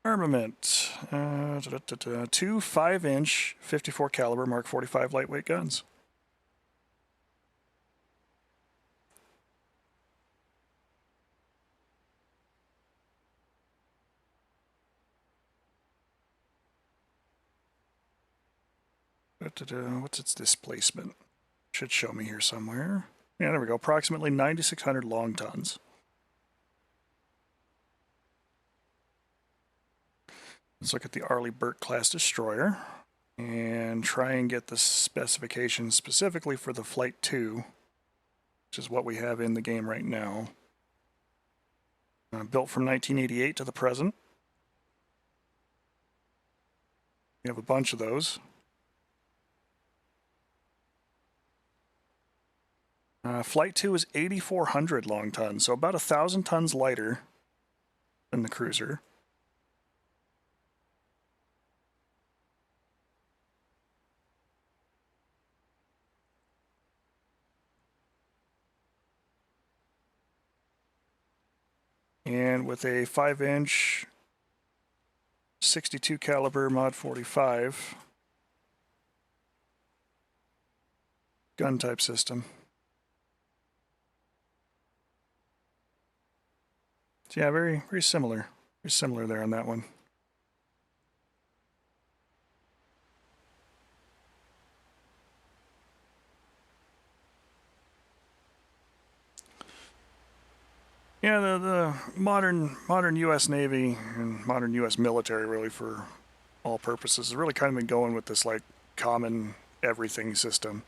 Armament. 2 5-inch 54 caliber Mark 45 lightweight guns. What's its displacement? Should show me here somewhere. Yeah, there we go. Approximately 9,600 long tons. Let's look at the Arleigh Burke class destroyer and try and get the specifications specifically for the Flight 2, which is what we have in the game right now. Built from 1988 to the present. We have a bunch of those. Flight 2 is 8,400 long tons, so about 1,000 tons lighter than the cruiser. And with a 5-inch 62 caliber mod 45 gun type system. So yeah, very similar. Very similar there on that one. Yeah, the modern U.S. Navy and modern U.S. military, really, for all purposes, has really kind of been going with this, like, common everything system,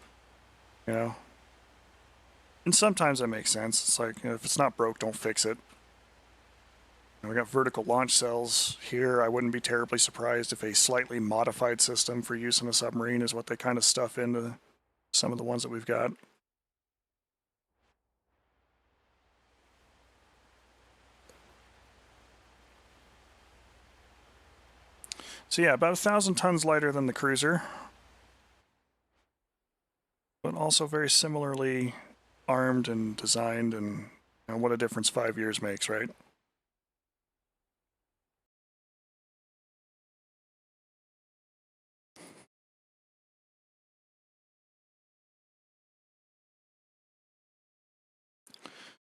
you know? And sometimes that makes sense. It's like, you know, if it's not broke, don't fix it. We got vertical launch cells here. I wouldn't be terribly surprised if a slightly modified system for use in a submarine is what they kind of stuff into some of the ones that we've got. So yeah, about 1,000 tons lighter than the cruiser, but also very similarly armed and designed, and you know, what a difference 5 years makes, right?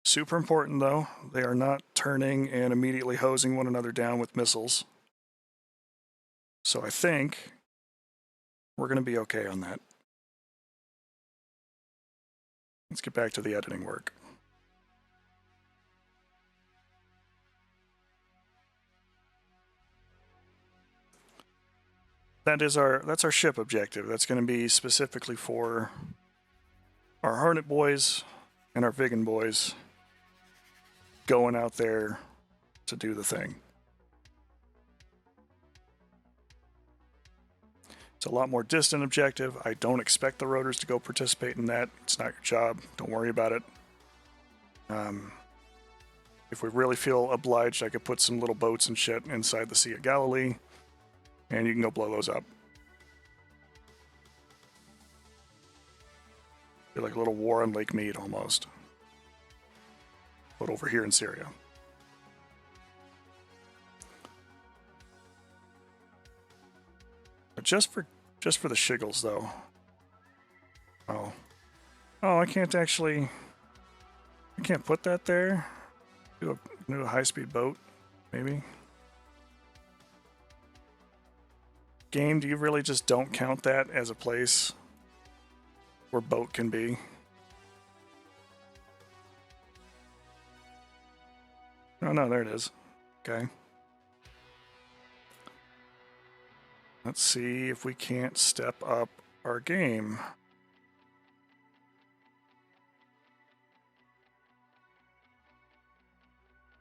Super important, though. They are not turning and immediately hosing one another down with missiles. So I think we're going to be okay on that. Let's get back to the editing work. That's our ship objective. That's going to be specifically for our Hornet boys and our Vigan boys going out there to do the thing. It's a lot more distant objective. I don't expect the rotors to go participate in that. It's not your job. Don't worry about it. If we really feel obliged, I could put some little boats and shit inside the Sea of Galilee. and you can go blow those up. They're like a little war on Lake Mead almost, but over here in Syria. But just for the shiggles though. Oh, I can't put that there. Do a high-speed boat, maybe. Game, do you really just don't count that as a place where boat can be? Oh no, there it is. Okay. Let's see if we can't step up our game.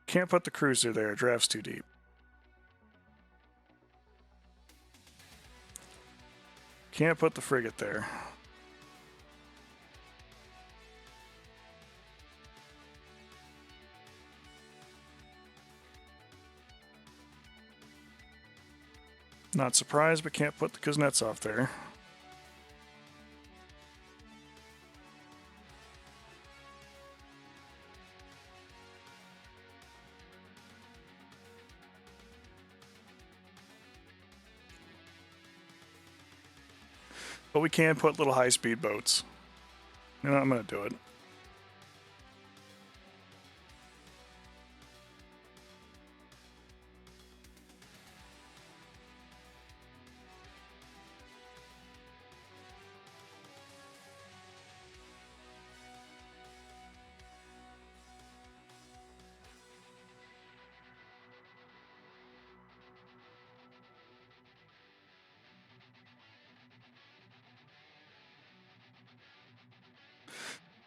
Can't put the cruiser there, draft's too deep. Can't put the frigate there. Not surprised, but can't put the Kuznetsov there. But we can put little high-speed boats. You know, I'm going to do it.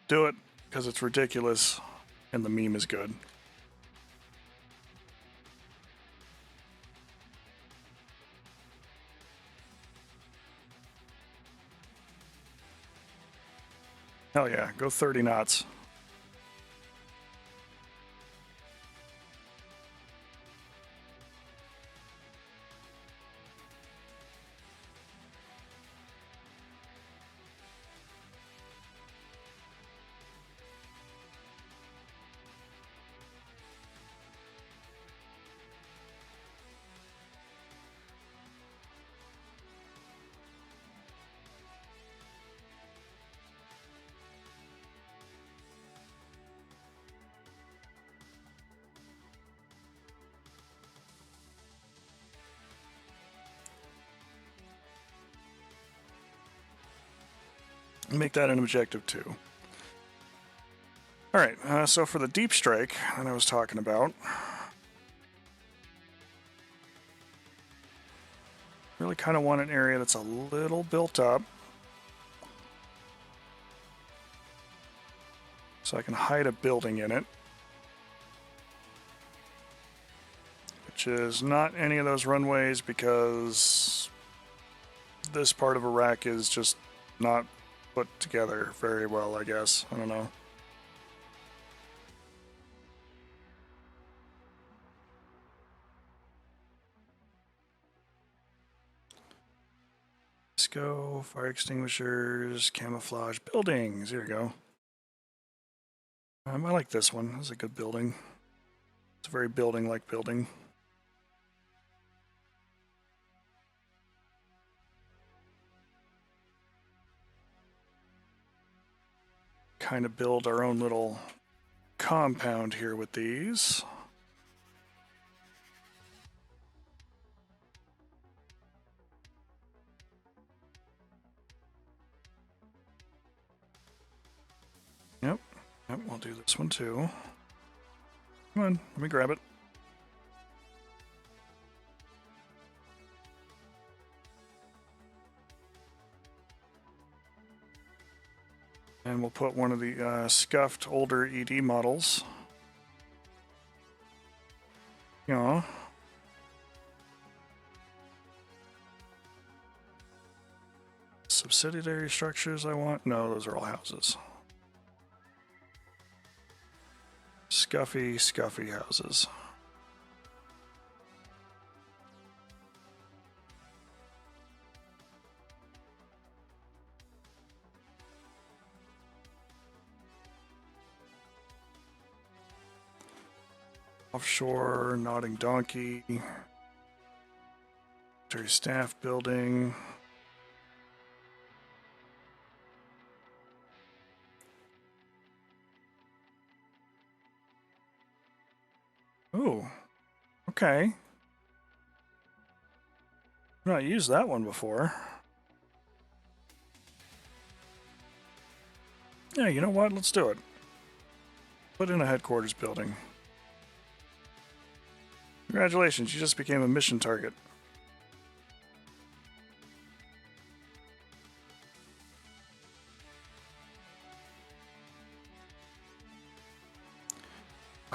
Do it, because it's ridiculous, and the meme is good. Hell yeah, go 30 knots. Make that an objective too. All right, so for the deep strike that I was talking about, really kind of want an area that's a little built up so I can hide a building in it, which is not any of those runways because this part of Iraq is just not put together very well, I guess. I don't know. Let's go fire extinguishers, camouflage, buildings. Here we go. I like this one. It's a good building. It's a very building-like building. Kind of build our own little compound here with these. Yep, we'll do this one too. Come on, let me grab it. And we'll put one of the scuffed older ED models. Yeah. Subsidiary structures I want? No, those are all houses. Scuffy houses. Offshore, Nodding Donkey, military staff building. Oh, okay. I've not used that one before. Yeah, you know what? Let's do it. Put in a headquarters building. Congratulations, you just became a mission target.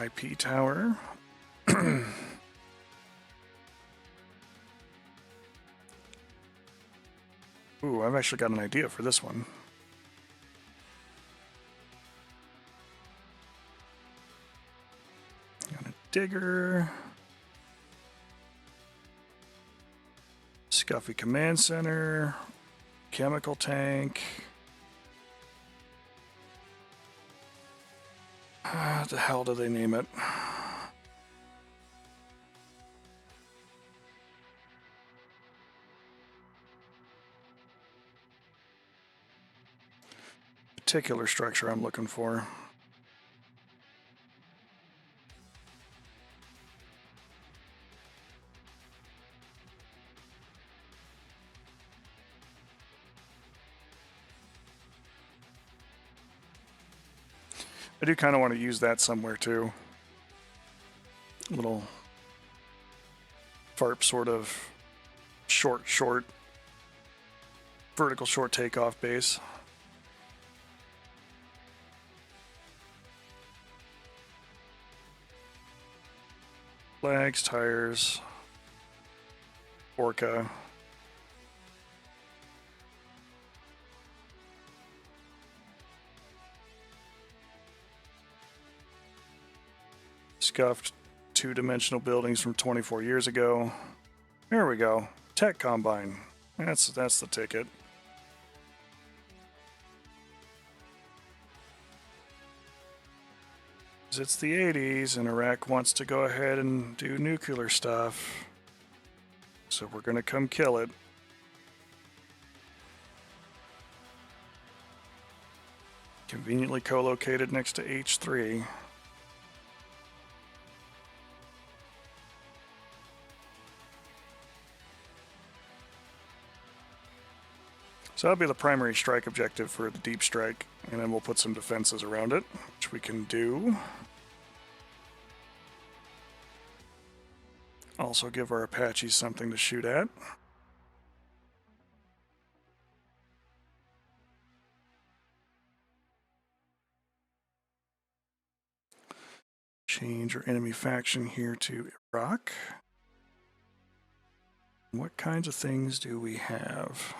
IP tower. Ooh, I've actually got an idea for this one. Got a digger. Scuffy command center. Chemical tank. What the hell do they name it? Particular structure I'm looking for. I do kind of want to use that somewhere too. A little FARP sort of short vertical short takeoff base. Flags, tires, Orca. Scuffed two-dimensional buildings from 24 years ago. There we go. Tech Combine. That's the ticket. It's the 80s and Iraq wants to go ahead and do nuclear stuff. So we're gonna come kill it. Conveniently co-located next to H3. So that'll be the primary strike objective for the deep strike, and then we'll put some defenses around it, which we can do. Also give our Apaches something to shoot at. Change our enemy faction here to Iraq. What kinds of things do we have?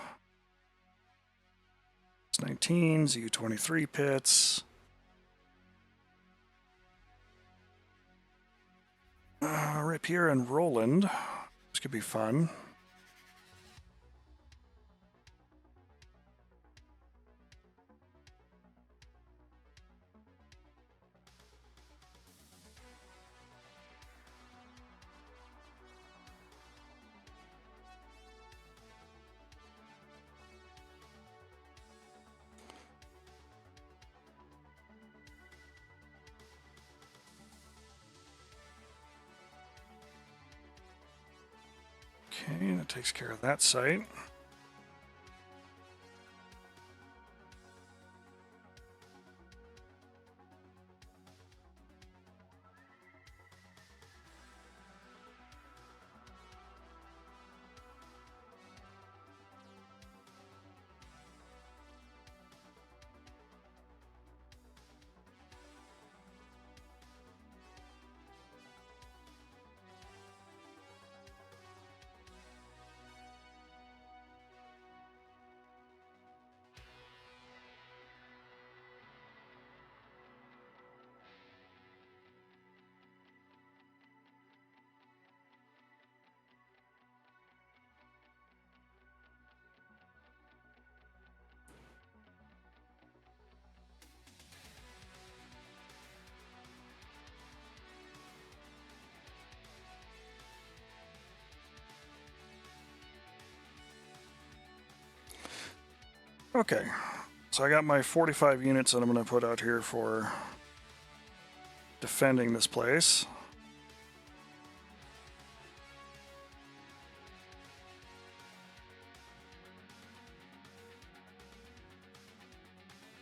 19, ZU-23 pits. Rapier and Roland. This could be fun. Okay, that takes care of that site. Okay, so I got my 45 units that I'm going to put out here for defending this place.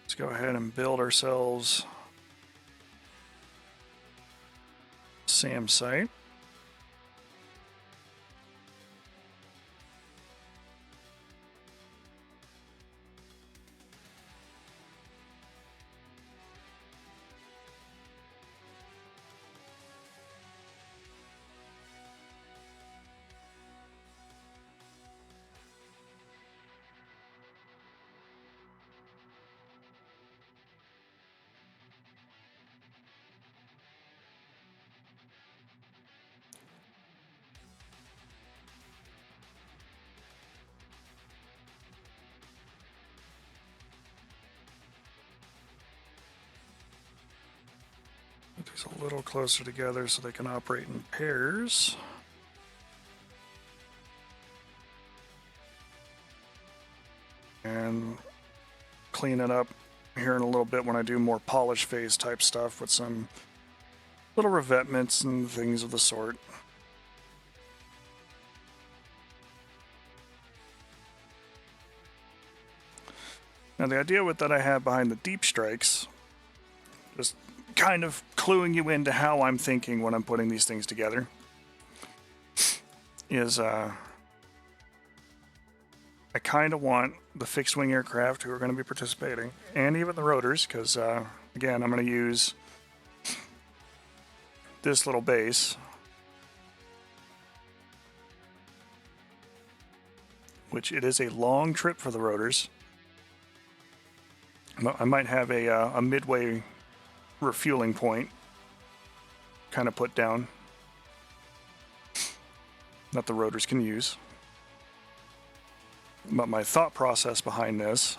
Let's go ahead and build ourselves a SAM site. Put these a little closer together so they can operate in pairs. And clean it up here in a little bit when I do more polish phase type stuff with some little revetments and things of the sort. Now the idea with that I have behind the deep strikes, just kind of cluing you into how I'm thinking when I'm putting these things together, is I kind of want the fixed wing aircraft who are going to be participating, and even the rotors, because again, I'm going to use this little base, which it is a long trip for the rotors. I might have a midway refueling point kind of put down that the rotors can use. But my thought process behind this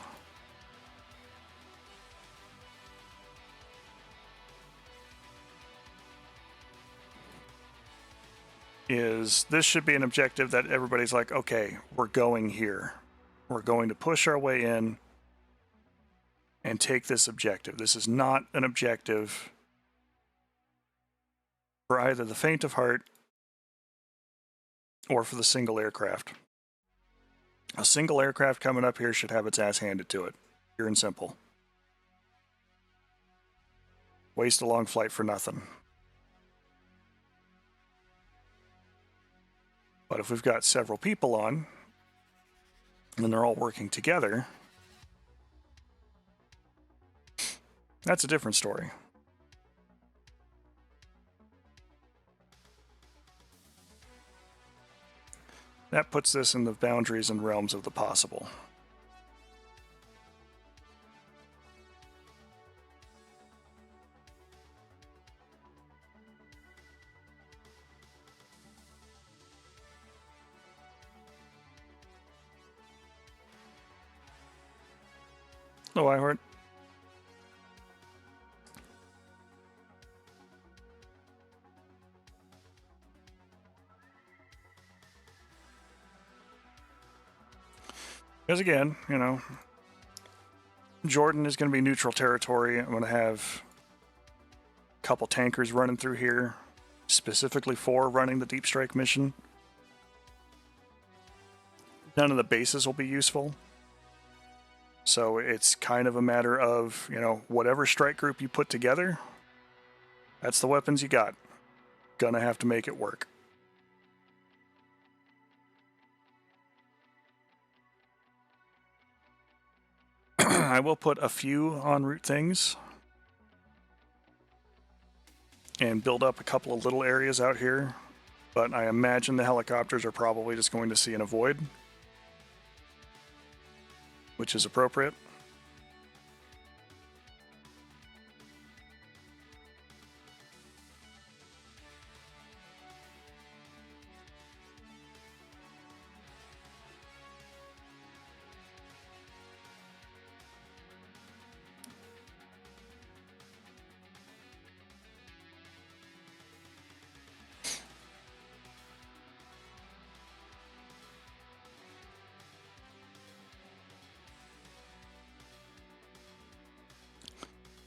is this should be an objective that everybody's like, okay, we're going here. We're going to push our way in and take this objective. This is not an objective for either the faint of heart or for the single aircraft. A single aircraft coming up here should have its ass handed to it, pure and simple. Waste a long flight for nothing. But if we've got several people on, and they're all working together, that's a different story. That puts this in the boundaries and realms of the possible. Oh, I heard. Because again, you know, Jordan is going to be neutral territory. I'm going to have a couple tankers running through here, specifically for running the deep strike mission. None of the bases will be useful. So it's kind of a matter of, you know, whatever strike group you put together, that's the weapons you got. Gonna have to make it work. I will put a few en route things and build up a couple of little areas out here, but I imagine the helicopters are probably just going to see in a void, which is appropriate.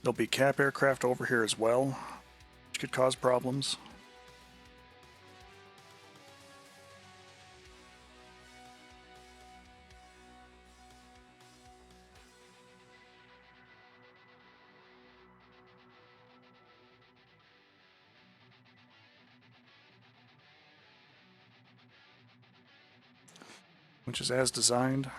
There'll be cap aircraft over here as well, which could cause problems. Which is as designed.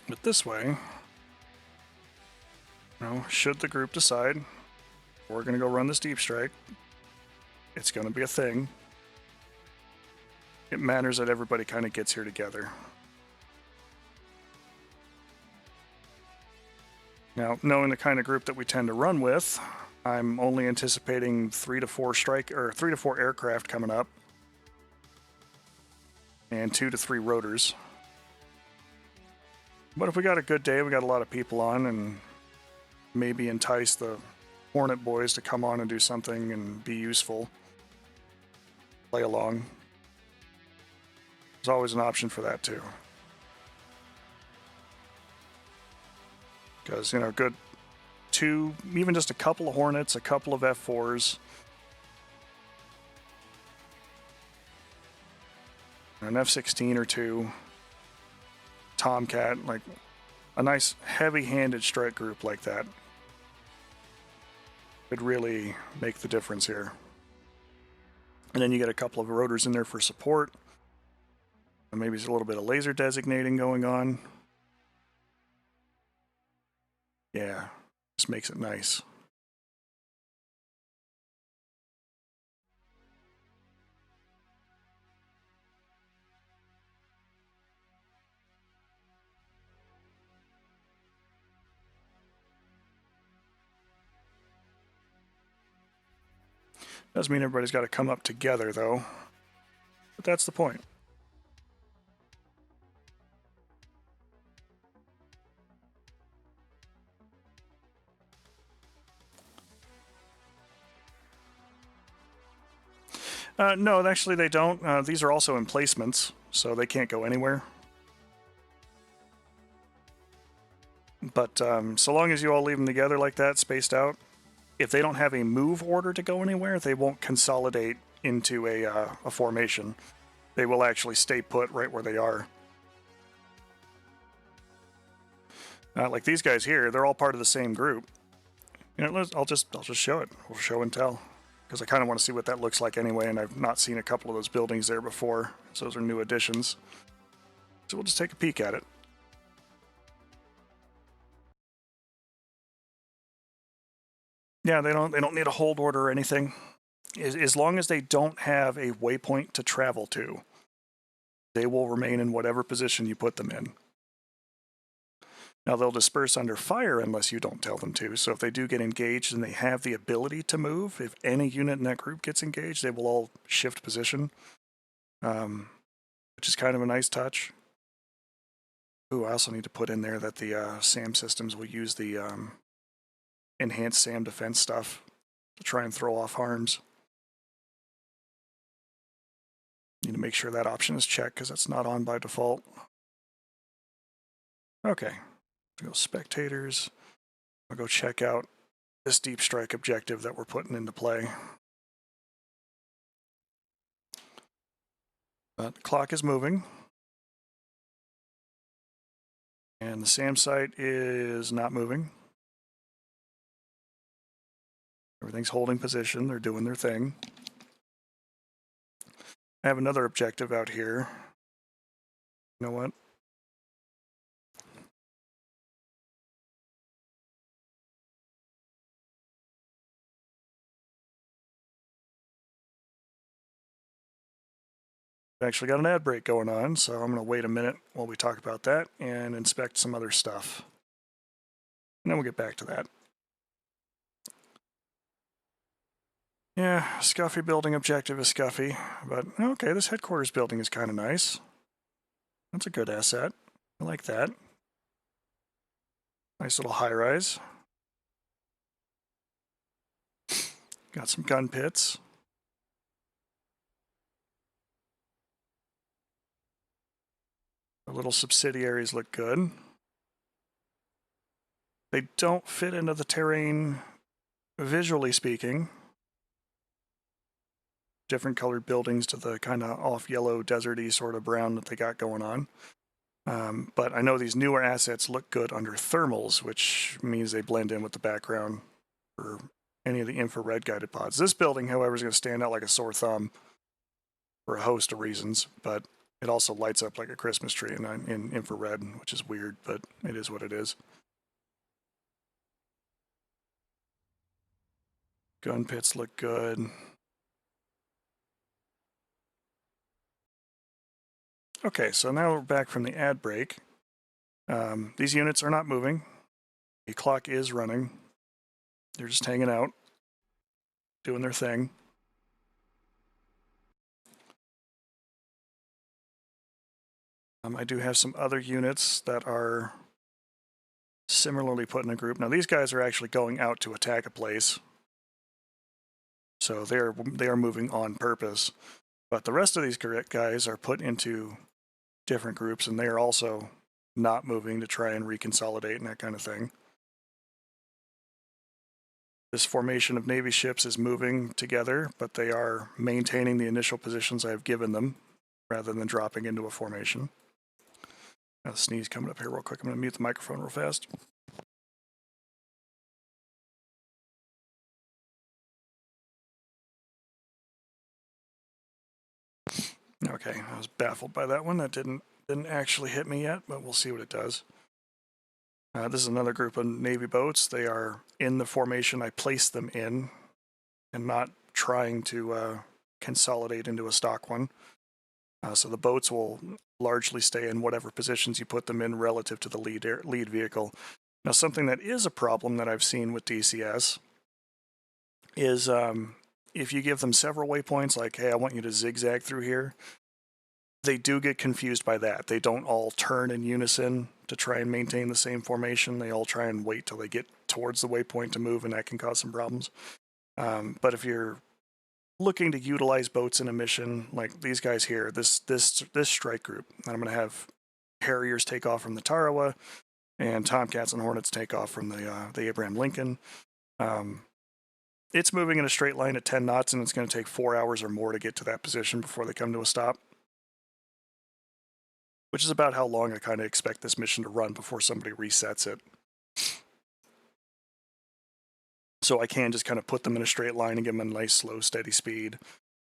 But this way, should the group decide we're going to go run this deep strike, it's going to be a thing. It matters that everybody kind of gets here together. Now, knowing the kind of group that we tend to run with, I'm only anticipating 3 to 4 aircraft coming up, and 2 to 3 rotors. But if we got a good day, we got a lot of people on, and maybe entice the Hornet boys to come on and do something and be useful, play along. There's always an option for that too. Because, good 2, even just a couple of Hornets, a couple of F4s, an F-16 or 2, Tomcat, like a nice heavy-handed strike group like that could really make the difference here. And then you get a couple of rotors in there for support, and maybe there's a little bit of laser designating going on. Yeah, just makes it nice. Doesn't mean everybody's got to come up together, though. But that's the point. No, actually they don't. These are also emplacements, so they can't go anywhere. But so long as you all leave them together like that, spaced out, if they don't have a move order to go anywhere, they won't consolidate into a formation. They will actually stay put right where they are. Like these guys here, they're all part of the same group. I'll just show it. We'll show and tell, because I kind of want to see what that looks like anyway, and I've not seen a couple of those buildings there before, so those are new additions. So we'll just take a peek at it. Yeah, they don't need a hold order or anything. As long as they don't have a waypoint to travel to, they will remain in whatever position you put them in. Now, they'll disperse under fire unless you don't tell them to, so if they do get engaged and they have the ability to move, if any unit in that group gets engaged, they will all shift position, which is kind of a nice touch. Ooh, I also need to put in there that the SAM systems will use the enhanced SAM defense stuff to try and throw off harms. Need to make sure that option is checked because that's not on by default. Okay, go spectators. I'll go check out this deep strike objective that we're putting into play. The clock is moving. And the SAM site is not moving. Everything's holding position. They're doing their thing. I have another objective out here. You know what? I've actually got an ad break going on, so I'm going to wait a minute while we talk about that and inspect some other stuff. And then we'll get back to that. Yeah, scuffy building objective is scuffy, but okay, this headquarters building is kind of nice. That's a good asset. I like that. Nice little high-rise. Got some gun pits. The little subsidiaries look good. They don't fit into the terrain visually speaking. Different colored buildings to the kind of off yellow, deserty sort of brown that they got going on. But I know these newer assets look good under thermals, which means they blend in with the background for any of the infrared guided pods. This building, however, is going to stand out like a sore thumb for a host of reasons, but it also lights up like a Christmas tree in infrared, which is weird, but it is what it is. Gun pits look good. Okay, so now we're back from the ad break. These units are not moving. The clock is running. They're just hanging out, doing their thing. I do have some other units that are similarly put in a group. Now these guys are actually going out to attack a place, so they are moving on purpose. But the rest of these guys are put into different groups, and they are also not moving to try and reconsolidate and that kind of thing. This formation of Navy ships is moving together, but they are maintaining the initial positions I have given them rather than dropping into a formation. Got a sneeze coming up here real quick. I'm going to mute the microphone real fast. Okay, I was baffled by that one. That didn't actually hit me yet, but we'll see what it does. This is another group of Navy boats. They are in the formation I placed them in and not trying to consolidate into a stock one. So the boats will largely stay in whatever positions you put them in relative to the lead vehicle. Now, something that is a problem that I've seen with DCS is if you give them several waypoints, like, hey, I want you to zigzag through here, they do get confused by that. They don't all turn in unison to try and maintain the same formation. They all try and wait till they get towards the waypoint to move, and that can cause some problems. But if you're looking to utilize boats in a mission like these guys here, this strike group, and I'm going to have Harriers take off from the Tarawa and Tomcats and Hornets take off from the Abraham Lincoln. It's moving in a straight line at 10 knots, and it's going to take 4 hours or more to get to that position before they come to a stop, which is about how long I kind of expect this mission to run before somebody resets it. So I can just kind of put them in a straight line and give them a nice, slow, steady speed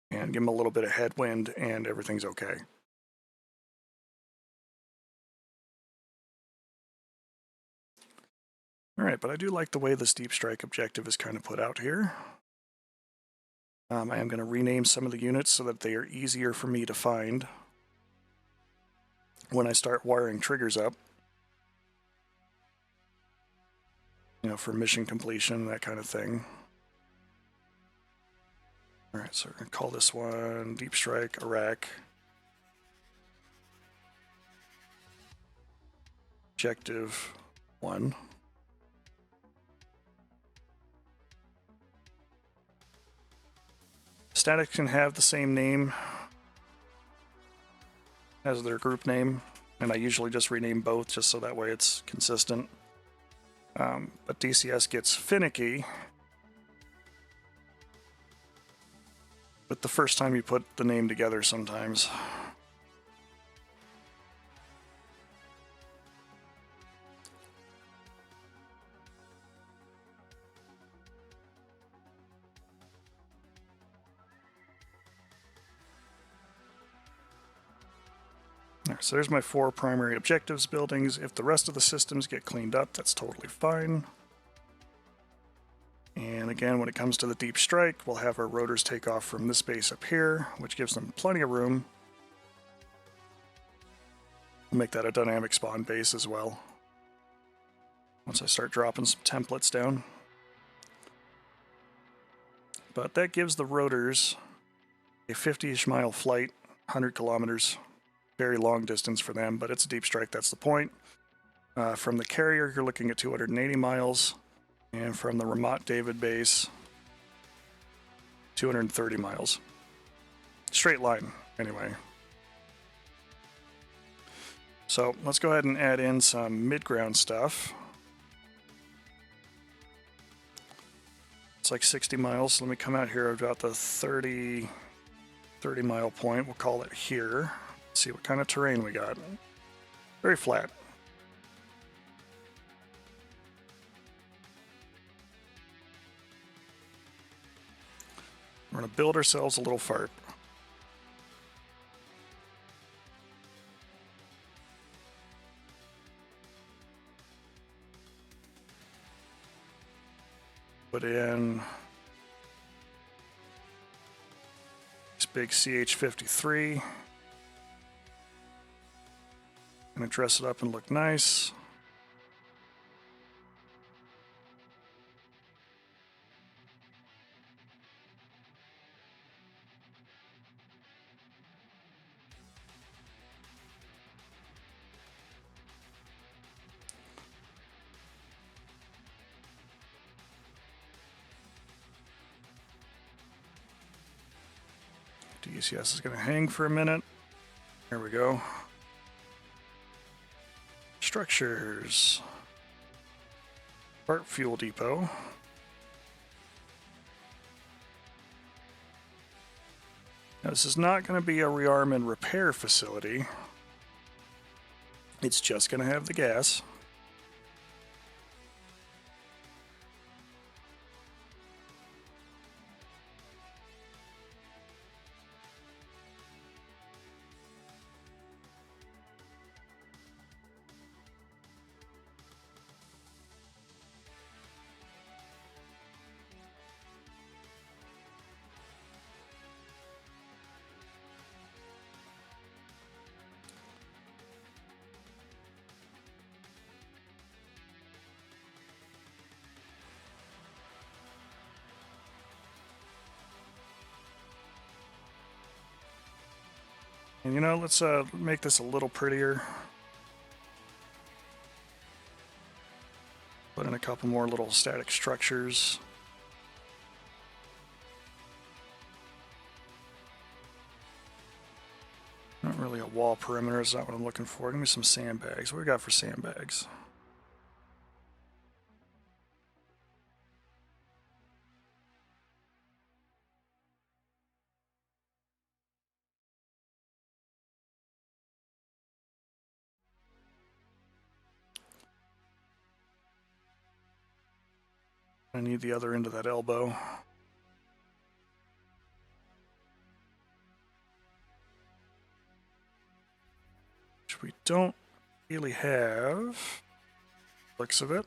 and give them a little bit of headwind, and everything's okay. All right, but I do like the way this deep strike objective is kind of put out here. I am going to rename some of the units so that they are easier for me to find when I start wiring triggers up. You know, for mission completion, that kind of thing. All right, so we're going to call this one Deep Strike Iraq. Objective 1. Static can have the same name as their group name, and I usually just rename both just so that way it's consistent. But DCS gets finicky with the first time you put the name together sometimes. Right, so there's my 4 primary objectives buildings. If the rest of the systems get cleaned up, that's totally fine. And again, when it comes to the deep strike, we'll have our rotors take off from this base up here, which gives them plenty of room. We'll make that a dynamic spawn base as well, once I start dropping some templates down. But that gives the rotors a 50-ish mile flight, 100 kilometers. Very long distance for them, but it's a deep strike, that's the point. From the carrier, you're looking at 280 miles, and from the Ramat David base, 230 miles. Straight line, anyway. So let's go ahead and add in some mid-ground stuff. It's like 60 miles, so let me come out here about the 30 mile point. We'll call it here. See what kind of terrain we got. Very flat. We're going to build ourselves a little fart. Put in this big CH-53. Gonna dress it up and look nice. DCS is going to hang for a minute. There we go. Structures. Part fuel depot. Now, this is not going to be a rearm and repair facility. It's just going to have the gas. And you know, let's make this a little prettier. Put in a couple more little static structures. Not really a wall perimeter, is not what I'm looking for. Give me some sandbags. What do we got for sandbags? I need the other end of that elbow. Which we don't really have. Looks of it.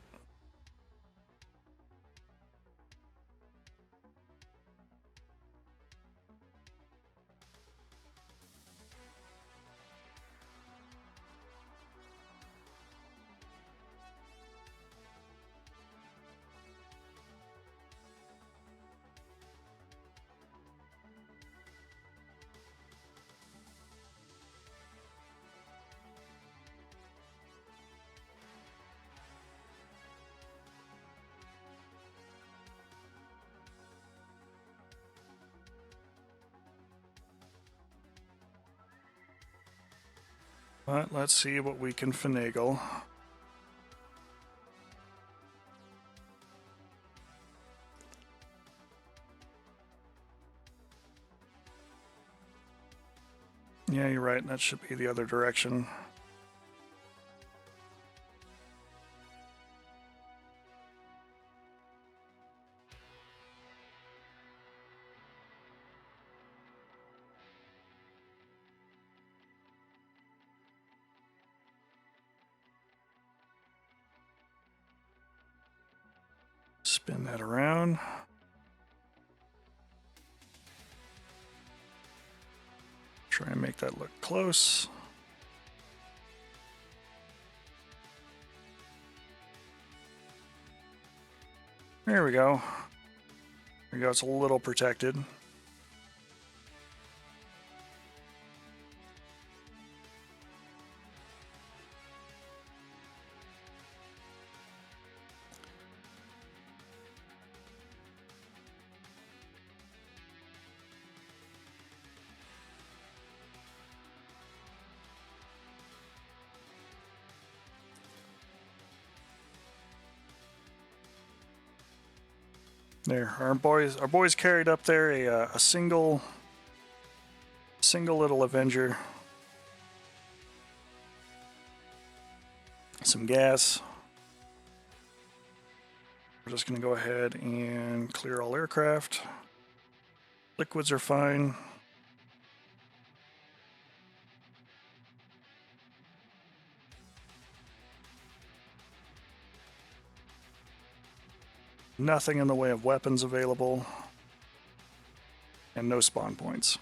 But let's see what we can finagle. Yeah, you're right. That should be the other direction. Spin that around. Try and make that look close. There we go. There you go, it's a little protected. There, our boys carried up there a single little Avenger, some gas. We're just going to go ahead and clear all aircraft. Liquids are fine. Nothing in the way of weapons available. And no spawn points.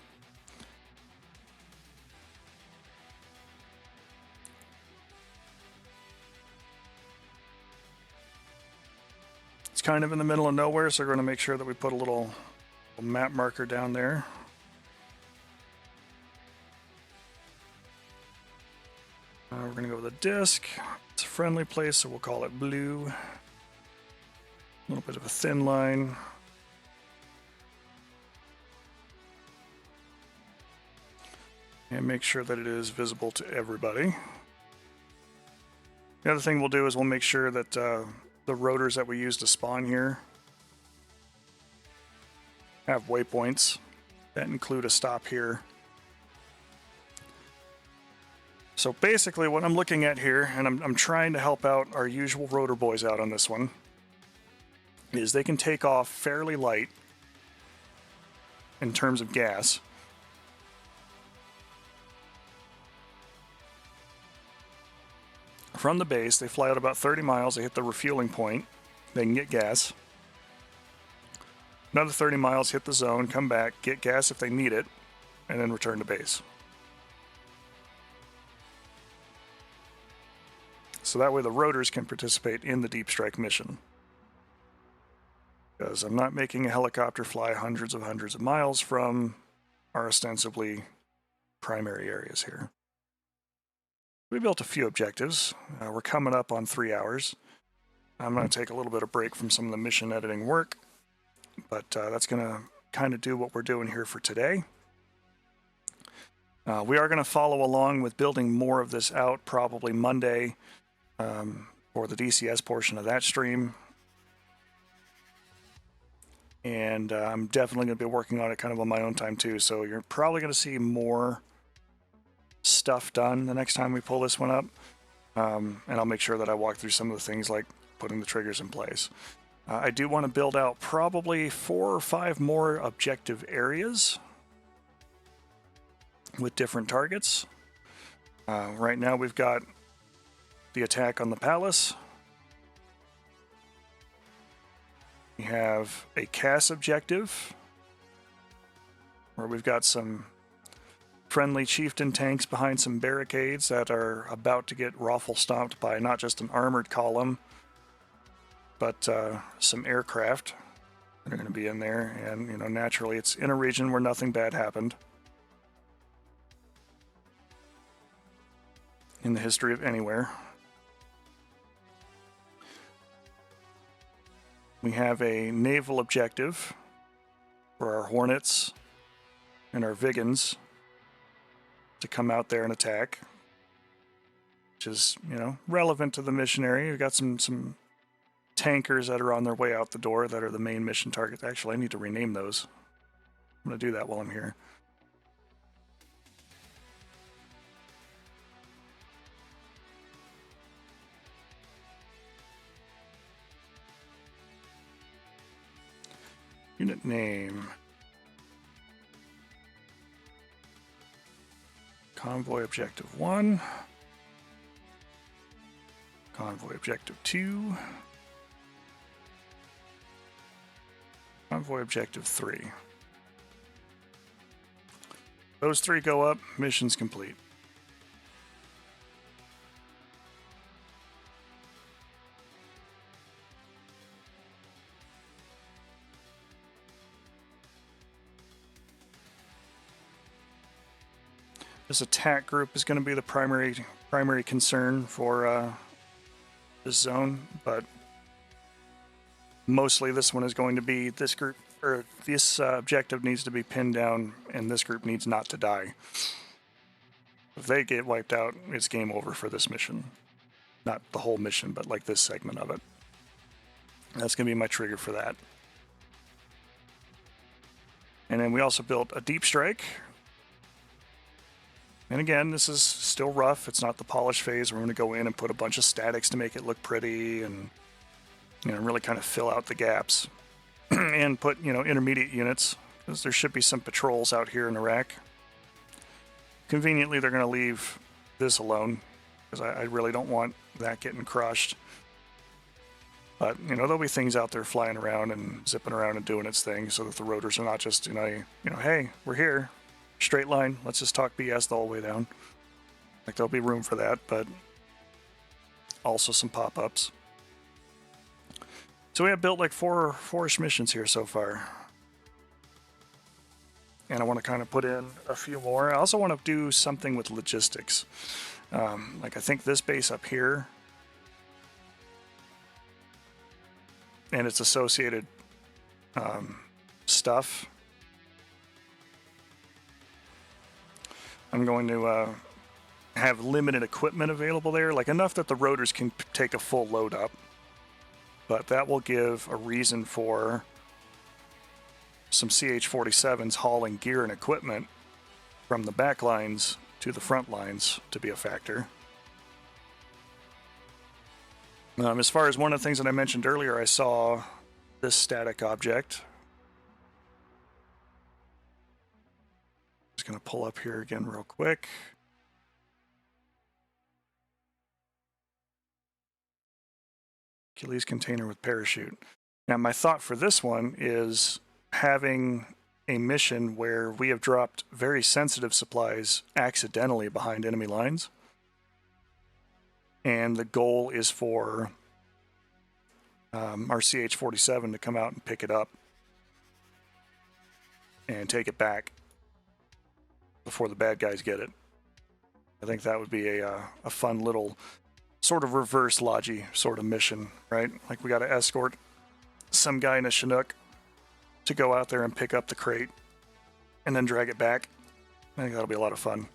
It's kind of in the middle of nowhere, so we're going to make sure that we put a little map marker down there. We're going to go with a disc. It's a friendly place, so we'll call it blue. A little bit of a thin line. And make sure that it is visible to everybody. The other thing we'll do is we'll make sure that the rotors that we use to spawn here have waypoints that include a stop here. So basically what I'm looking at here, and I'm trying to help out our usual rotor boys out on this one, is they can take off fairly light in terms of gas. From the base, they fly out about 30 miles, they hit the refueling point, they can get gas. Another 30 miles, hit the zone, come back, get gas if they need it, and then return to base. So that way the rotors can participate in the deep strike mission. Because I'm not making a helicopter fly hundreds of miles from our ostensibly primary areas here. We built a few objectives. We're coming up on 3 hours. I'm going to take a little bit of break from some of the mission editing work, but that's going to kind of do what we're doing here for today. We are going to follow along with building more of this out probably Monday for the DCS portion of that stream. And I'm definitely going to be working on it kind of on my own time too, so you're probably going to see more stuff done the next time we pull this one up. And I'll make sure that I walk through some of the things like putting the triggers in place. I do want to build out probably 4 or 5 more objective areas with different targets. Right now we've got the attack on the palace. We have a CAS objective where we've got some friendly chieftain tanks behind some barricades that are about to get raffle stomped by not just an armored column, but some aircraft that are going to be in there. And, you know, naturally it's in a region where nothing bad happened in the history of anywhere. We have a naval objective for our Hornets and our Vigans to come out there and attack, which is, you know, relevant to the missionary. We've got some tankers that are on their way out the door that are the main mission targets. Actually, I need to rename those. I'm going to do that while I'm here. Unit name. Convoy Objective 1. Convoy Objective 2. Convoy Objective 3. Those 3 go up, mission's complete. This attack group is going to be the primary concern for this zone, but mostly this one is going to be this group, or this objective needs to be pinned down, and this group needs not to die. If they get wiped out, it's game over for this mission. Not the whole mission, but like this segment of it. That's going to be my trigger for that. And then we also built a deep strike. And again, this is still rough. It's not the polish phase. We're going to go in and put a bunch of statics to make it look pretty and, you know, really kind of fill out the gaps. And put, you know, intermediate units, because there should be some patrols out here in Iraq. Conveniently, they're going to leave this alone, because I really don't want that getting crushed. But, you know, there'll be things out there flying around and zipping around and doing its thing, so that the rotors are not just, you know, hey, we're here, straight line, let's just talk BS the whole way down. Like, there'll be room for that, but also some pop-ups. So we have built like four-ish missions here so far. And I want to kind of put in a few more. I also want to do something with logistics. Like I think this base up here and its associated stuff. I'm going to have limited equipment available there, like enough that the rotors can take a full load up. But that will give a reason for some CH-47s hauling gear and equipment from the back lines to the front lines to be a factor. As far as one of the things that I mentioned earlier, I saw this static object. Just going to pull up here again real quick. Achilles container with parachute. Now, my thought for this one is having a mission where we have dropped very sensitive supplies accidentally behind enemy lines. And the goal is for our CH-47 to come out and pick it up and take it back before the bad guys get it. I think that would be a fun little sort of reverse Logi sort of mission, right? Like we got to escort some guy in a Chinook to go out there and pick up the crate and then drag it back. I think that'll be a lot of fun.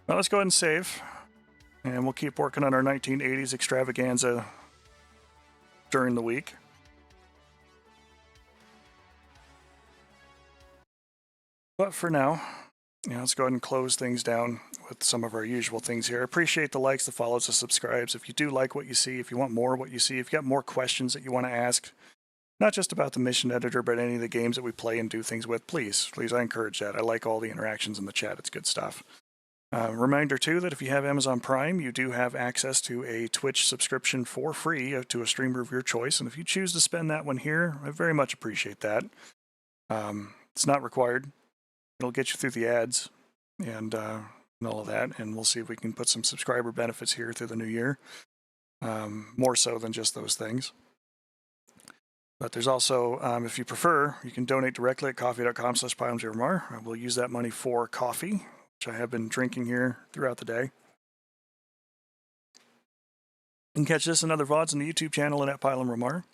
Now let's go ahead and save, and we'll keep working on our 1980s extravaganza during the week. But for now, let's go ahead and close things down with some of our usual things here. I appreciate the likes, the follows, the subscribes. If you do like what you see, if you want more of what you see, if you got more questions that you want to ask, not just about the mission editor, but any of the games that we play and do things with, please, I encourage that. I like all the interactions in the chat. It's good stuff. Reminder, too, that if you have Amazon Prime, you do have access to a Twitch subscription for free to a streamer of your choice. And if you choose to spend that one here, I very much appreciate that. It's not required. It'll get you through the ads and all of that. And we'll see if we can put some subscriber benefits here through the new year. More so than just those things. But there's also, if you prefer, you can donate directly at coffee.com/PilemZeroMar. I will use that money for coffee, which I have been drinking here throughout the day. You can catch this and other VODs on the YouTube channel and at PilemRomar.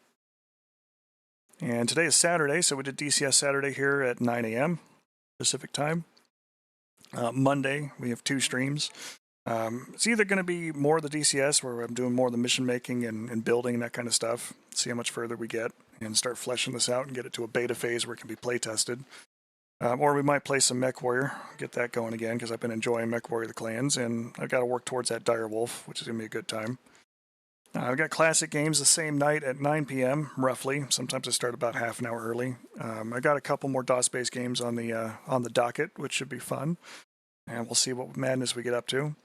And today is Saturday, so we did DCS Saturday here at 9 a.m. Pacific time. Monday, we have 2 streams. It's either going to be more of the DCS, where I'm doing more of the mission making and building and that kind of stuff, see how much further we get, and start fleshing this out and get it to a beta phase where it can be play tested. Or we might play some Mech Warrior, get that going again, because I've been enjoying Mech Warrior the Clans, and I've got to work towards that Dire Wolf, which is going to be a good time. I've got classic games the same night at 9 p.m., roughly. Sometimes I start about half an hour early. I got a couple more DOS-based games on the docket, which should be fun. And we'll see what madness we get up to.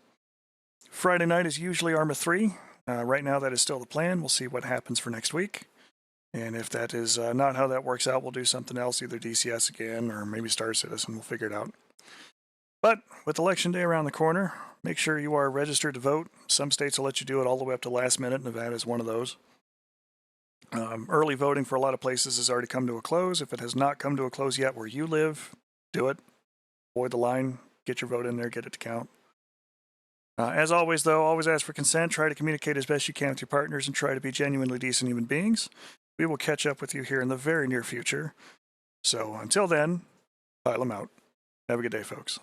Friday night is usually Arma 3. Right now, that is still the plan. We'll see what happens for next week. And if that is not how that works out, we'll do something else, either DCS again or maybe Star Citizen. We'll figure it out. But with Election Day around the corner, make sure you are registered to vote. Some states will let you do it all the way up to last minute. Nevada is one of those. Early voting for a lot of places has already come to a close. If it has not come to a close yet where you live, do it. Avoid the line. get your vote in there, get it to count. As always, though, always ask for consent. Try to communicate as best you can with your partners and try to be genuinely decent human beings. We will catch up with you here in the very near future. So until then, file them out. Have a good day, folks.